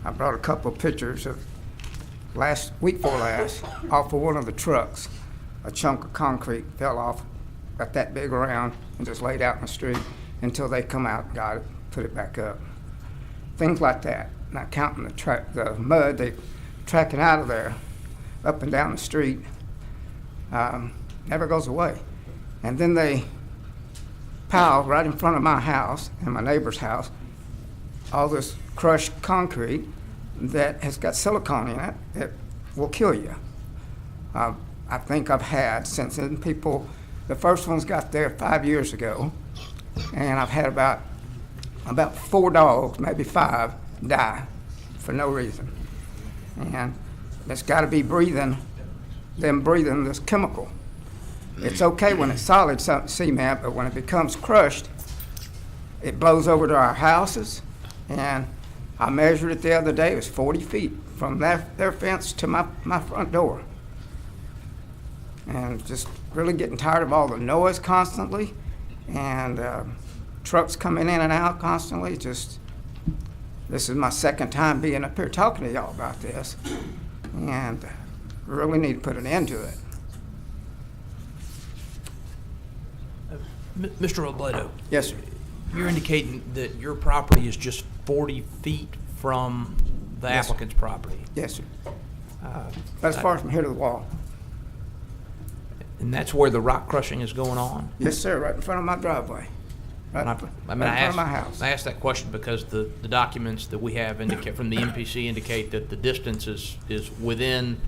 I brought a couple of pictures of week before last, off of one of the trucks. A chunk of concrete fell off, got that big around, and just laid out in the street until they come out and got it, put it back up. Things like that. Not counting the mud they tracking out of there, up and down the street, never goes away. And then they pile right in front of my house and my neighbor's house all this crushed concrete that has got silicone in it that will kill you. I think I've had since then people, the first ones got there 5 years ago, and I've had about 4 dogs, maybe 5, die for no reason. And it's got to be breathing them breathing this chemical. It's okay when it's solid cement, but when it becomes crushed, it blows over to our houses. And I measured it the other day, it was 40 feet from their fence to my front door. And just really getting tired of all the noise constantly, and trucks coming in and out constantly. Just, this is my second time being up here talking to y'all about this, and really need to put an end to it. Mr. Robledo. Yes, sir. You're indicating that your property is just 40 feet from the Yes, sir. applicant's property. Yes, sir. As far from here to the wall. And that's where the rock crushing is going on? Yes, sir, right in front of my driveway. Right in front of my house. I asked that question because the documents that we have indicate, from the MPC, indicate that the distance is within,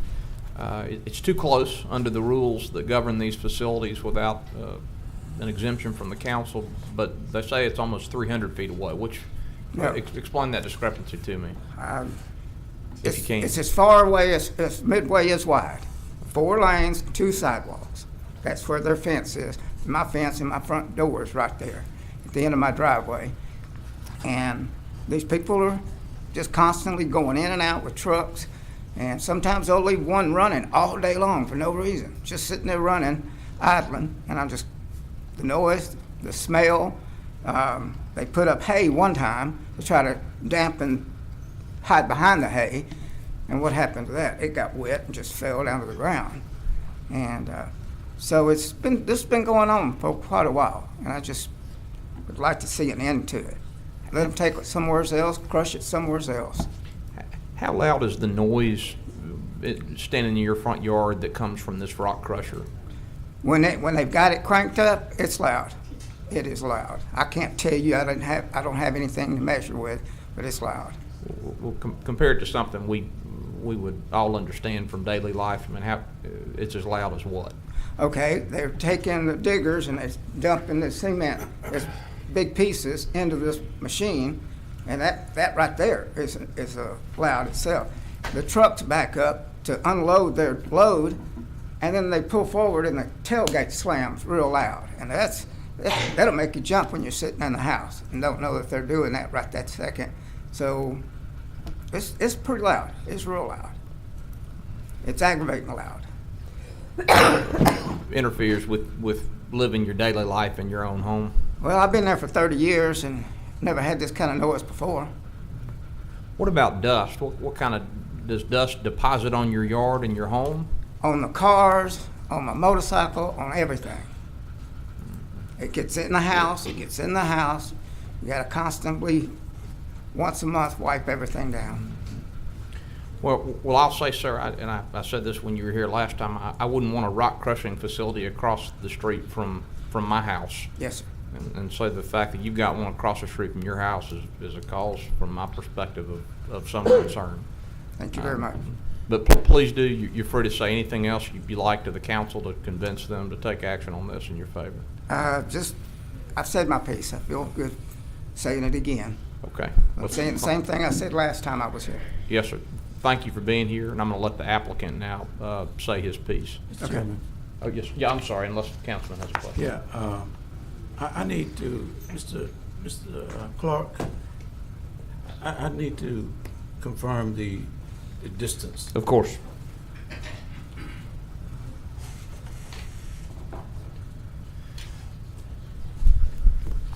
it's too close under the rules that govern these facilities without an exemption from the council, but they say it's almost 300 feet away, which, Yeah. explain that discrepancy to me, if you can. It's as far away as Midway is wide. 4 lanes, 2 sidewalks. That's where their fence is. My fence and my front door is right there at the end of my driveway. And these people are just constantly going in and out with trucks. And sometimes they'll leave one running all day long for no reason, just sitting there running, idling. And I'm just, the noise, the smell. They put up hay one time to try to dampen, hide behind the hay. And what happened to that? It got wet and just fell down to the ground. And so this has been going on for quite a while, and I just would like to see an end to it. Let them take it somewhere else, crush it somewhere else. How loud is the noise standing in your front yard that comes from this rock crusher? When they've got it cranked up, it's loud. It is loud. I can't tell you. I don't have anything to measure with, but it's loud. Well, compared to something we would all understand from daily life, I mean, how it's as loud as what? Okay, they're taking the diggers and they're dumping the cement, as big pieces, into this machine, and that right there is loud itself. The trucks back up to unload their load, and then they pull forward and the tailgate slams real loud, and that'll make you jump when you're sitting in the house and don't know that they're doing that right that second. So it's pretty loud. It's real loud. It's aggravating loud. Interferes with living your daily life in your own home? Well, I've been there for 30 years and never had this kind of noise before. What about dust? What kind of, does dust deposit on your yard and your home? On the cars, on my motorcycle, on everything. It gets in the house, You gotta constantly, once a month, wipe everything down. Well, I'll say, sir, and I said this when you were here last time, I wouldn't want a rock crushing facility across the street from my house. Yes, sir. And so the fact that you've got one across the street from your house is a cause, from my perspective, of some concern. Thank you very much. But please do, you're free to say anything else you'd like to the council to convince them to take action on this in your favor. I've said my piece. I feel good saying it again. Okay. I'm saying the same thing I said last time I was here. Yes, sir. Thank you for being here, and I'm going to let the applicant now say his piece. Okay. Oh, yes. Yeah, I'm sorry, unless the councilman has a question. Yeah, I need to, Mr. Clark, I need to confirm the distance. Of course.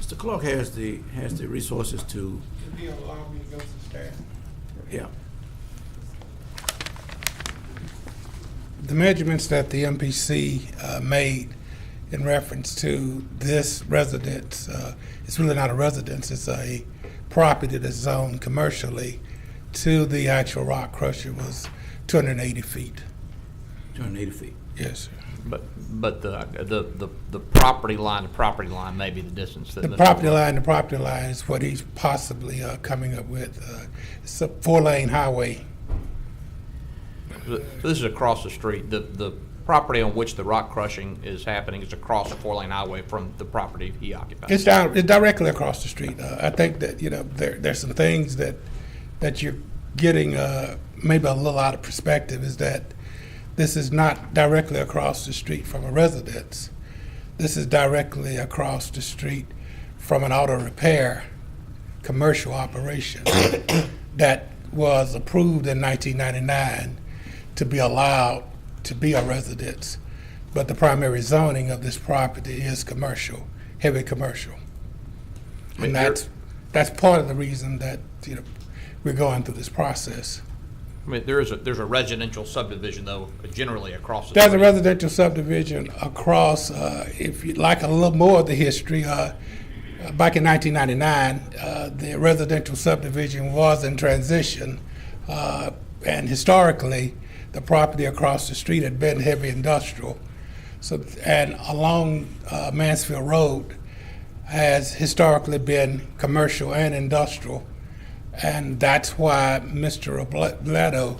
Mr. Clark has the resources to. If you allow me to go to staff. Yeah. The measurements that the MPC made in reference to this residence, it's really not a residence, it's a property that's zoned commercially, to the actual rock crusher was 280 feet. 280 feet. Yes, sir. But the property line may be the distance. The property line is what he's possibly coming up with. It's a 4-lane highway. This is across the street. The property on which the rock crushing is happening is across a 4-lane highway from the property he occupies. It's directly across the street. I think that there's some things that you're getting maybe a little out of perspective. Is that this is not directly across the street from a residence. This is directly across the street from an auto repair commercial operation that was approved in 1999 to be allowed to be a residence. But the primary zoning of this property is commercial, heavy commercial. And that's part of the reason that, we're going through this process. I mean, there's a residential subdivision, though, generally across the There's a street. residential subdivision across, if you'd like a little more of the history, back in 1999, the residential subdivision was in transition, and historically, the property across the street had been heavy industrial. So, and along Mansfield Road has historically been commercial and industrial, and that's why Mr. Robledo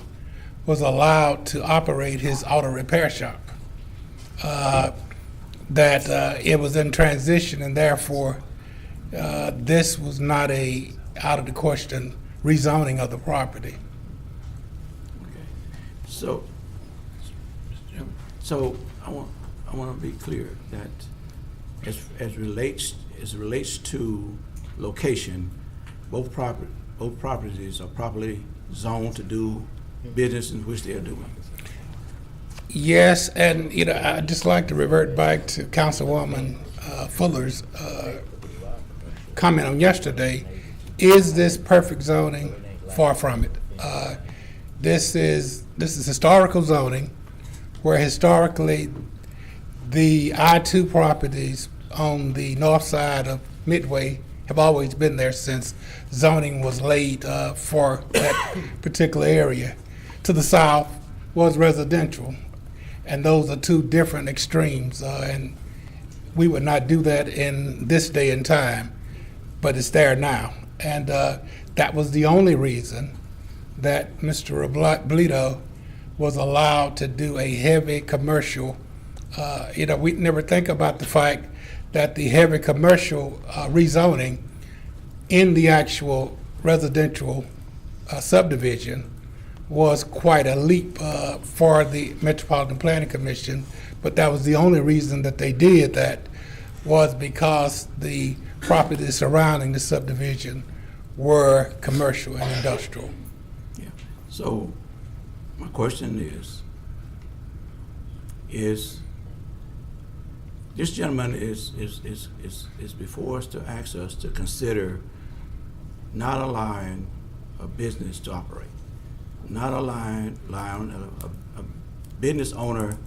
was allowed to operate his auto repair shop. It was in transition, and therefore this was not a out of the question rezoning of the property. So I want to be clear that as relates to location, both properties are properly zoned to do business in which they are doing. Yes, and I'd just like to revert back to Councilwoman Fuller's comment on yesterday. Is this perfect zoning? Far from it. This is historical zoning, where historically the I-2 properties on the north side of Midway have always been there since zoning was laid for that particular area. To the south was residential, and those are two different extremes, and we would not do that in this day and time, but it's there now. And that was the only reason that Mr. Robledo was allowed to do a heavy commercial. We never think about the fact that the heavy commercial rezoning in the actual residential subdivision was quite a leap for the Metropolitan Planning Commission, but that was the only reason that they did that, was because the properties surrounding the subdivision were commercial and industrial. Yeah. So my question is this gentleman is before us to ask us to consider not allowing a business to operate, not allowing a business owner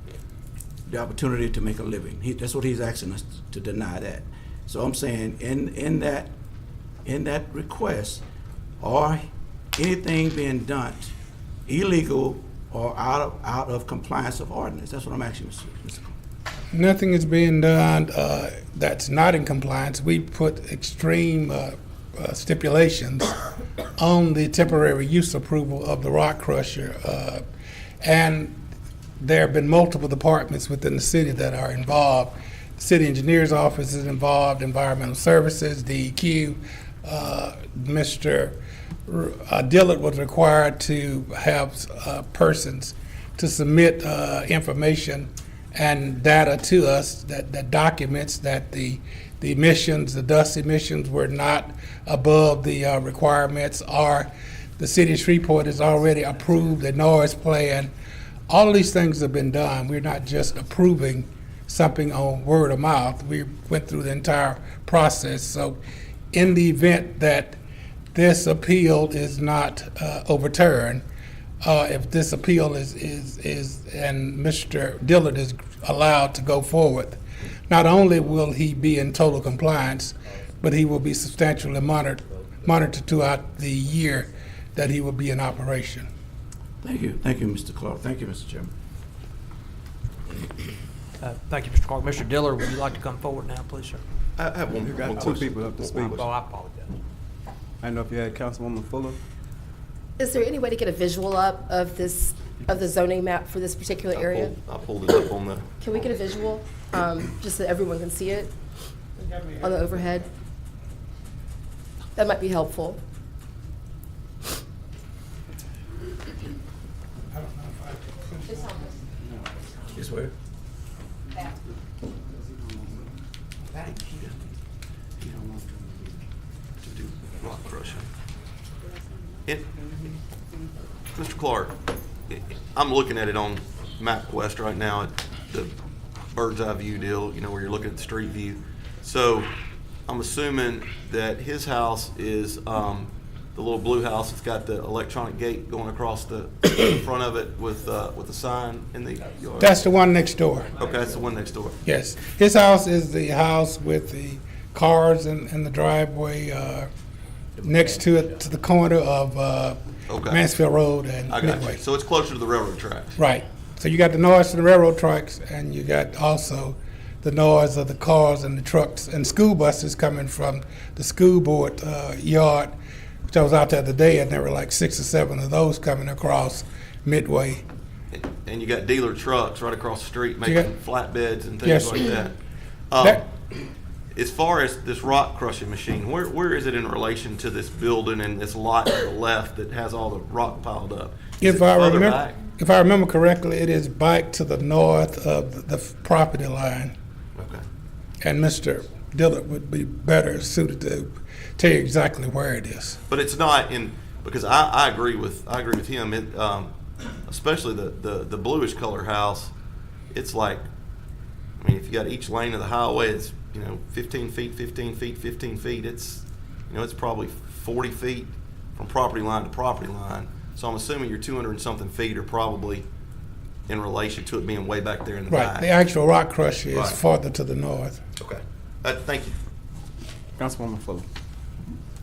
the opportunity to make a living. That's what he's asking us to deny that. So I'm saying in that request, are anything being done illegal or out of compliance of ordinance? That's what I'm asking, Mr. Cole. Nothing is being done that's not in compliance. We put extreme stipulations on the temporary use approval of the rock crusher, and there have been multiple departments within the city that are involved. The city engineer's office is involved, environmental services, DEQ. Mr. Dillard was required to have persons to submit information and data to us that documents that the emissions, the dust emissions, were not above the requirements, or the city of Shreveport has already approved the noise plan. All of these things have been done. We're not just approving something on word of mouth. We went through the entire process. So in the event that this appeal is not overturned, if this appeal is and Mr. Dillard is allowed to go forward, not only will he be in total compliance, but he will be substantially monitored throughout the year that he will be in operation. Thank you, Mr. Clark. Thank you, Mr. Chairman. Thank you, Mr. Clark. Mr. Dillard, would you like to come forward now, please, sir? I have one question. Two people up to speak. Oh, I apologize. I don't know if you had Councilwoman Fuller. Is there any way to get a visual up of this, of the zoning map for this particular area? I pulled it up on the. Can we get a visual, just so everyone can see it on the overhead? That might be helpful. Is where? He don't want to do rock crushing. Mr. Clark, I'm looking at it on MapQuest right now at the bird's eye view deal, you know, where you're looking at the street view. So I'm assuming that his house is the little blue house that's got the electronic gate going across the front of it with a sign in the yard. That's the one next door. Okay, that's the one next door. Yes. His house is the house with the cars in the driveway next to it, to the corner of Okay. Mansfield Road and I got Midway. you. So it's closer to the railroad tracks. Right. So you got the noise of the railroad tracks, and you got also the noise of the cars and the trucks and school buses coming from the school board yard, which I was out there today, and there were like 6 or 7 of those coming across Midway. And you got dealer trucks right across the street You making got- flatbeds and things Yes. like that. That- As far as this rock crushing machine, where is it in relation to this building and this lot to the left that has all the rock piled up? Is If it I further remember, back? if I remember correctly, it is back to the north of the property line. Okay. And Mr. Dillard would be better suited to tell you exactly where it is. But it's not in, because I agree with him. It, especially the bluish color house. It's like, I mean, if you got each lane of the highway, it's 15 feet, 15 feet, 15 feet. It's it's probably 40 feet from property line to property line. So I'm assuming your 200 and something feet are probably in relation to it being way back there in the Right. back. The actual rock crusher is Right. farther to the north. Okay. Thank you. Councilwoman Fuller.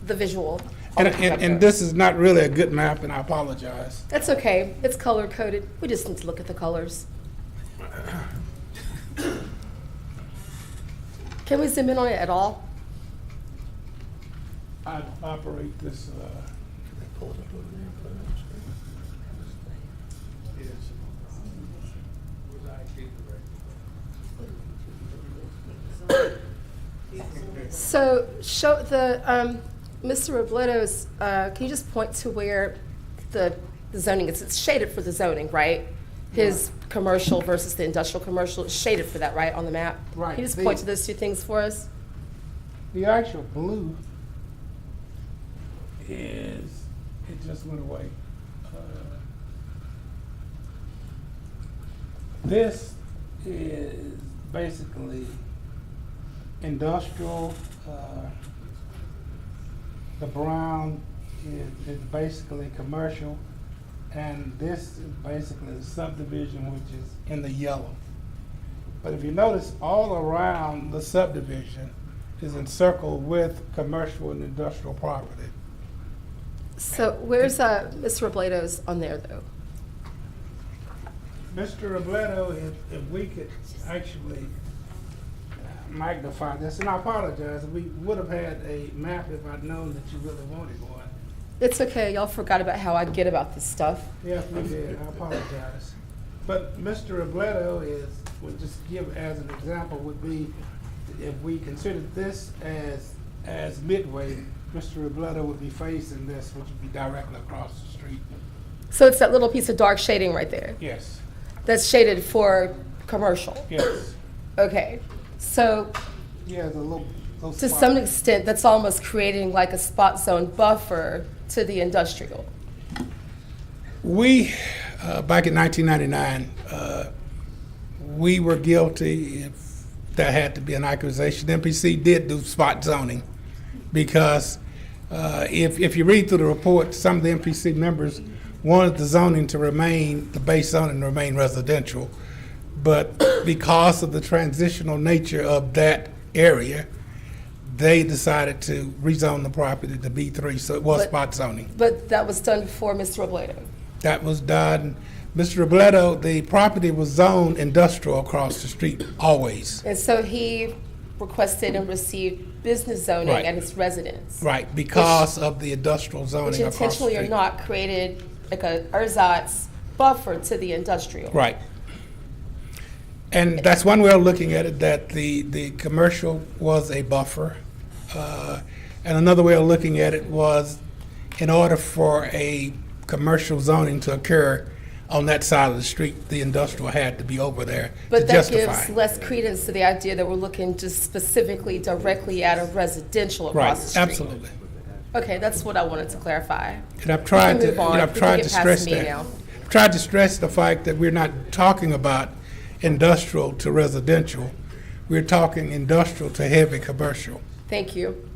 The visual. And this is not really a good map, and I apologize. That's okay. It's color coded. We just need to look at the colors. Can we zoom in on it at all? I operate this. So show the, Mr. Robledo's, can you just point to where the zoning is? It's shaded for the zoning, right? His commercial versus the industrial commercial, it's shaded for that, right, on the map? Right. Can you just point to those two things for us? The actual blue is, it just went away. This is basically industrial. The brown is basically commercial. And this is basically the subdivision, which is in the yellow. But if you notice, all around the subdivision is encircled with commercial and industrial property. So where's Mr. Robledo's on there, though? Mr. Robledo, if we could actually magnify this, and I apologize, we would have had a map if I'd known that you really wanted one. It's okay. Y'all forgot about how I get about this stuff. Yes, we did. I apologize. But Mr. Robledo would just give as an example, would be if we considered this as Midway, Mr. Robledo would be facing this, which would be directly across the street. So it's that little piece of dark shading right there? Yes. That's shaded for commercial? Yes. Okay. So Yeah, the little to spot. some extent, that's almost creating like a spot zone buffer to the industrial. We, back in 1999, we were guilty, if that had to be an accusation. MPC did do spot zoning because if you read through the report, some of the MPC members wanted the zoning to remain, the base zoning to remain residential. But because of the transitional nature of that area, they decided to rezone the property to B3, so it was But- spot zoning. But that was done before Mr. Robledo. That was done. Mr. Robledo, the property was zoned industrial across the street, always. And so he requested and received business zoning Right. at his residence. Right, because of the industrial zoning Which across the intentionally or street. not created like a ersatz buffer to the industrial. Right. And that's one way of looking at it, that the commercial was a buffer. And another way of looking at it was, in order for a commercial zoning to occur, on that side of the street, the industrial had to be over there to But that justify. gives less credence to the idea that we're looking just specifically directly at a residential across the street. Right, absolutely. Okay, that's what I wanted to clarify. And I've tried to, move on. I've We tried can to get past stress me that. now. I've tried to stress the fact that we're not talking about industrial to residential. We're talking industrial to heavy commercial. Thank you.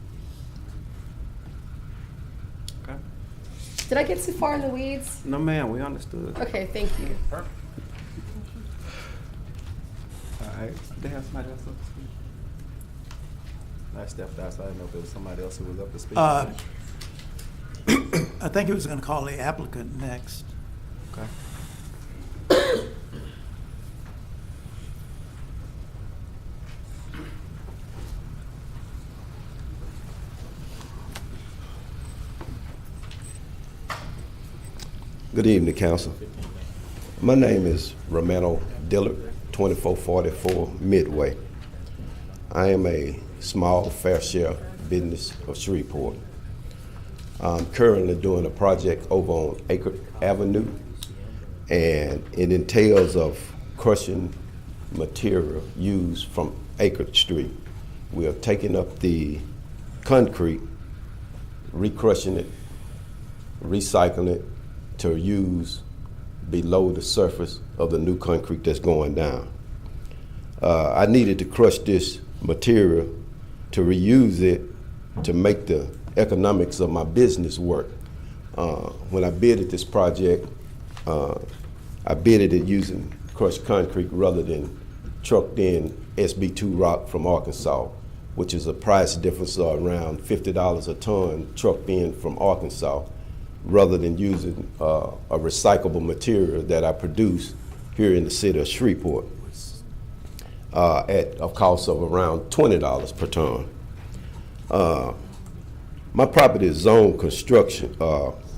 Did I get too far in the weeds? No, ma'am, we understood. Okay, thank you. All right, they have somebody else up to speak? I stepped out, so I didn't know if there was somebody else who was up to speak. I think he was going to call the applicant next. Okay. Good evening, Council. My name is Romano Dillard, 2444 Midway. I am a small fair share business of Shreveport. I'm currently doing a project over on Acre Avenue, and it entails of crushing material used from Acre Street. We are taking up the concrete, recrushing it, recycling it to use below the surface of the new concrete that's going down. I needed to crush this material to reuse it to make the economics of my business work. When I bidded this project, I bidded it using crushed concrete rather than trucked in SB2 rock from Arkansas, which is a price difference of around $50 a ton trucked in from Arkansas, rather than using a recyclable material that I produce here in the city of Shreveport at a cost of around $20 per ton. My property is zone construction,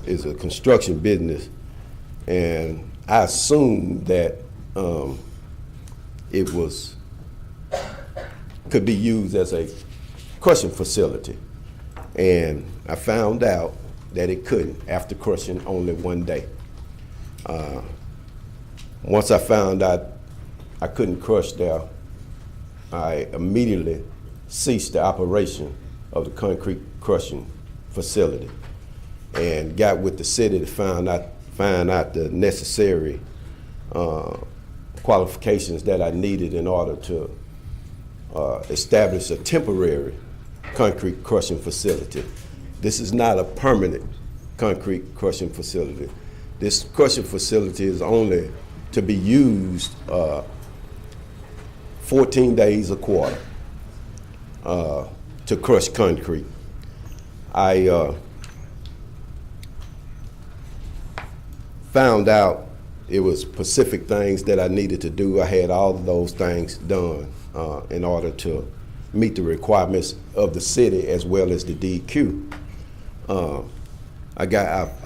is a construction business, and I assumed that it could be used as a crushing facility, and I found out that it couldn't after crushing only one day. Once I found out I couldn't crush there, I immediately ceased the operation of the concrete crushing facility and got with the city to find out the necessary qualifications that I needed in order to establish a temporary concrete crushing facility. This is not a permanent concrete crushing facility. This crushing facility is only to be used 14 days a quarter to crush concrete. I found out it was specific things that I needed to do. I had all of those things done in order to meet the requirements of the city as well as the DEQ. I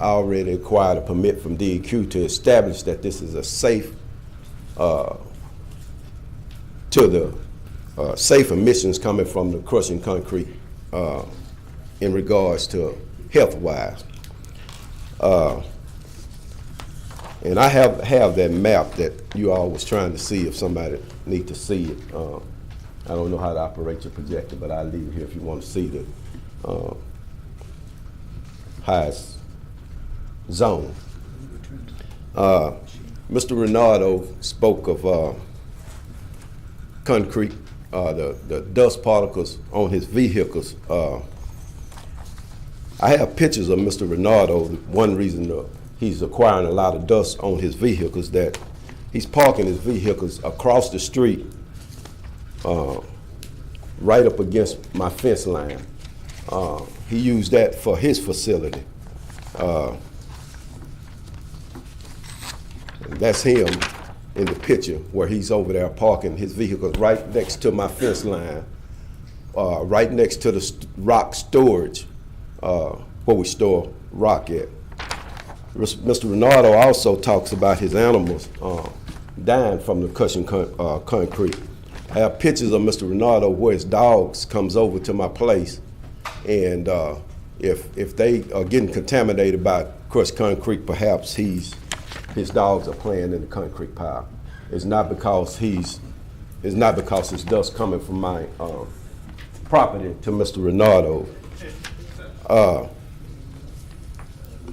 already acquired a permit from DEQ to establish that this is a safe safe emissions coming from the crushing concrete in regards to health-wise. And I have that map that you all was trying to see if somebody need to see it. I don't know how to operate your projector, but I'll leave it here if you want to see the highest zone. Mr. Renardo spoke of concrete, the dust particles on his vehicles. I have pictures of Mr. Renardo. One reason he's acquiring a lot of dust on his vehicles that he's parking his vehicles across the street right up against my fence line. He used that for his facility. That's him in the picture where he's over there parking his vehicles right next to my fence line, right next to the rock storage where we store rock at. Mr. Renardo also talks about his animals dying from the crushing concrete. I have pictures of Mr. Renardo where his dogs comes over to my place, and if they are getting contaminated by crushed concrete, perhaps he's his dogs are playing in the concrete pile. It's not because it's dust coming from my property to Mr. Renardo.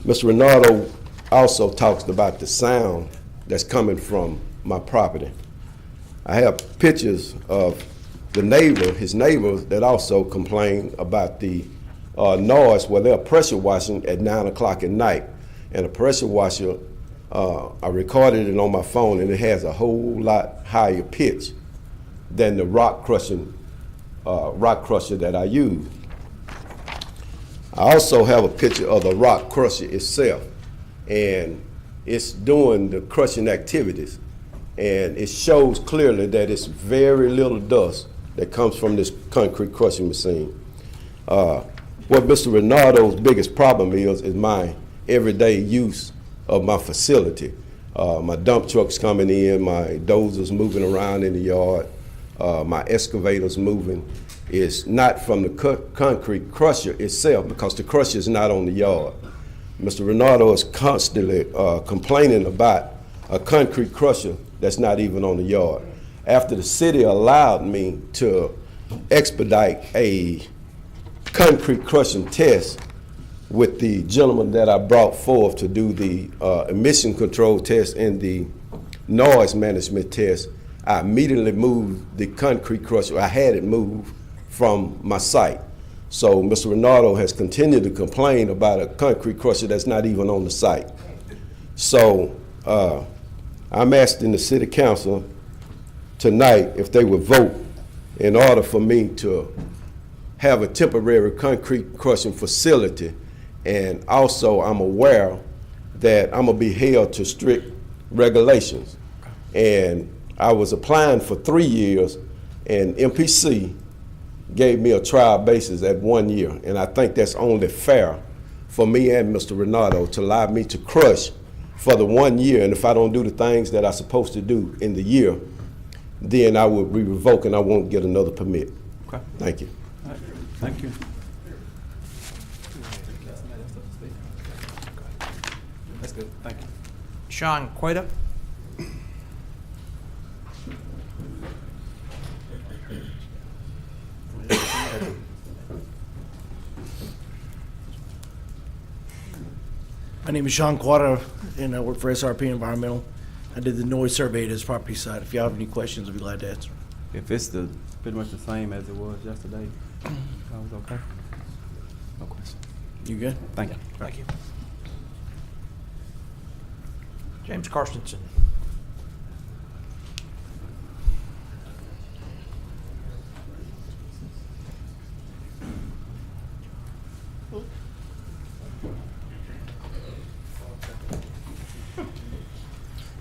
Mr. Renardo also talks about the sound that's coming from my property. I have pictures of his neighbors that also complain about the noise where they're pressure washing at 9 o'clock at night. And a pressure washer, I recorded it on my phone, and it has a whole lot higher pitch than the rock crusher that I use. I also have a picture of the rock crusher itself, and it's doing the crushing activities, and it shows clearly that it's very little dust that comes from this concrete crushing machine. What Mr. Renardo's biggest problem is my everyday use of my facility. My dump trucks coming in, my dozers moving around in the yard, my excavators moving. It's not from the concrete crusher itself, because the crusher is not on the yard. Mr. Renardo is constantly complaining about a concrete crusher that's not even on the yard. After the city allowed me to expedite a concrete crushing test with the gentleman that I brought forth to do the emission control test and the noise management test, I immediately moved the concrete crusher. I had it moved from my site. So Mr. Renardo has continued to complain about a concrete crusher that's not even on the site. So I'm asking the city council tonight if they would vote in order for me to have a temporary concrete crushing facility. And also I'm aware that I'm gonna be held to strict regulations. And I was applying for 3 years, and MPC gave me a trial basis at 1 year. And I think that's only fair for me and Mr. Renardo to allow me to crush for the 1 year. And if I don't do the things that I'm supposed to do in the year, then I will be revoked and I won't get another permit. Okay. Thank you. All right. Thank you. That's good. Thank you. Sean Queta? My name is Sean Quata, and I work for SRP Environmental. I did the noise survey at his property side. If you have any questions, I'll be glad to answer. If it's pretty much the same as it was yesterday, that was okay. No question. You good? Thank you. Thank you. James Karstensen.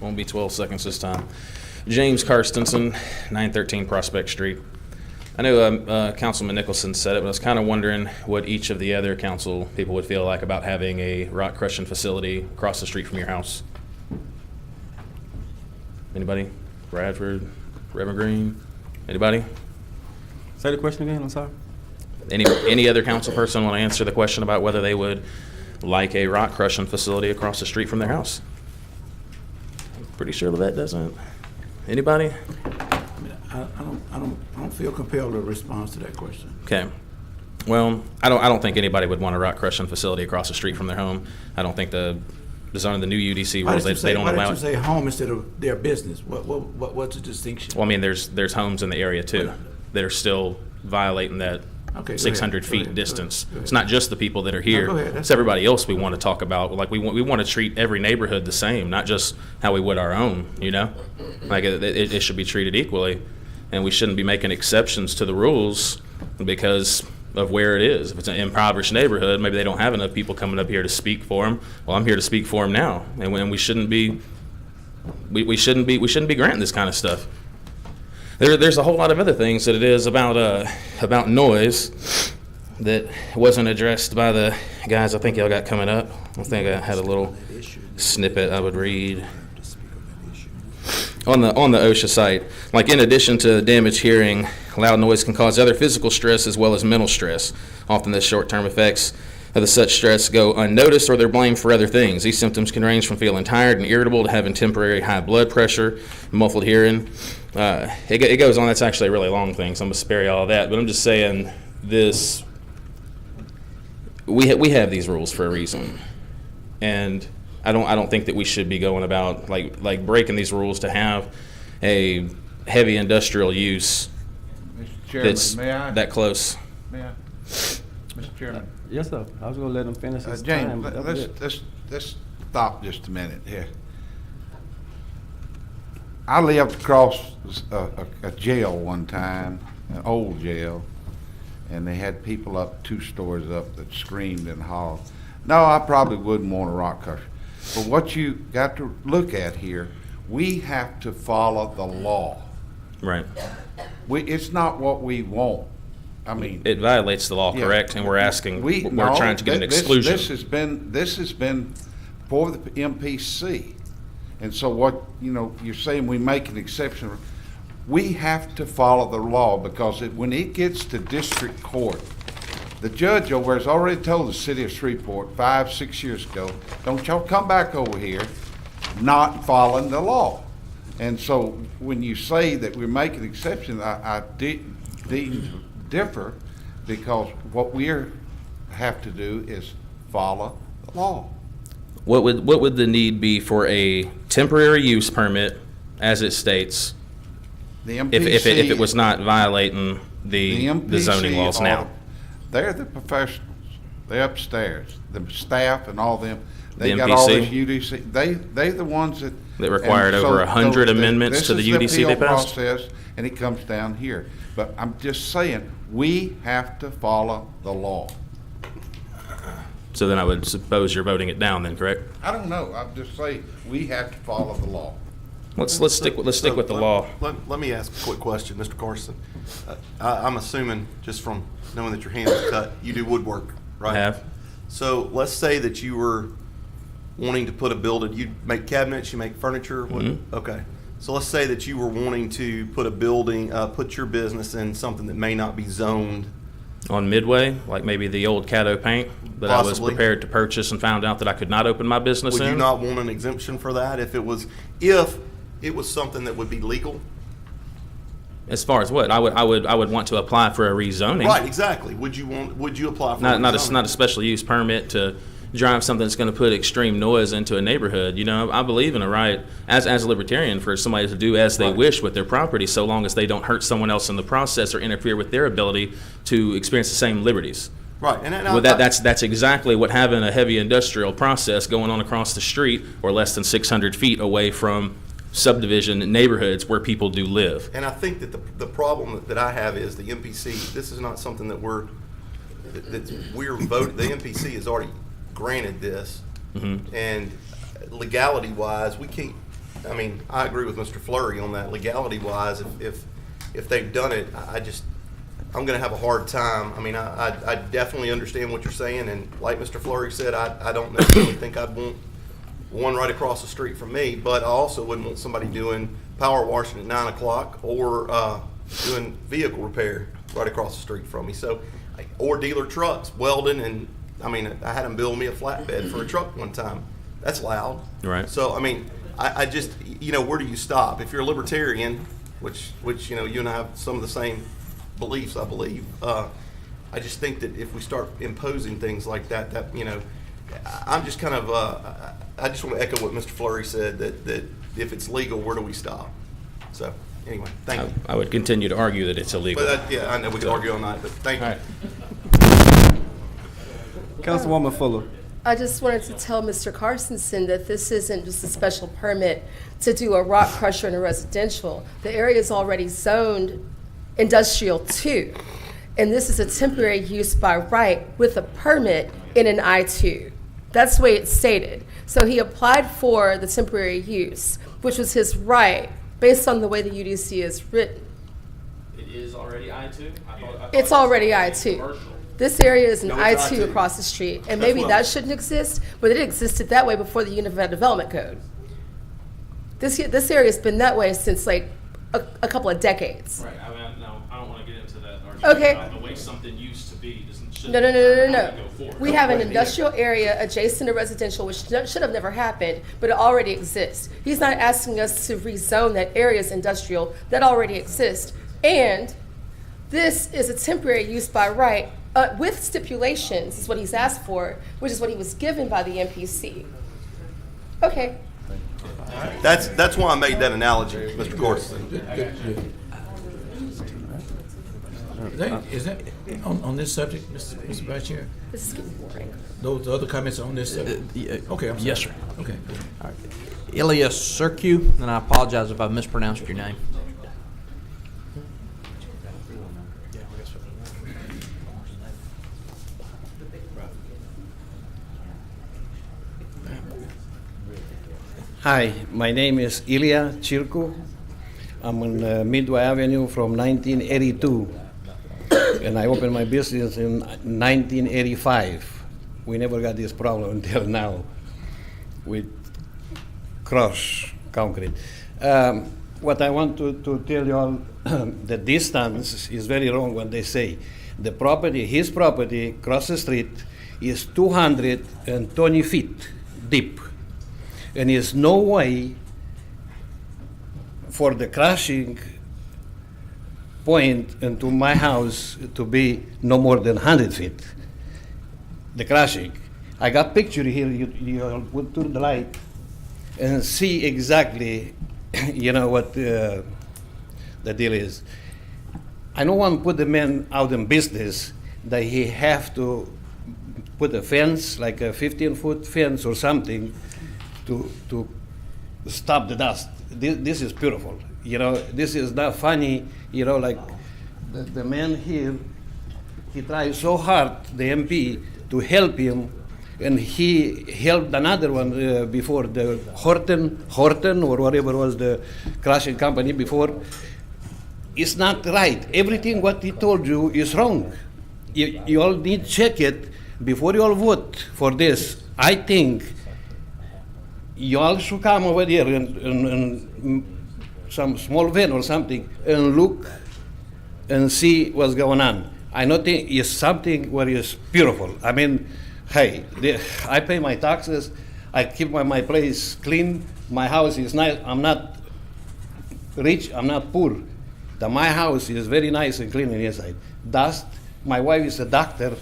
Won't be 12 seconds this time. James Karstensen, 913 Prospect Street. I know Councilman Nicholson said it, but I was kind of wondering what each of the other council people would feel like about having a rock crushing facility across the street from your house. Anybody? Bradford, Reverend Green? Anybody? Say the question again, I'm sorry. Any other council person want to answer the question about whether they would like a rock crushing facility across the street from their house? Pretty sure that doesn't. Anybody? I don't feel compelled to respond to that question. Okay. Well, I don't think anybody would want a rock crushing facility across the street from their home. I don't think the design of the new UDC rules, they don't allow it. Why did you say home instead of their business? What's the distinction? Well, I mean, there's homes in the area too that are still violating that Okay, 600 feet distance. It's not just the people that are here. No, go ahead. It's everybody else we want to talk about. Like we want to treat every neighborhood the same, not just how we would our own, you know? Like it should be treated equally, and we shouldn't be making exceptions to the rules because of where it is. If it's an impoverished neighborhood, maybe they don't have enough people coming up here to speak for them. Well, I'm here to speak for them now, and we shouldn't be granting this kind of stuff. There's a whole lot of other things that it is about noise that wasn't addressed by the guys I think y'all got coming up. I think I had a little snippet I would read. On the OSHA site, like in addition to damaged hearing, loud noise can cause other physical stress as well as mental stress. Often this short-term effects of the such stress go unnoticed or they're blamed for other things. These symptoms can range from feeling tired and irritable to having temporary high blood pressure, muffled hearing. It goes on. That's actually a really long thing, so I'm going to spare you all that. But I'm just saying this, we have these rules for a reason. And I don't think that we should be going about like breaking these rules to have a heavy industrial use Mr. Chairman, that's may I? that close. May I? Mr. Chairman. Yes, sir. I was gonna let him finish his James, time. but that was it. let's stop just a minute here. I lived across a jail one time, an old jail, and they had people up 2 stories up that screamed and hollered. No, I probably wouldn't want a rock crusher. But what you got to look at here, we have to follow the law. Right. It's not what we want. I mean, It violates the law, yeah. correct? And we're asking, we're no, trying to get an this- exclusion. This has been for the MPC. And so what, you're saying we make an exception. We have to follow the law because when it gets to district court, the judge over there has already told the city of Shreveport 5-6 years ago, don't y'all come back over here not following the law. And so when you say that we make an exception, I differ because what we have to do is follow the law. What would the need be for a temporary use permit, as it states, The if MPC it was not violating the zoning MPC laws now? They're the professionals. They're upstairs. The staff and all them. They The got all MPC? this UDC. They're the ones that. That required and over 100 amendments to the UDC This is they the appeal passed? process, and it comes down here. But I'm just saying, we have to follow the law. So then I would suppose you're voting it down then, correct? I don't know. I'm just saying, we have to follow the law. Let's stick with the law. Let me ask a quick question, Mr. Carson. I'm assuming, just from knowing that your hands are cut, you do woodwork, right? I have. So let's say that you were wanting to put a building, you make cabinets, you make furniture, what? Mhm. Okay. So let's say that you were wanting to put a building, put your business in something that may not be zoned. On Midway, like maybe the old Caddo paint that I was Possibly. prepared to purchase and found out that I could not open my business Would in? you not want an exemption for that if it was something that would be legal? As far as what? I would want to apply for a rezoning. Right, exactly. Would you apply for Not rezoning? a special use permit to drive something that's going to put extreme noise into a neighborhood. I believe in a right as a libertarian for somebody to do as they wish with their property, so long as they don't hurt someone else in the process or interfere with their ability to experience the same liberties. Right, and That's exactly what having a heavy industrial process going on across the street or less than 600 feet away from subdivision neighborhoods where people do live. And I think that the problem that I have is the MPC. This is not something that we're voting. The MPC has already granted this, and legality-wise, we can't. I mean, I agree with Mr. Fleury on that. Legality-wise, if they've done it, I'm going to have a hard time. I mean, I definitely understand what you're saying, and like Mr. Fleury said, I don't necessarily think I'd want one right across the street from me, but I also wouldn't want somebody doing power washing at 9 o'clock or doing vehicle repair right across the street from me. So, or dealer trucks, welding, and I mean, I had them build me a flatbed for a truck one time. That's loud. Right. So, I mean, I just, where do you stop? If you're a libertarian, which you and I have some of the same beliefs, I believe, I just think that if we start imposing things like that, I'm just kind of, I just want to echo what Mr. Fleury said, that if it's legal, where do we stop? So, anyway, thank you. I would continue to argue that it's illegal. But yeah, I know we could argue all night, but thank you. Councilwoman Fuller. I just wanted to tell Mr. Carsonson that this isn't just a special permit to do a rock crusher in a residential. The area is already zoned industrial 2, and this is a temporary use by right with a permit in an I-2. That's the way it's stated. So he applied for the temporary use, which was his right, based on the way the UDC is written. It is already I-2? It's already I-2. This area is an No, it's I-2 I-2. across the street, and That's maybe what- that shouldn't exist, but it existed that way before the Unified Development Code. This area's been that way since like a couple of decades. Right. I mean, no, I don't want to get into that argument. Okay. The way something used to be doesn't. No. We have an industrial area adjacent to residential, which should have never happened, but it already exists. He's not asking us to rezone that area as industrial. That already exists. And this is a temporary use by right with stipulations is what he's asked for, which is what he was given by the MPC. Okay. That's why I made that analogy, Mr. Corson. Is that on this subject, Mr. Vice Chair? This is getting boring. Those other comments on this subject? Okay, I'm sorry. Yes, sir. Okay. All right. Ilya Sirku, and I apologize if I mispronounced your name. Hi, my name is Ilya Chirku. I'm on Midway Avenue from 1982, and I opened my business in 1985. We never got this problem until now with crushed concrete. What I want to tell you all, the distance is very wrong when they say the property, his property across the street is 220 feet deep. And there's no way for the crashing point into my house to be no more than 100 feet. The crashing. I got picture here, you put to the light and see exactly, what the deal is. I don't want to put the man out in business that he have to put a fence, like a 15-foot fence or something, to stop the dust. This is beautiful. This is not funny. Like the man here, he tried so hard, the MP, to help him, and he helped another one before, the Horton or whatever was the crushing company before. It's not right. Everything what he told you is wrong. You all need to check it before you all vote for this. I think you all should come over here in some small van or something and look and see what's going on. I know it's something where it's beautiful. I mean, hey, I pay my taxes. I keep my place clean. My house is nice. I'm not rich. I'm not poor. My house is very nice and clean on the inside. Dust. My wife is a doctor,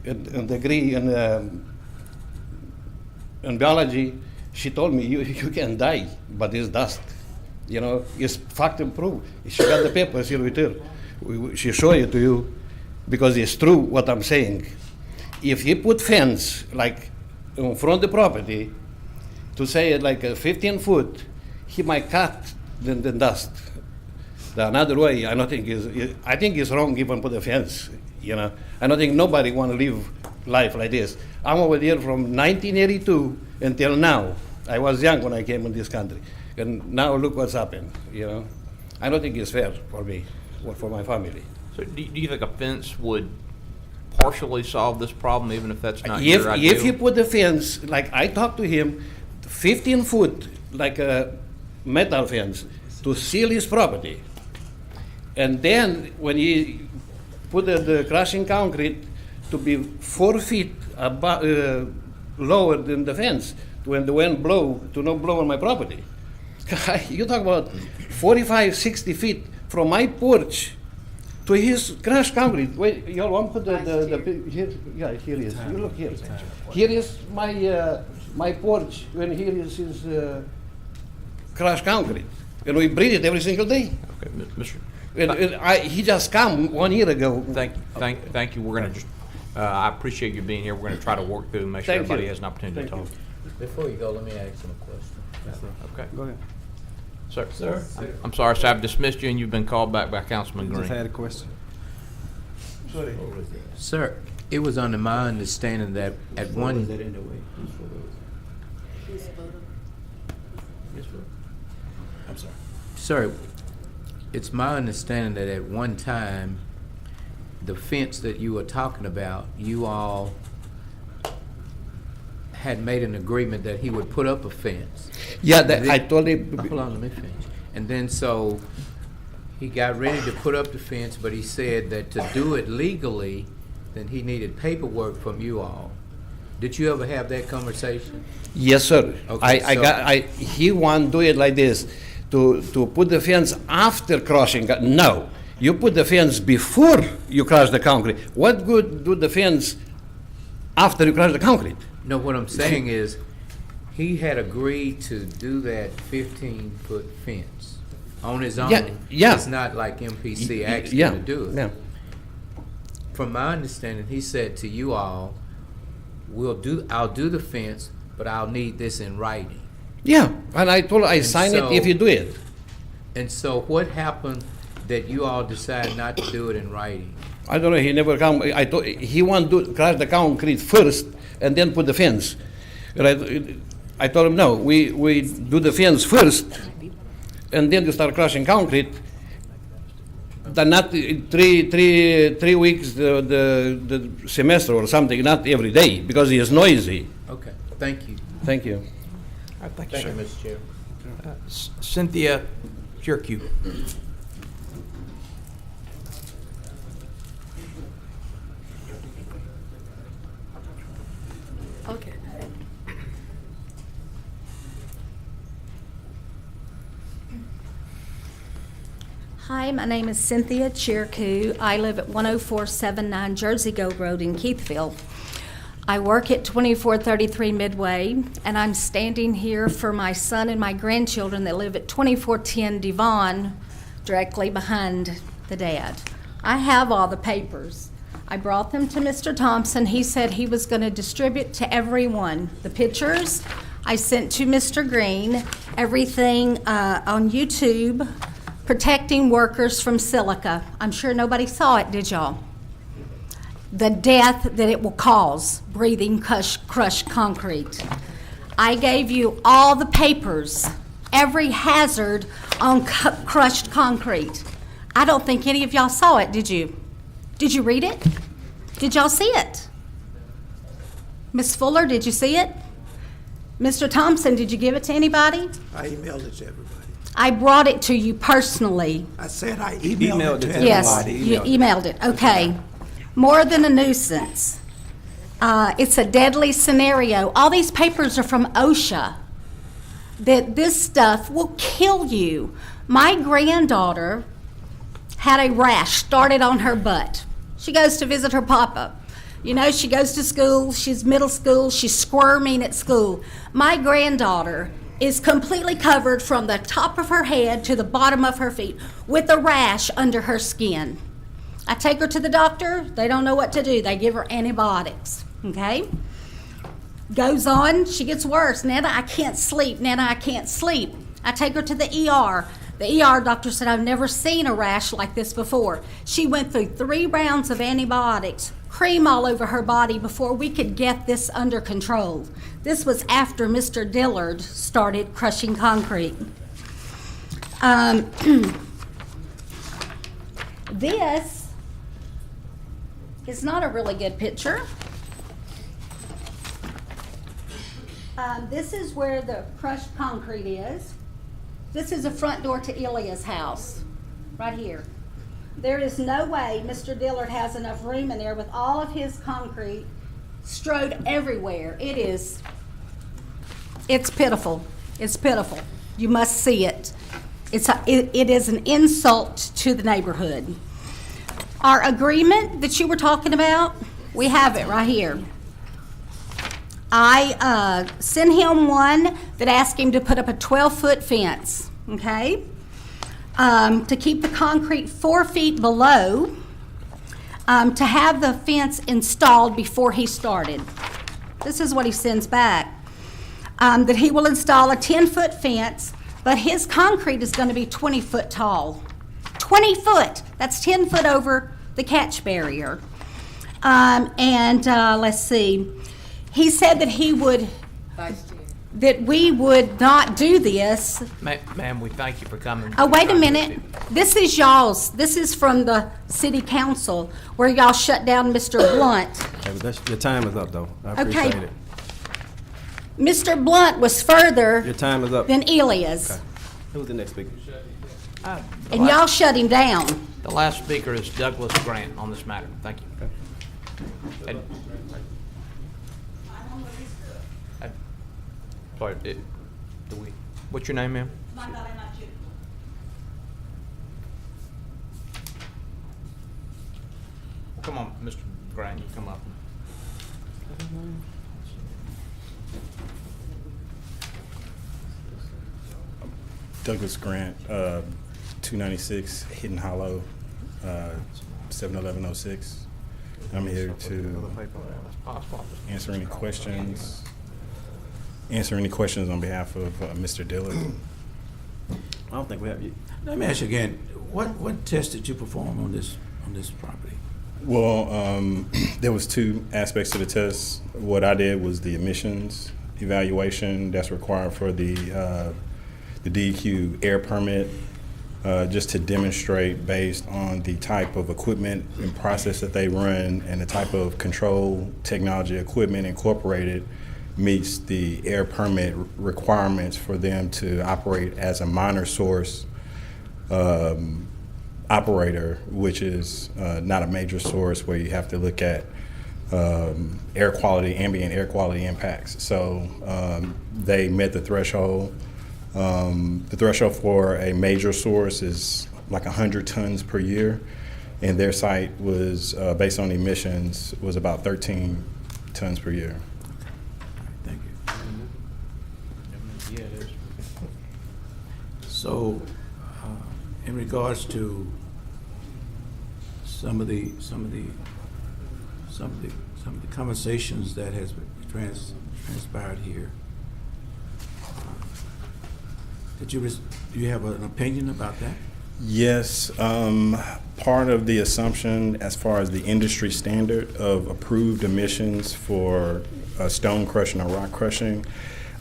and degree in biology. She told me, you can die, but it's dust. It's fact and proof. She got the papers here with her. She show it to you because it's true what I'm saying. If he put fence like in front of the property, to say it like a 15 foot, he might cut the dust. The another way, I think it's wrong even put a fence. I don't think nobody want to live life like this. I'm over there from 1982 until now. I was young when I came in this country, and now look what's happened. I don't think it's fair for me or for my family. So do you think a fence would partially solve this problem, even if that's not your ideal? If you put the fence, like I talked to him, 15 foot, like a metal fence, to seal his property. And then when he put the crushing concrete to be 4 feet lower than the fence, when the wind blow, to not blow on my property. You talk about 45, 60 feet from my porch to his crushed concrete. Wait, you all want to put here? Yeah, here it is. You look here. Here is my porch, and here is his crushed concrete. And we breathe it every single day. Okay, Mr. He just come 1 year ago. Thank you. We're going to just, I appreciate you being here. We're going to try to work through and make sure everybody has an opportunity to talk. Before you go, let me ask him a question. Okay. Go ahead. Sir? I'm sorry, sir. I've dismissed you and you've been called back by Councilman Green. Just had a question. Sir, it was under my understanding that at one... I'm sorry. Sir, it's my understanding that at one time, the fence that you were talking about, you all had made an agreement that he would put up a fence. Yeah, I told him. Hold on, let me finish. And then so he got ready to put up the fence, but he said that to do it legally, then he needed paperwork from you all. Did you ever have that conversation? Yes, sir. Okay, He want to do it like this, to put the fence after crossing. No, you put the fence before you cross the concrete. What good do the fence after you cross the concrete? No, what I'm saying is, he had agreed to do that 15-foot fence on his own. Yeah. It's not like MPC asked Yeah, him to do it. yeah. From my understanding, he said to you all, I'll do the fence, but I'll need this in writing. Yeah, and I told her I And sign so- it if you do it. And so what happened that you all decided not to do it in writing? I don't know, he never come, he want to cross the concrete first and then put the fence. And I told him, no, we do the fence first and then you start crushing concrete. Then not 3 weeks the semester or something, not every day, because he is noisy. Okay, thank you. Thank you. All right, thank you, Thank you, sir. Mr. Chair. Cynthia Chirque. Okay. Hi, my name is Cynthia Chirque. I live at 10479 Jersey Go Road in Keithville. I work at 2433 Midway, and I'm standing here for my son and my grandchildren that live at 2410 Devon, directly behind the dad. I have all the papers. I brought them to Mr. Thompson. He said he was going to distribute to everyone. The pictures I sent to Mr. Green, everything on YouTube, protecting workers from silica. I'm sure nobody saw it, did y'all? The death that it will cause, breathing crushed concrete. I gave you all the papers, every hazard on crushed concrete. I don't think any of y'all saw it, did you? Did you read it? Did y'all see it? Miss Fuller, did you see it? Mr. Thompson, did you give it to anybody? I emailed it to everybody. I brought it to you personally. I said I emailed it to everybody. Yes, you emailed it, okay. More than a nuisance. It's a deadly scenario. All these papers are from OSHA, that this stuff will kill you. My granddaughter had a rash started on her butt. She goes to visit her papa. You know, she goes to school, she's middle school, she's squirming at school. My granddaughter is completely covered from the top of her head to the bottom of her feet with a rash under her skin. I take her to the doctor, they don't know what to do. They give her antibiotics, okay? Goes on, she gets worse. Nana, I can't sleep. Nana, I can't sleep. I take her to the ER. The ER doctor said, I've never seen a rash like this before. She went through 3 rounds of antibiotics, cream all over her body before we could get this under control. This was after Mr. Dillard started crushing concrete. This is not a really good picture. This is where the crushed concrete is. This is the front door to Ilya's house, right here. There is no way Mr. Dillard has enough room in there with all of his concrete strode everywhere. It's pitiful. It's pitiful. You must see it. It is an insult to the neighborhood. Our agreement that you were talking about, we have it right here. I sent him one that asked him to put up a 12-foot fence, okay? To keep the concrete 4 feet below, to have the fence installed before he started. This is what he sends back. That he will install a 10-foot fence, but his concrete is going to be 20 foot tall. 20 foot! That's 10 foot over the catch barrier. Let's see. He said that we would not do this. Ma'am, we thank you for coming. Oh, wait a minute. This is y'all's. This is from the city council where y'all shut down Mr. Blunt. Hey, but your time is up, though. I appreciate it. Mr. Blunt was further Your time is up. than Elias. Okay. Who's the next speaker? And y'all shut him down. The last speaker is Douglas Grant on this matter. Thank you. And- Sorry, what's your name, ma'am? Come on, Mr. Grant, you come up. Douglas Grant, 296 Hidden Hollow, 71106. I'm here to answer any questions. On behalf of Mr. Dillard. I don't think we have you. Let me ask you again, what test did you perform on this property? Well, there was two aspects to the test. What I did was the emissions evaluation that's required for the DEQ air permit, just to demonstrate based on the type of equipment and process that they run and the type of control technology equipment incorporated meets the air permit requirements for them to operate as a minor source operator, which is not a major source where you have to look at air quality, ambient air quality impacts. So they met the threshold. The threshold for a major source is like 100 tons per year, and their site was, based on emissions, was about 13 tons per year. Thank you. So, in regards to some of the conversations that has transpired here, do you have an opinion about that? Yes, part of the assumption as far as the industry standard of approved emissions for stone crushing or rock crushing,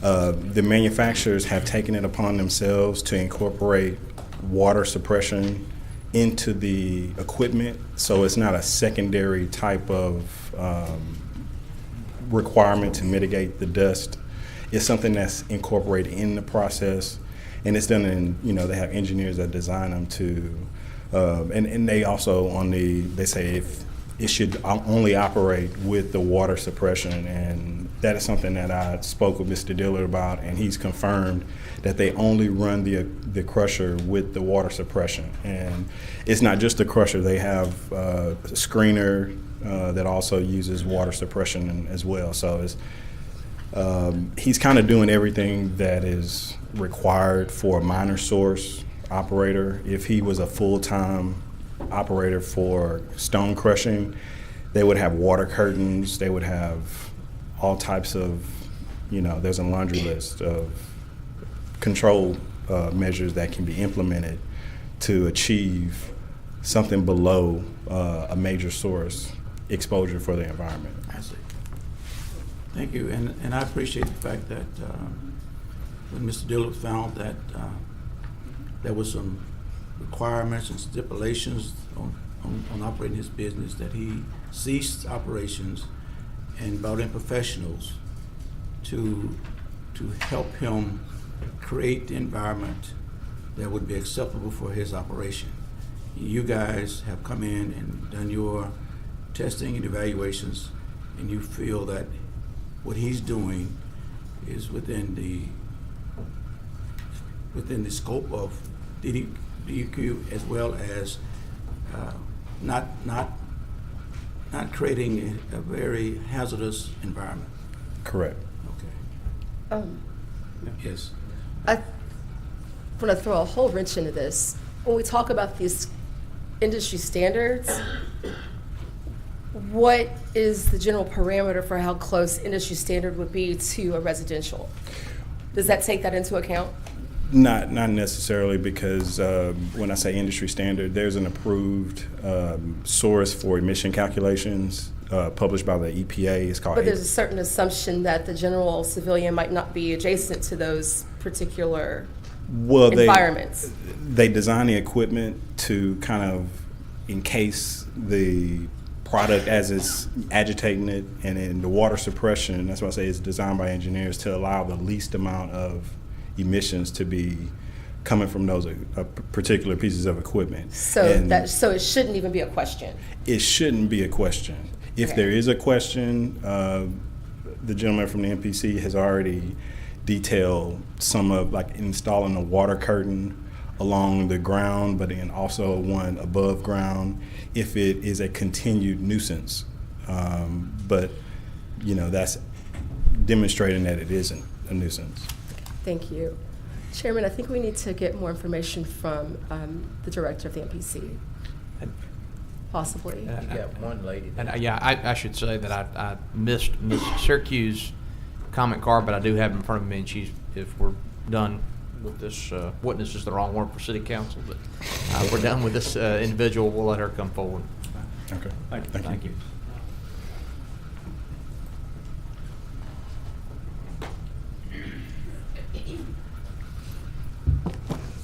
the manufacturers have taken it upon themselves to incorporate water suppression into the equipment, so it's not a secondary type of requirement to mitigate the dust. It's something that's incorporated in the process. And it's done in, they have engineers that design them to, and they also they say if it should only operate with the water suppression. And that is something that I spoke with Mr. Dillard about, and he's confirmed that they only run the crusher with the water suppression. And it's not just the crusher, they have a screener that also uses water suppression as well. So it's, he's kind of doing everything that is required for a minor source operator. If he was a full-time operator for stone crushing, they would have water curtains, they would have all types of, there's a laundry list of control measures that can be implemented to achieve something below a major source exposure for the environment. I see. Thank you, and I appreciate the fact that when Mr. Dillard found that there was some requirements and stipulations on operating his business, that he ceased operations and brought in professionals to help him create the environment that would be acceptable for his operation. You guys have come in and done your testing and evaluations, and you feel that what he's doing is within the scope of DEQ, as well as not creating a very hazardous environment. Correct. Okay. Yes. I want to throw a whole wrench into this. When we talk about these industry standards, what is the general parameter for how close industry standard would be to a residential? Does that take that into account? Not necessarily, because when I say industry standard, there's an approved source for emission calculations published by the EPA. It's called. But there's a certain assumption that the general civilian might not be adjacent to those particular environments. They design the equipment to kind of encase the product as it's agitating it, and then the water suppression, that's why I say it's designed by engineers to allow the least amount of emissions to be coming from those particular pieces of equipment. So And so it shouldn't even be a question. it shouldn't be a question. If Okay. there is a question, the gentleman from the MPC has already detailed some of, like, installing a water curtain along the ground, but then also one above ground if it is a continued nuisance. But, that's demonstrating that it isn't a nuisance. Thank you. Chairman, I think we need to get more information from the director of the MPC. Possibly. You got one lady there. And I should say that I missed Ms. Syracuse' comment card, but I do have it in front of me, and if we're done with this, witness is the wrong word for city council, but we're done with this individual, we'll let her come forward. Okay. Thank you.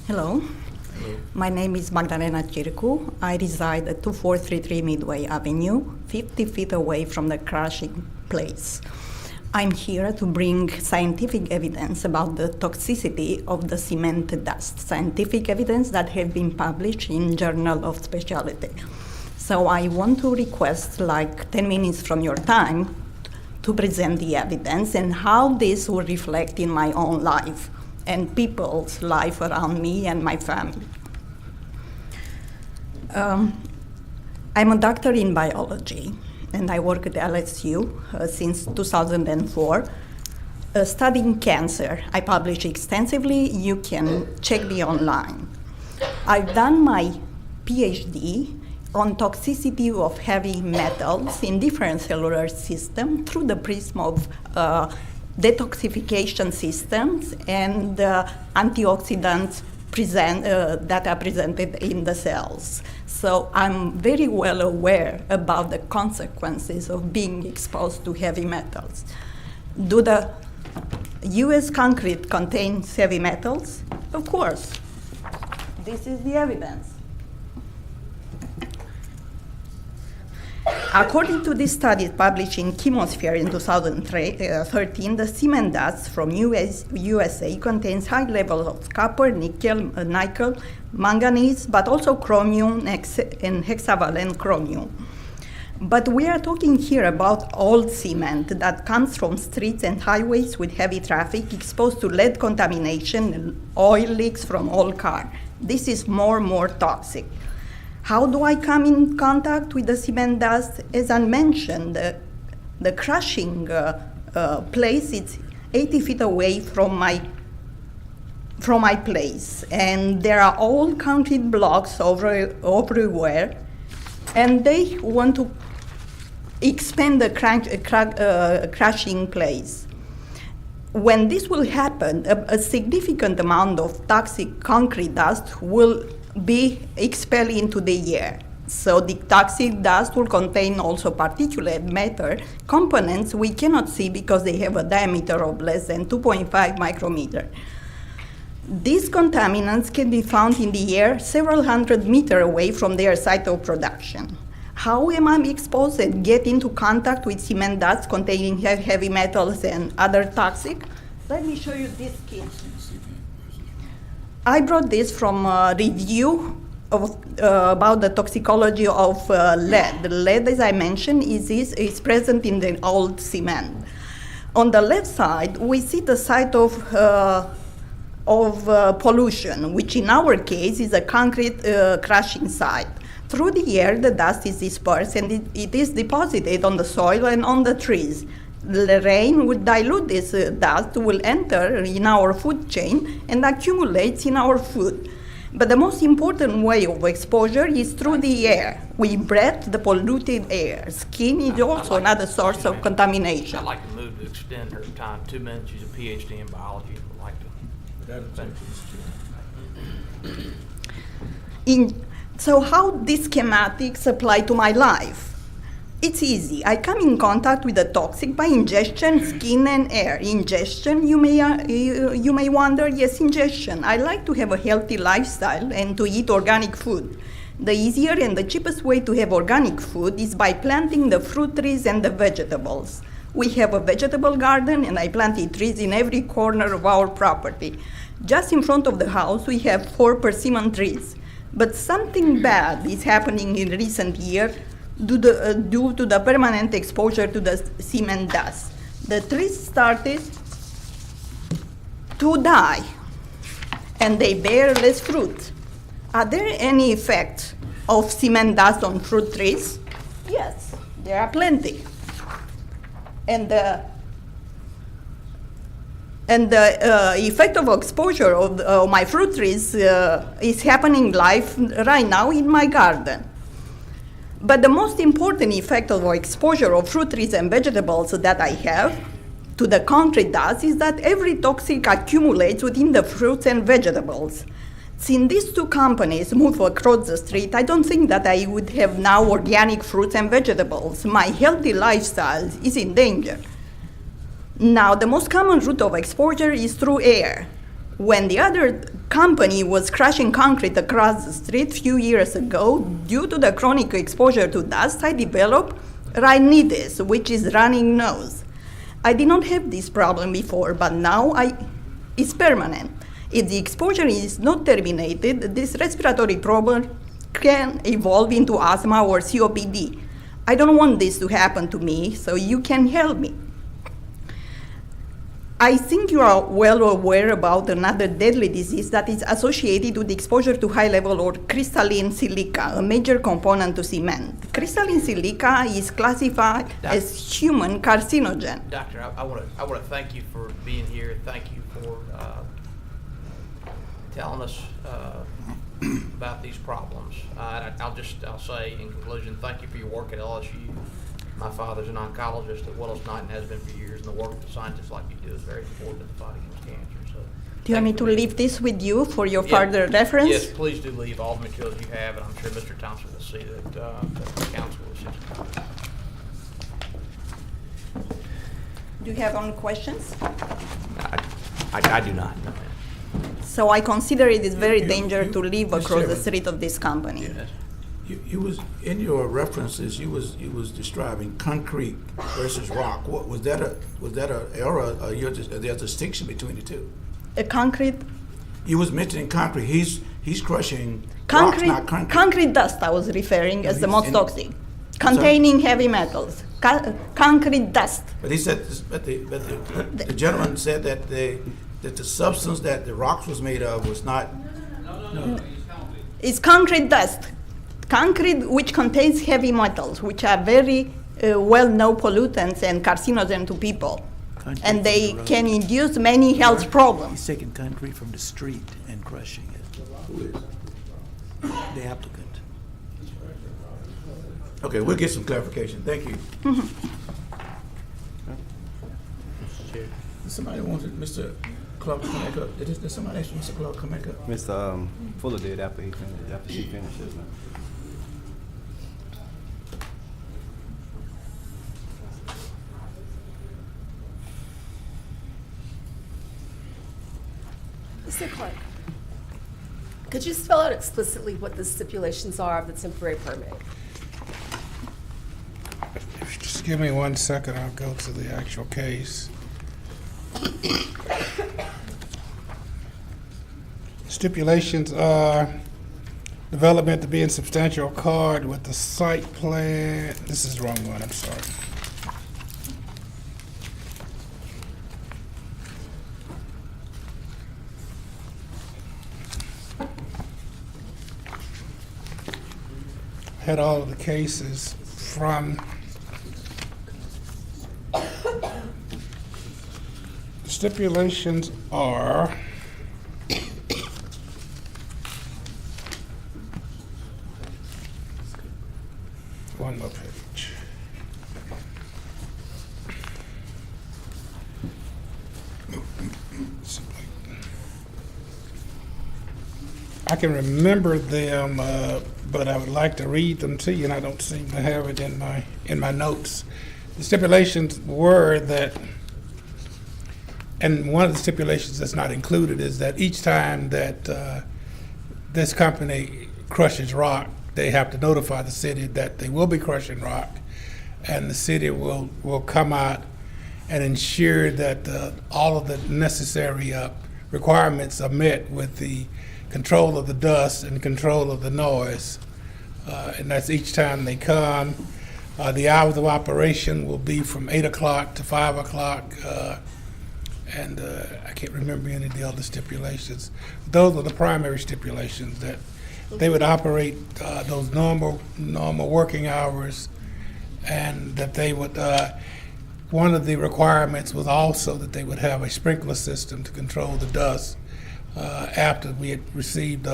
Hello. My name is Magdalena Circu. I reside at 2433 Midway Avenue, 50 feet away from the crashing place. I'm here to bring scientific evidence about the toxicity of the cement dust, scientific evidence that have been published in Journal of Specialty. So I want to request like 10 minutes from your time to present the evidence and how this will reflect in my own life and people's life around me and my family. I'm a doctor in biology, and I work at LSU since 2004, studying cancer. I publish extensively. You can check me online. I've done my PhD on toxicity of heavy metals in different cellular systems through the prism of detoxification systems and antioxidants that are presented in the cells. So I'm very well aware about the consequences of being exposed to heavy metals. Do the US concrete contain heavy metals? Of course. This is the evidence. According to this study published in Chemosphere in 2013, the cement dust from USA contains high levels of copper, nickel, manganese, but also chromium and hexavalent chromium. But we are talking here about old cement that comes from streets and highways with heavy traffic, exposed to lead contamination and oil leaks from old cars. This is more toxic. How do I come in contact with the cement dust? As I mentioned, the crushing place is 80 feet away from my place, and there are old concrete blocks everywhere, and they want to expand the crushing place. When this will happen, a significant amount of toxic concrete dust will be expelled into the air. So the toxic dust will contain also particulate matter components we cannot see because they have a diameter of less than 2.5 micrometer. These contaminants can be found in the air several hundred meters away from their site of production. How am I exposed and get into contact with cement dust containing heavy metals and other toxic? Let me show you this kit. I brought this from a review about the toxicology of lead. The lead, as I mentioned, is present in the old cement. On the left side, we see the site of pollution, which in our case is a concrete crushing site. Through the air, the dust is dispersed and it is deposited on the soil and on the trees. The rain would dilute this dust, will enter in our food chain and accumulates in our food. But the most important way of exposure is through the air. We breathe the polluted air. Skin is also another source of contamination. I'd like to move to extend her time 2 minutes. She's a PhD in biology. I'd like to. So how these schematics apply to my life? It's easy. I come in contact with the toxic by ingestion, skin, and air. Ingestion, you may wonder, yes, ingestion. I like to have a healthy lifestyle and to eat organic food. The easier and the cheapest way to have organic food is by planting the fruit trees and the vegetables. We have a vegetable garden, and I planted trees in every corner of our property. Just in front of the house, we have 4 persimmon trees. But something bad is happening in recent years due to the permanent exposure to the cement dust. The trees started to die, and they bear less fruit. Are there any effects of cement dust on fruit trees? Yes, there are plenty. And the effect of exposure of my fruit trees is happening live right now in my garden. But the most important effect of exposure of fruit trees and vegetables that I have to the concrete dust is that every toxic accumulates within the fruits and vegetables. Since these 2 companies move across the street, I don't think that I would have now organic fruits and vegetables. My healthy lifestyle is in danger. Now, the most common route of exposure is through air. When the other company was crushing concrete across the street a few years ago, due to the chronic exposure to dust, I developed rhinitis, which is running nose. I did not have this problem before, but now it's permanent. If the exposure is not terminated, this respiratory problem can evolve into asthma or COPD. I don't want this to happen to me, so you can help me. I think you are well aware about another deadly disease that is associated with exposure to high level or crystalline silica, a major component to cement. Crystalline silica is classified as human carcinogen. Doctor, I want to thank you for being here. Thank you for telling us about these problems. I'll say in conclusion, thank you for your work at LSU. My father's an oncologist at Willis Knighton, has been for years, and the work that scientists like you do is very important in the fight against cancer. So, do you want me to leave this with you for your further reference? Yes, please do leave all the materials you have, and I'm sure Mr. Thompson will see that the council will see it. Do you have any questions? I do not. No. So I consider it is very dangerous to live across the street of this company. Yes. You was in your references. You was describing concrete versus rock. What was that? A error? There's a distinction between the two. A concrete. You was mentioning concrete. He's crushing concrete. Rocks, not concrete. Concrete dust. I was referring as the most toxic, containing heavy metals. Concrete dust. But he said, the gentleman said that the substance that the rocks was made of was not. No. It's concrete dust. Concrete which contains heavy metals, which are very well-known pollutants and carcinogen to people. Concrete and they from the can induce many health problems. He's taking concrete from the street and crushing it. Who is? The applicant. Okay, we'll get some clarification. Thank you. Somebody wanted Mr. Clark to come back up. Did somebody ask Mr. Clark to come back up? Mr. Fuller did after she finished, isn't it? Mr. Clark, could you spell out explicitly what the stipulations are of the temporary permit? Just give me 1 second, I'll go to the actual case. Stipulations are development to be in substantial accord with the site plan. This is the wrong one, I'm sorry. Had all of the cases from the stipulations are one more page. I can remember them, but I would like to read them to you, and I don't seem to have it in my notes. The stipulations were that, and one of the stipulations that's not included is that each time that this company crushes rock, they have to notify the city that they will be crushing rock, and the city will come out and ensure that all of the necessary requirements are met with the control of the dust and control of the noise. And that's each time they come. The hours of operation will be from 8 o'clock to 5 o'clock. And I can't remember any of the other stipulations. Those are the primary stipulations, that they would operate those normal working hours, and that they would, one of the requirements was also that they would have a sprinkler system to control the dust after we had received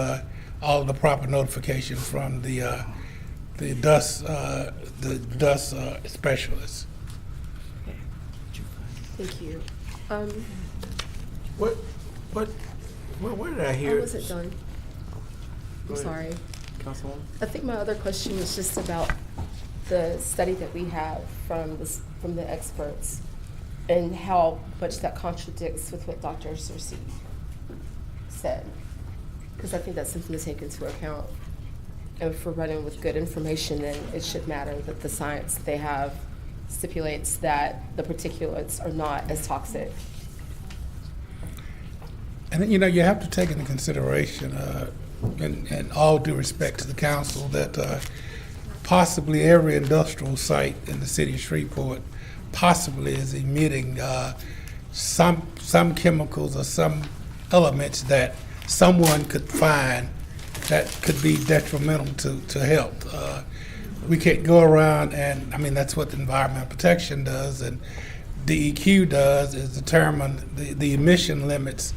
all of the proper notification from the dust specialists. Thank you. Where did I hear? I wasn't done. I'm sorry. Councilwoman? I think my other question was just about the study that we have from the experts and how much that contradicts with what Dr. Cersei said. Because I think that's something to take into account. And if we're running with good information, then it should matter that the science they have stipulates that the particulates are not as toxic. And you know, you have to take into consideration, and all due respect to the council, that possibly every industrial site in the city of Shreveport possibly is emitting some chemicals or some elements that someone could find that could be detrimental to health. We can't go around and, I mean, that's what the Environmental Protection does and DEQ does, is determine the emission limits.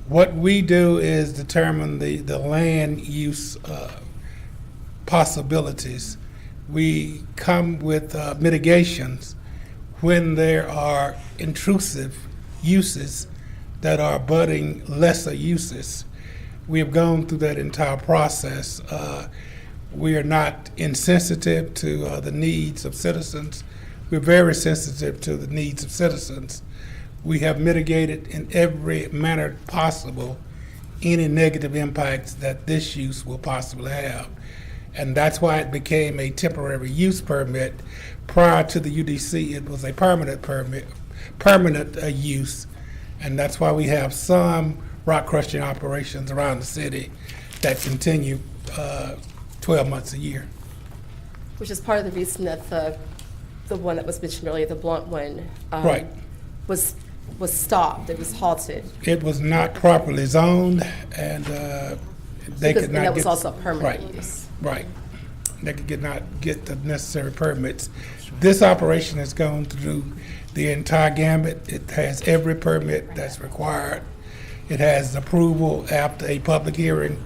What we do is determine the land use possibilities. We come with mitigations when there are intrusive uses that are abutting lesser uses. We have gone through that entire process. We are not insensitive to the needs of citizens. We're very sensitive to the needs of citizens. We have mitigated in every manner possible any negative impacts that this use will possibly have. And that's why it became a temporary use permit. Prior to the UDC, it was a permanent permit, permanent use. And that's why we have some rock crushing operations around the city that continue 12 months a year. Which is part of the reason that the one that was mentioned earlier, the blunt one, Right. was stopped. It was halted. It was not properly zoned, and they could not and that was get, also permanent right, use. Right. They could not get the necessary permits. This operation has gone through the entire gambit. It has every permit that's required. It has approval after a public hearing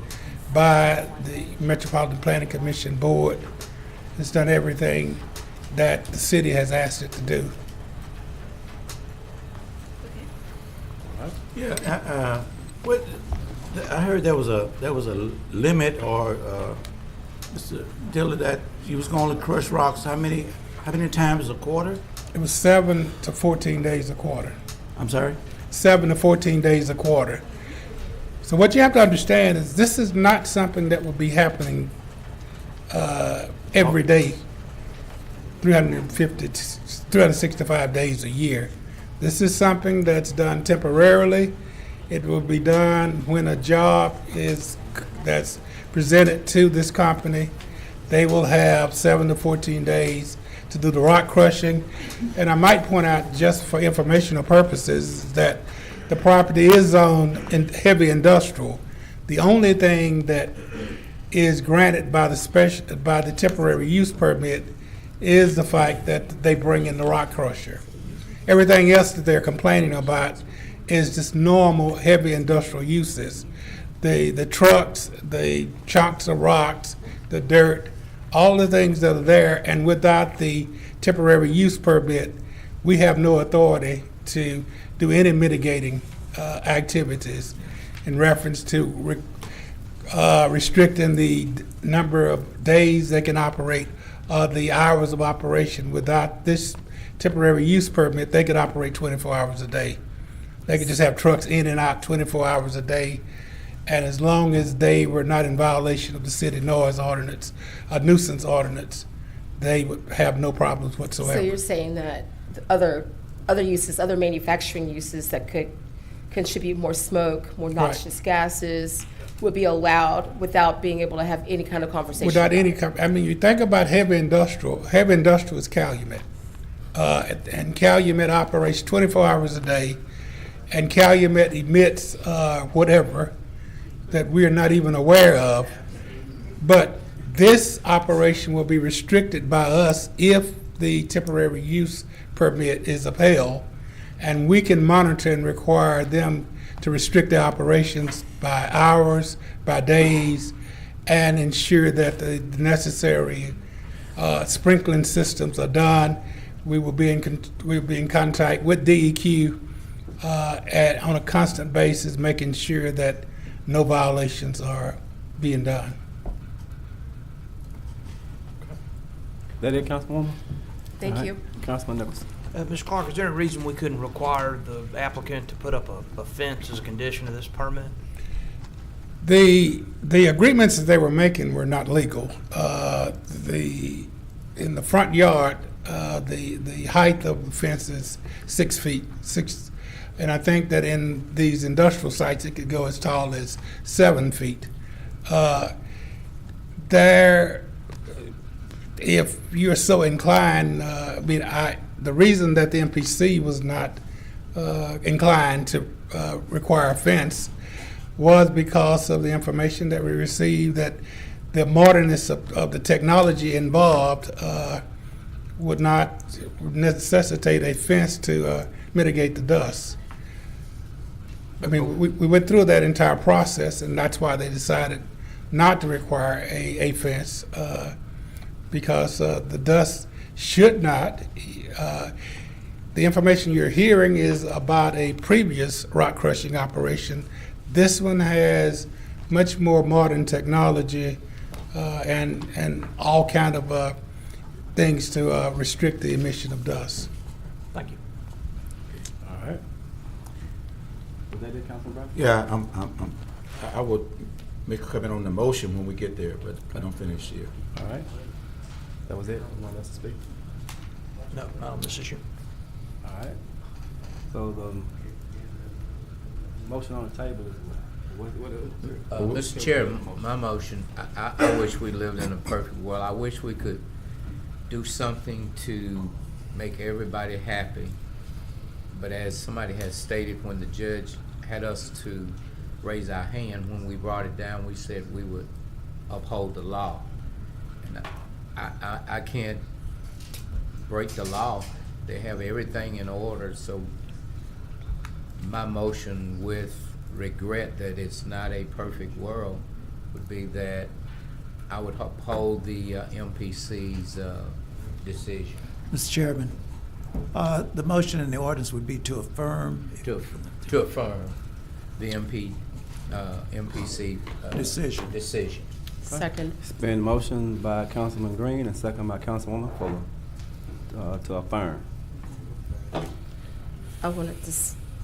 by the Metropolitan Planning Commission Board. It's done everything that the city has asked it to do. Yeah, what, I heard there was a limit, or Mr. Dillard, that you was going to crush rocks how many times a quarter? It was 7 to 14 days a quarter. I'm sorry? 7 to 14 days a quarter. So what you have to understand is this is not something that will be happening every day, 365 days a year. This is something that's done temporarily. It will be done when a job that's presented to this company. They will have 7 to 14 days to do the rock crushing. And I might point out, just for informational purposes, that the property is zoned in heavy industrial. The only thing that is granted by the temporary use permit is the fact that they bring in the rock crusher. Everything else that they're complaining about is just normal heavy industrial uses. The trucks, the chunks of rocks, the dirt, all the things that are there, and without the temporary use permit, we have no authority to do any mitigating activities in reference to restricting the number of days they can operate, the hours of operation. Without this temporary use permit, they could operate 24 hours a day. They could just have trucks in and out 24 hours a day. And as long as they were not in violation of the city noise ordinance, a nuisance ordinance, they would have no problems whatsoever. So you're saying that the other other uses, other manufacturing uses that could contribute more smoke, more noxious gases, would be allowed without being able to have any kind of conversation. Without about any, it. I mean, you think about heavy industrial is Calumet. And Calumet operates 24 hours a day, and Calumet emits whatever that we are not even aware of. But this operation will be restricted by us if the temporary use permit is upheld, and we can monitor and require them to restrict their operations by hours, by days, and ensure that the necessary sprinkling systems are done. We will be in contact with DEQ on a constant basis, making sure that no violations are being done. That it, Councilwoman? Thank All right. you. Councilman Nicholson. Ms. Clark, is there a reason we couldn't require the applicant to put up a fence as a condition of this permit? The agreements that they were making were not legal. In the front yard, the height of the fence is 6 feet, and I think that in these industrial sites, it could go as tall as 7 feet. If you're so inclined, the reason that the MPC was not inclined to require a fence was because of the information that we received that the modernness of the technology involved would not necessitate a fence to mitigate the dust. I mean, we went through that entire process, and that's why they decided not to require a fence, because the dust should not. The information you're hearing is about a previous rock crushing operation. This one has much more modern technology and all kind of things to restrict the emission of dust. Thank you. All right. Was that it, Councilman Brown? Yeah, I would make a comment on the motion when we get there, but I don't finish here. All right. That was it. Anyone else to speak? No, this issue. All right. So the motion on the table is what? Mr. Chair, my motion, I wish we lived in a perfect world. I wish we could do something to make everybody happy. But as somebody has stated, when the judge had us to raise our hand, when we brought it down, we said we would uphold the law. And I can't break the law. They have everything in order, so my motion, with regret that it's not a perfect world, would be that I would uphold the MPC's decision. Mr. Chairman, the motion in the ordinance would be to affirm. To affirm the MPC decision. Second. It's been motion by Councilman Green and second by Councilwoman Fuller to affirm. I wanted to.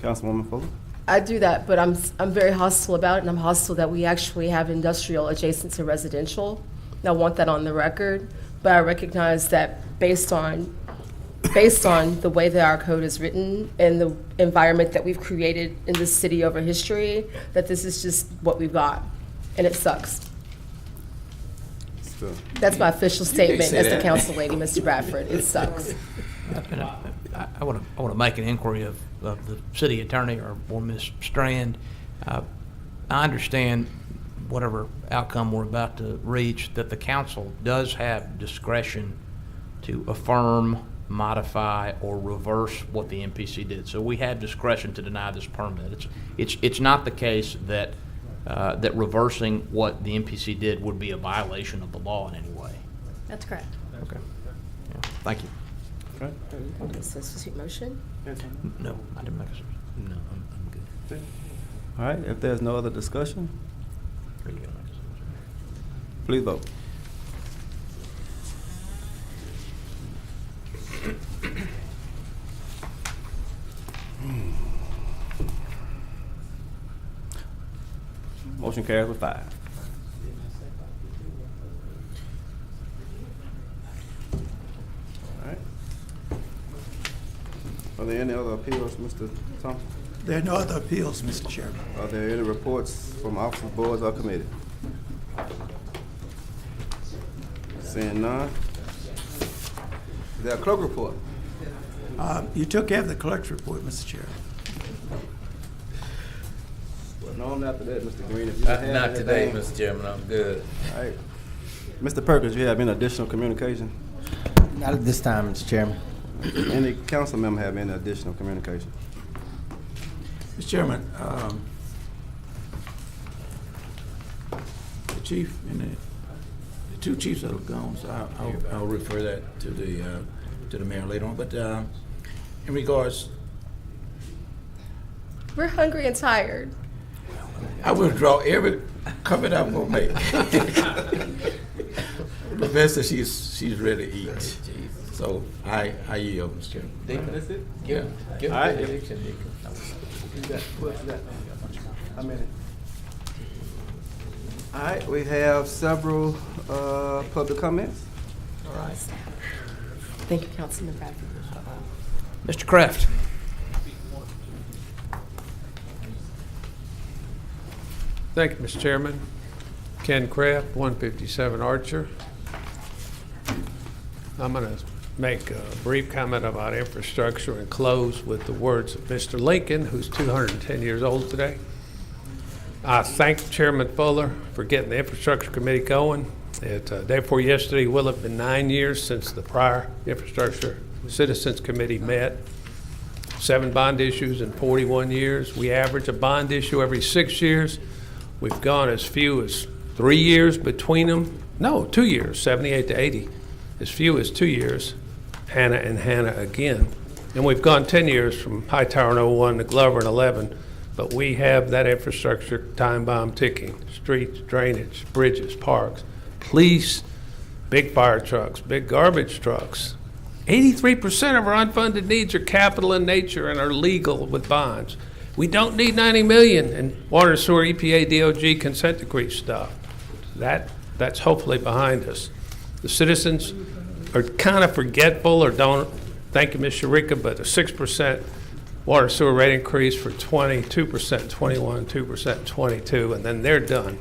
Councilwoman Fuller? I do that, but I'm very hostile about it, and I'm hostile that we actually have industrial adjacent to residential. And I want that on the record, but I recognize that based on the way that our code is written and the environment that we've created in this city over history, that this is just what we've got, and it sucks. That's my official statement as the council lady, Mr. Bradford. It sucks. I want to make an inquiry of the city attorney or Ms. Strand. I understand whatever outcome we're about to reach, that the council does have discretion to affirm, modify, or reverse what the MPC did. So we have discretion to deny this permit. It's not the case that that reversing what the MPC did would be a violation of the law in any way. That's correct. Okay. Yeah. Thank you. Okay. Okay, so substitute motion? No, I didn't make a substitute. No, I'm good. All right, if there's no other discussion, please vote. Motion carries with 5. All right. Are there any other appeals, Mr. Thompson? There are no other appeals, Mr. Chairman. Are there any reports from officers, boards, or committee? Seeing none. Is there a clerk report? You took care of the clerk's report, Mr. Chairman. Well, no, after that, Mr. Green. If you have Not today, anything- Mr. Chairman, I'm good. All right. Mr. Perkins, you have any additional communication? Not at this time, Mr. Chairman. Any council member have any additional communication? Mr. Chairman, the chief and the two chiefs that have gone, so I'll refer that to the mayor later on. But in regards, We're hungry and tired. I withdraw every comment I'm gonna make. Professor, she's ready to eat. So I yield, Mr. Chairman. Deacon, that's it? Give All right. the benediction, Deacon. How many? All right, we have several public comments. All right. Thank you, Councilman Bradford. Mr. Kraft. Thank you, Mr. Chairman. Ken Kraft, 157 Archer. I'm going to make a brief comment about infrastructure and close with the words of Mr. Lincoln, who's 210 years old today. I thank Chairman Fuller for getting the Infrastructure Committee going. Day before yesterday will have been 9 years since the prior Infrastructure Citizens Committee met. 7 bond issues in 41 years. We average a bond issue every 6 years. We've gone as few as 3 years between them. No, 2 years, 78 to 80. As few as 2 years, Hannah and Hannah again. And we've gone 10 years from Hightower in 01 to Glover in 11. But we have that infrastructure time bomb ticking. Streets, drainage, bridges, parks, police, big fire trucks, big garbage trucks. 83% of our unfunded needs are capital in nature and are legal with bonds. We don't need 90 million in water, sewer, EPA, DOG consent decree stuff. That's hopefully behind us. The citizens are kind of forgetful or don't, thank you, Ms. Sharika, but a 6% water sewer rate increase for 22%, 21, 2%, 22, and then they're done.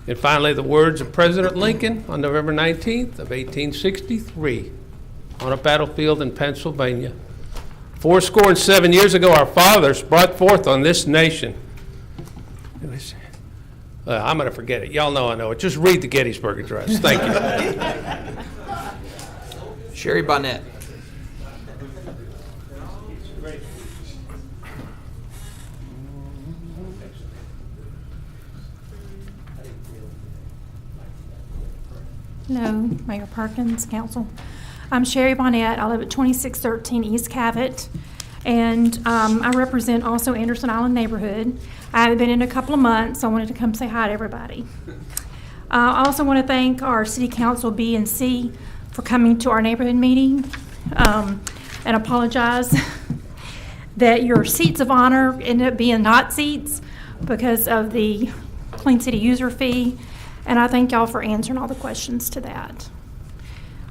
And finally, the words of President Lincoln on November 19th of 1863 on a battlefield in Pennsylvania. 77 years ago, our fathers brought forth on this nation. I'm going to forget it. Y'all know I know it. Just read the Gettysburg Address. Thank you. Sherry Bonnet. Hello, Mayor Perkins, Council. I'm Sherry Bonnet. I live at 2613 East Cavett, and I represent also Anderson Island neighborhood. I haven't been in a couple of months, so I wanted to come say hi to everybody. I also want to thank our City Council B and C for coming to our neighborhood meeting, and apologize that your seats of honor ended up being not seats because of the Clean City user fee. And I thank y'all for answering all the questions to that.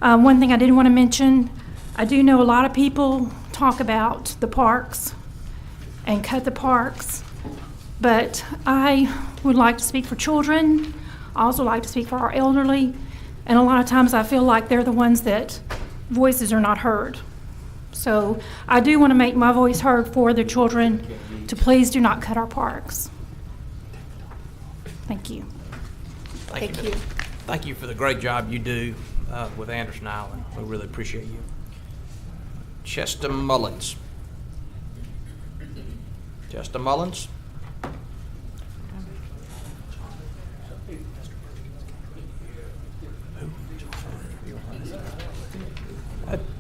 One thing I did want to mention, I do know a lot of people talk about the parks and cut the parks, but I would like to speak for children. I also like to speak for our elderly, and a lot of times I feel like they're the ones that voices are not heard. So I do want to make my voice heard for the children to please do not cut our parks. Thank you. Thank you. Thank you for the great job you do with Anderson Island. We really appreciate you. Chester Mullins. Chester Mullins.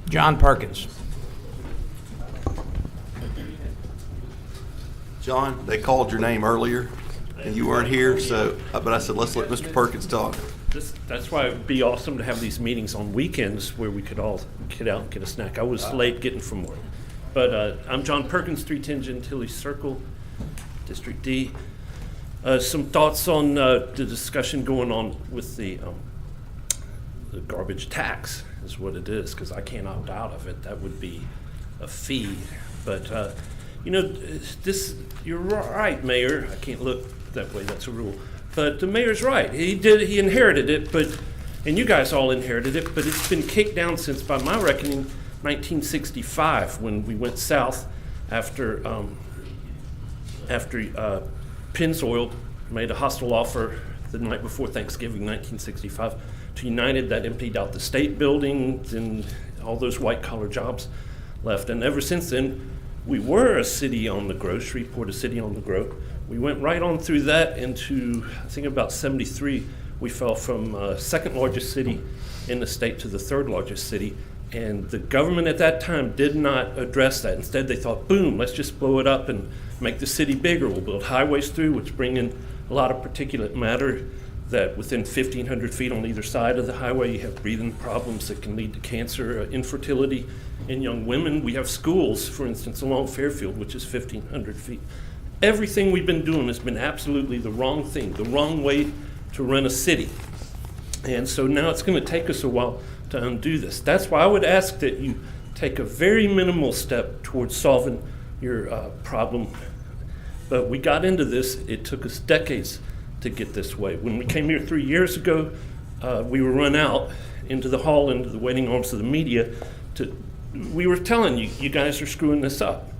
John Perkins. John, they called your name earlier, and you weren't here, so, but I said, let's let Mr. Perkins talk. That's why it'd be awesome to have these meetings on weekends where we could all get out and get a snack. I was late getting from work. But I'm John Perkins, 310 Gentilly Circle, District D. Some thoughts on the discussion going on with the garbage tax is what it is, because I can't opt out of it. That would be a fee. But, you know, you're right, Mayor. I can't look that way, that's a rule. But the mayor's right. He inherited it, and you guys all inherited it, but it's been kicked down since, by my reckoning, 1965, when we went south after Pennzoil made a hostile offer the night before Thanksgiving, 1965, to United. That emptied out the state buildings, and all those white-collar jobs left. And ever since then, we were a city on the growth, Shreveport, a city on the growth. We went right on through that into, I think about 73, we fell from second largest city in the state to the third largest city. And the government at that time did not address that. Instead, they thought, boom, let's just blow it up and make the city bigger. We'll build highways through, which bring in a lot of particulate matter that within 1,500 feet on either side of the highway, you have breathing problems that can lead to cancer, infertility in young women. We have schools, for instance, along Fairfield, which is 1,500 feet. Everything we've been doing has been absolutely the wrong thing, the wrong way to run a city. And so now it's going to take us a while to undo this. That's why I would ask that you take a very minimal step towards solving your problem. But we got into this, it took us decades to get this way. When we came here 3 years ago, we were run out into the hall, into the waiting arms of the media. We were telling you, you guys are screwing this up.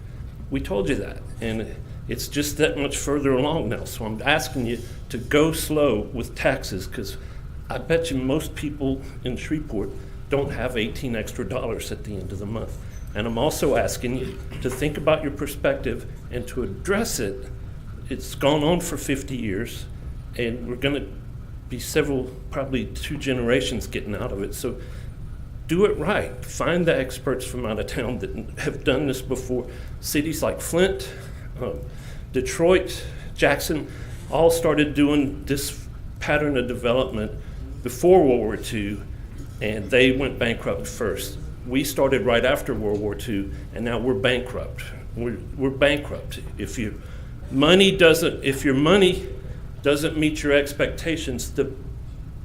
We told you that, and it's just that much further along now. So I'm asking you to go slow with taxes, because I bet you most people in Shreveport don't have $18 extra at the end of the month. And I'm also asking you to think about your perspective and to address it. It's gone on for 50 years, and we're going to be probably 2 generations getting out of it. So do it right. Find the experts from out of town that have done this before. Cities like Flint, Detroit, Jackson, all started doing this pattern of development before World War II, and they went bankrupt first. We started right after World War II, and now we're bankrupt. We're bankrupt. If your money doesn't meet your expectations, the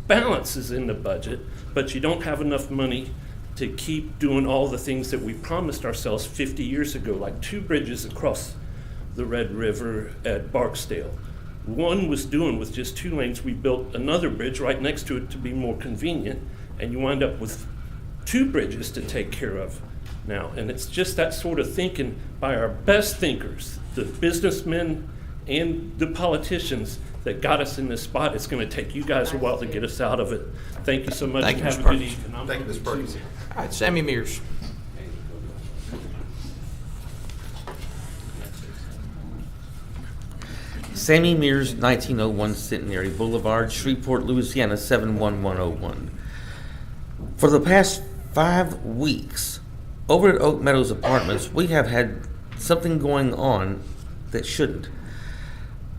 balance is in the budget, but you don't have enough money to keep doing all the things that we promised ourselves 50 years ago, like 2 bridges across the Red River at Barksdale. One was doing with just 2 lanes. We built another bridge right next to it to be more convenient, and you wind up with 2 bridges to take care of now. And it's just that sort of thinking by our best thinkers, the businessmen and the politicians, that got us in this spot. It's going to take you guys a while to get us out of it. Thank you so much. Thank you, have Mr. a good Perkins. evening. Thank you, Ms. Perkins. All right, Sammy Mears. Sammy Mears, 1901 Centenary Boulevard, Shreveport, Louisiana, 71101. For the past 5 weeks, over at Oak Meadows Apartments, we have had something going on that shouldn't.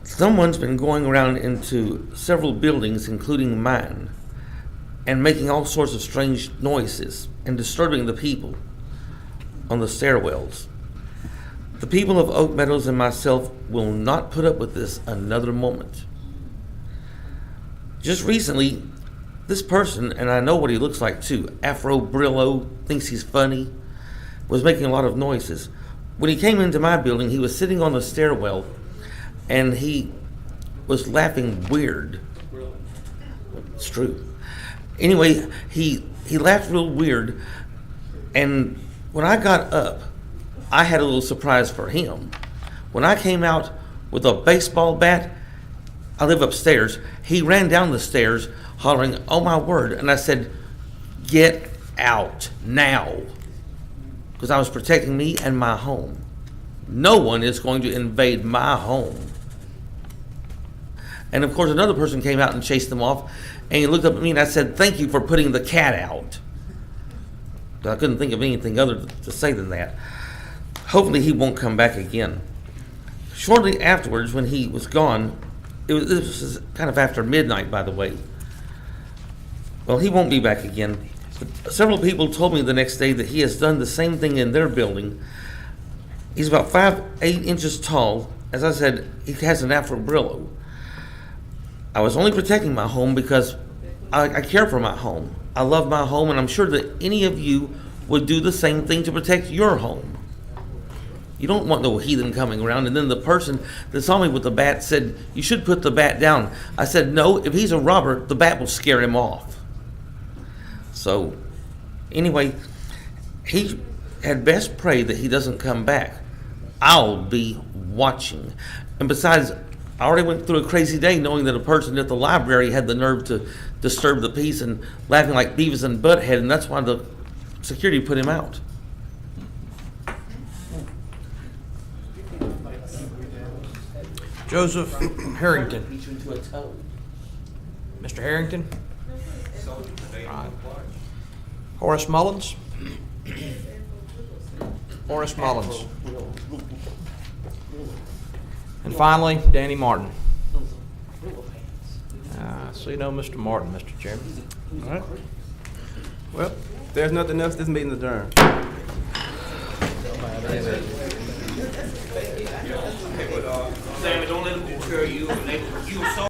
Someone's been going around into several buildings, including mine, and making all sorts of strange noises and disturbing the people on the stairwells. The people of Oak Meadows and myself will not put up with this another moment. Just recently, this person, and I know what he looks like too, Afro Brillo, thinks he's funny, was making a lot of noises. When he came into my building, he was sitting on the stairwell and he was laughing weird. It's true. Anyway, he laughed real weird, and when I got up, I had a little surprise for him. When I came out with a baseball bat, I live upstairs, he ran down the stairs hollering, "Oh my word," and I said, "Get out now," because I was protecting me and my home. No one is going to invade my home. And of course, another person came out and chased them off, and he looked up at me and I said, "Thank you for putting the cat out." I couldn't think of anything other to say than that. Hopefully he won't come back again. Shortly afterwards, when he was gone, this was kind of after midnight, by the way. Well, he won't be back again. But several people told me the next day that he has done the same thing in their building. He's about 8 inches tall. As I said, he has an Afro Brillo. I was only protecting my home because I care for my home. I love my home, and I'm sure that any of you would do the same thing to protect your home. You don't want no heathen coming around. And then the person that saw me with the bat said, you should put the bat down. I said, no, if he's a robber, the bat will scare him off. So, anyway, he had best pray that he doesn't come back. I'll be watching. And besides, I already went through a crazy day knowing that a person at the library had the nerve to disturb the peace and laughing like Beavis and Butthead, and that's why the security put him out. Joseph Harrington. Mr. Harrington? Right. Horace Mullins? Horace Mullins. And finally, Danny Martin. So you know Mr. Martin, Mr. Chairman. All right. Well, if there's nothing else, this meeting is adjourned. Sammy, don't let him deter you. You so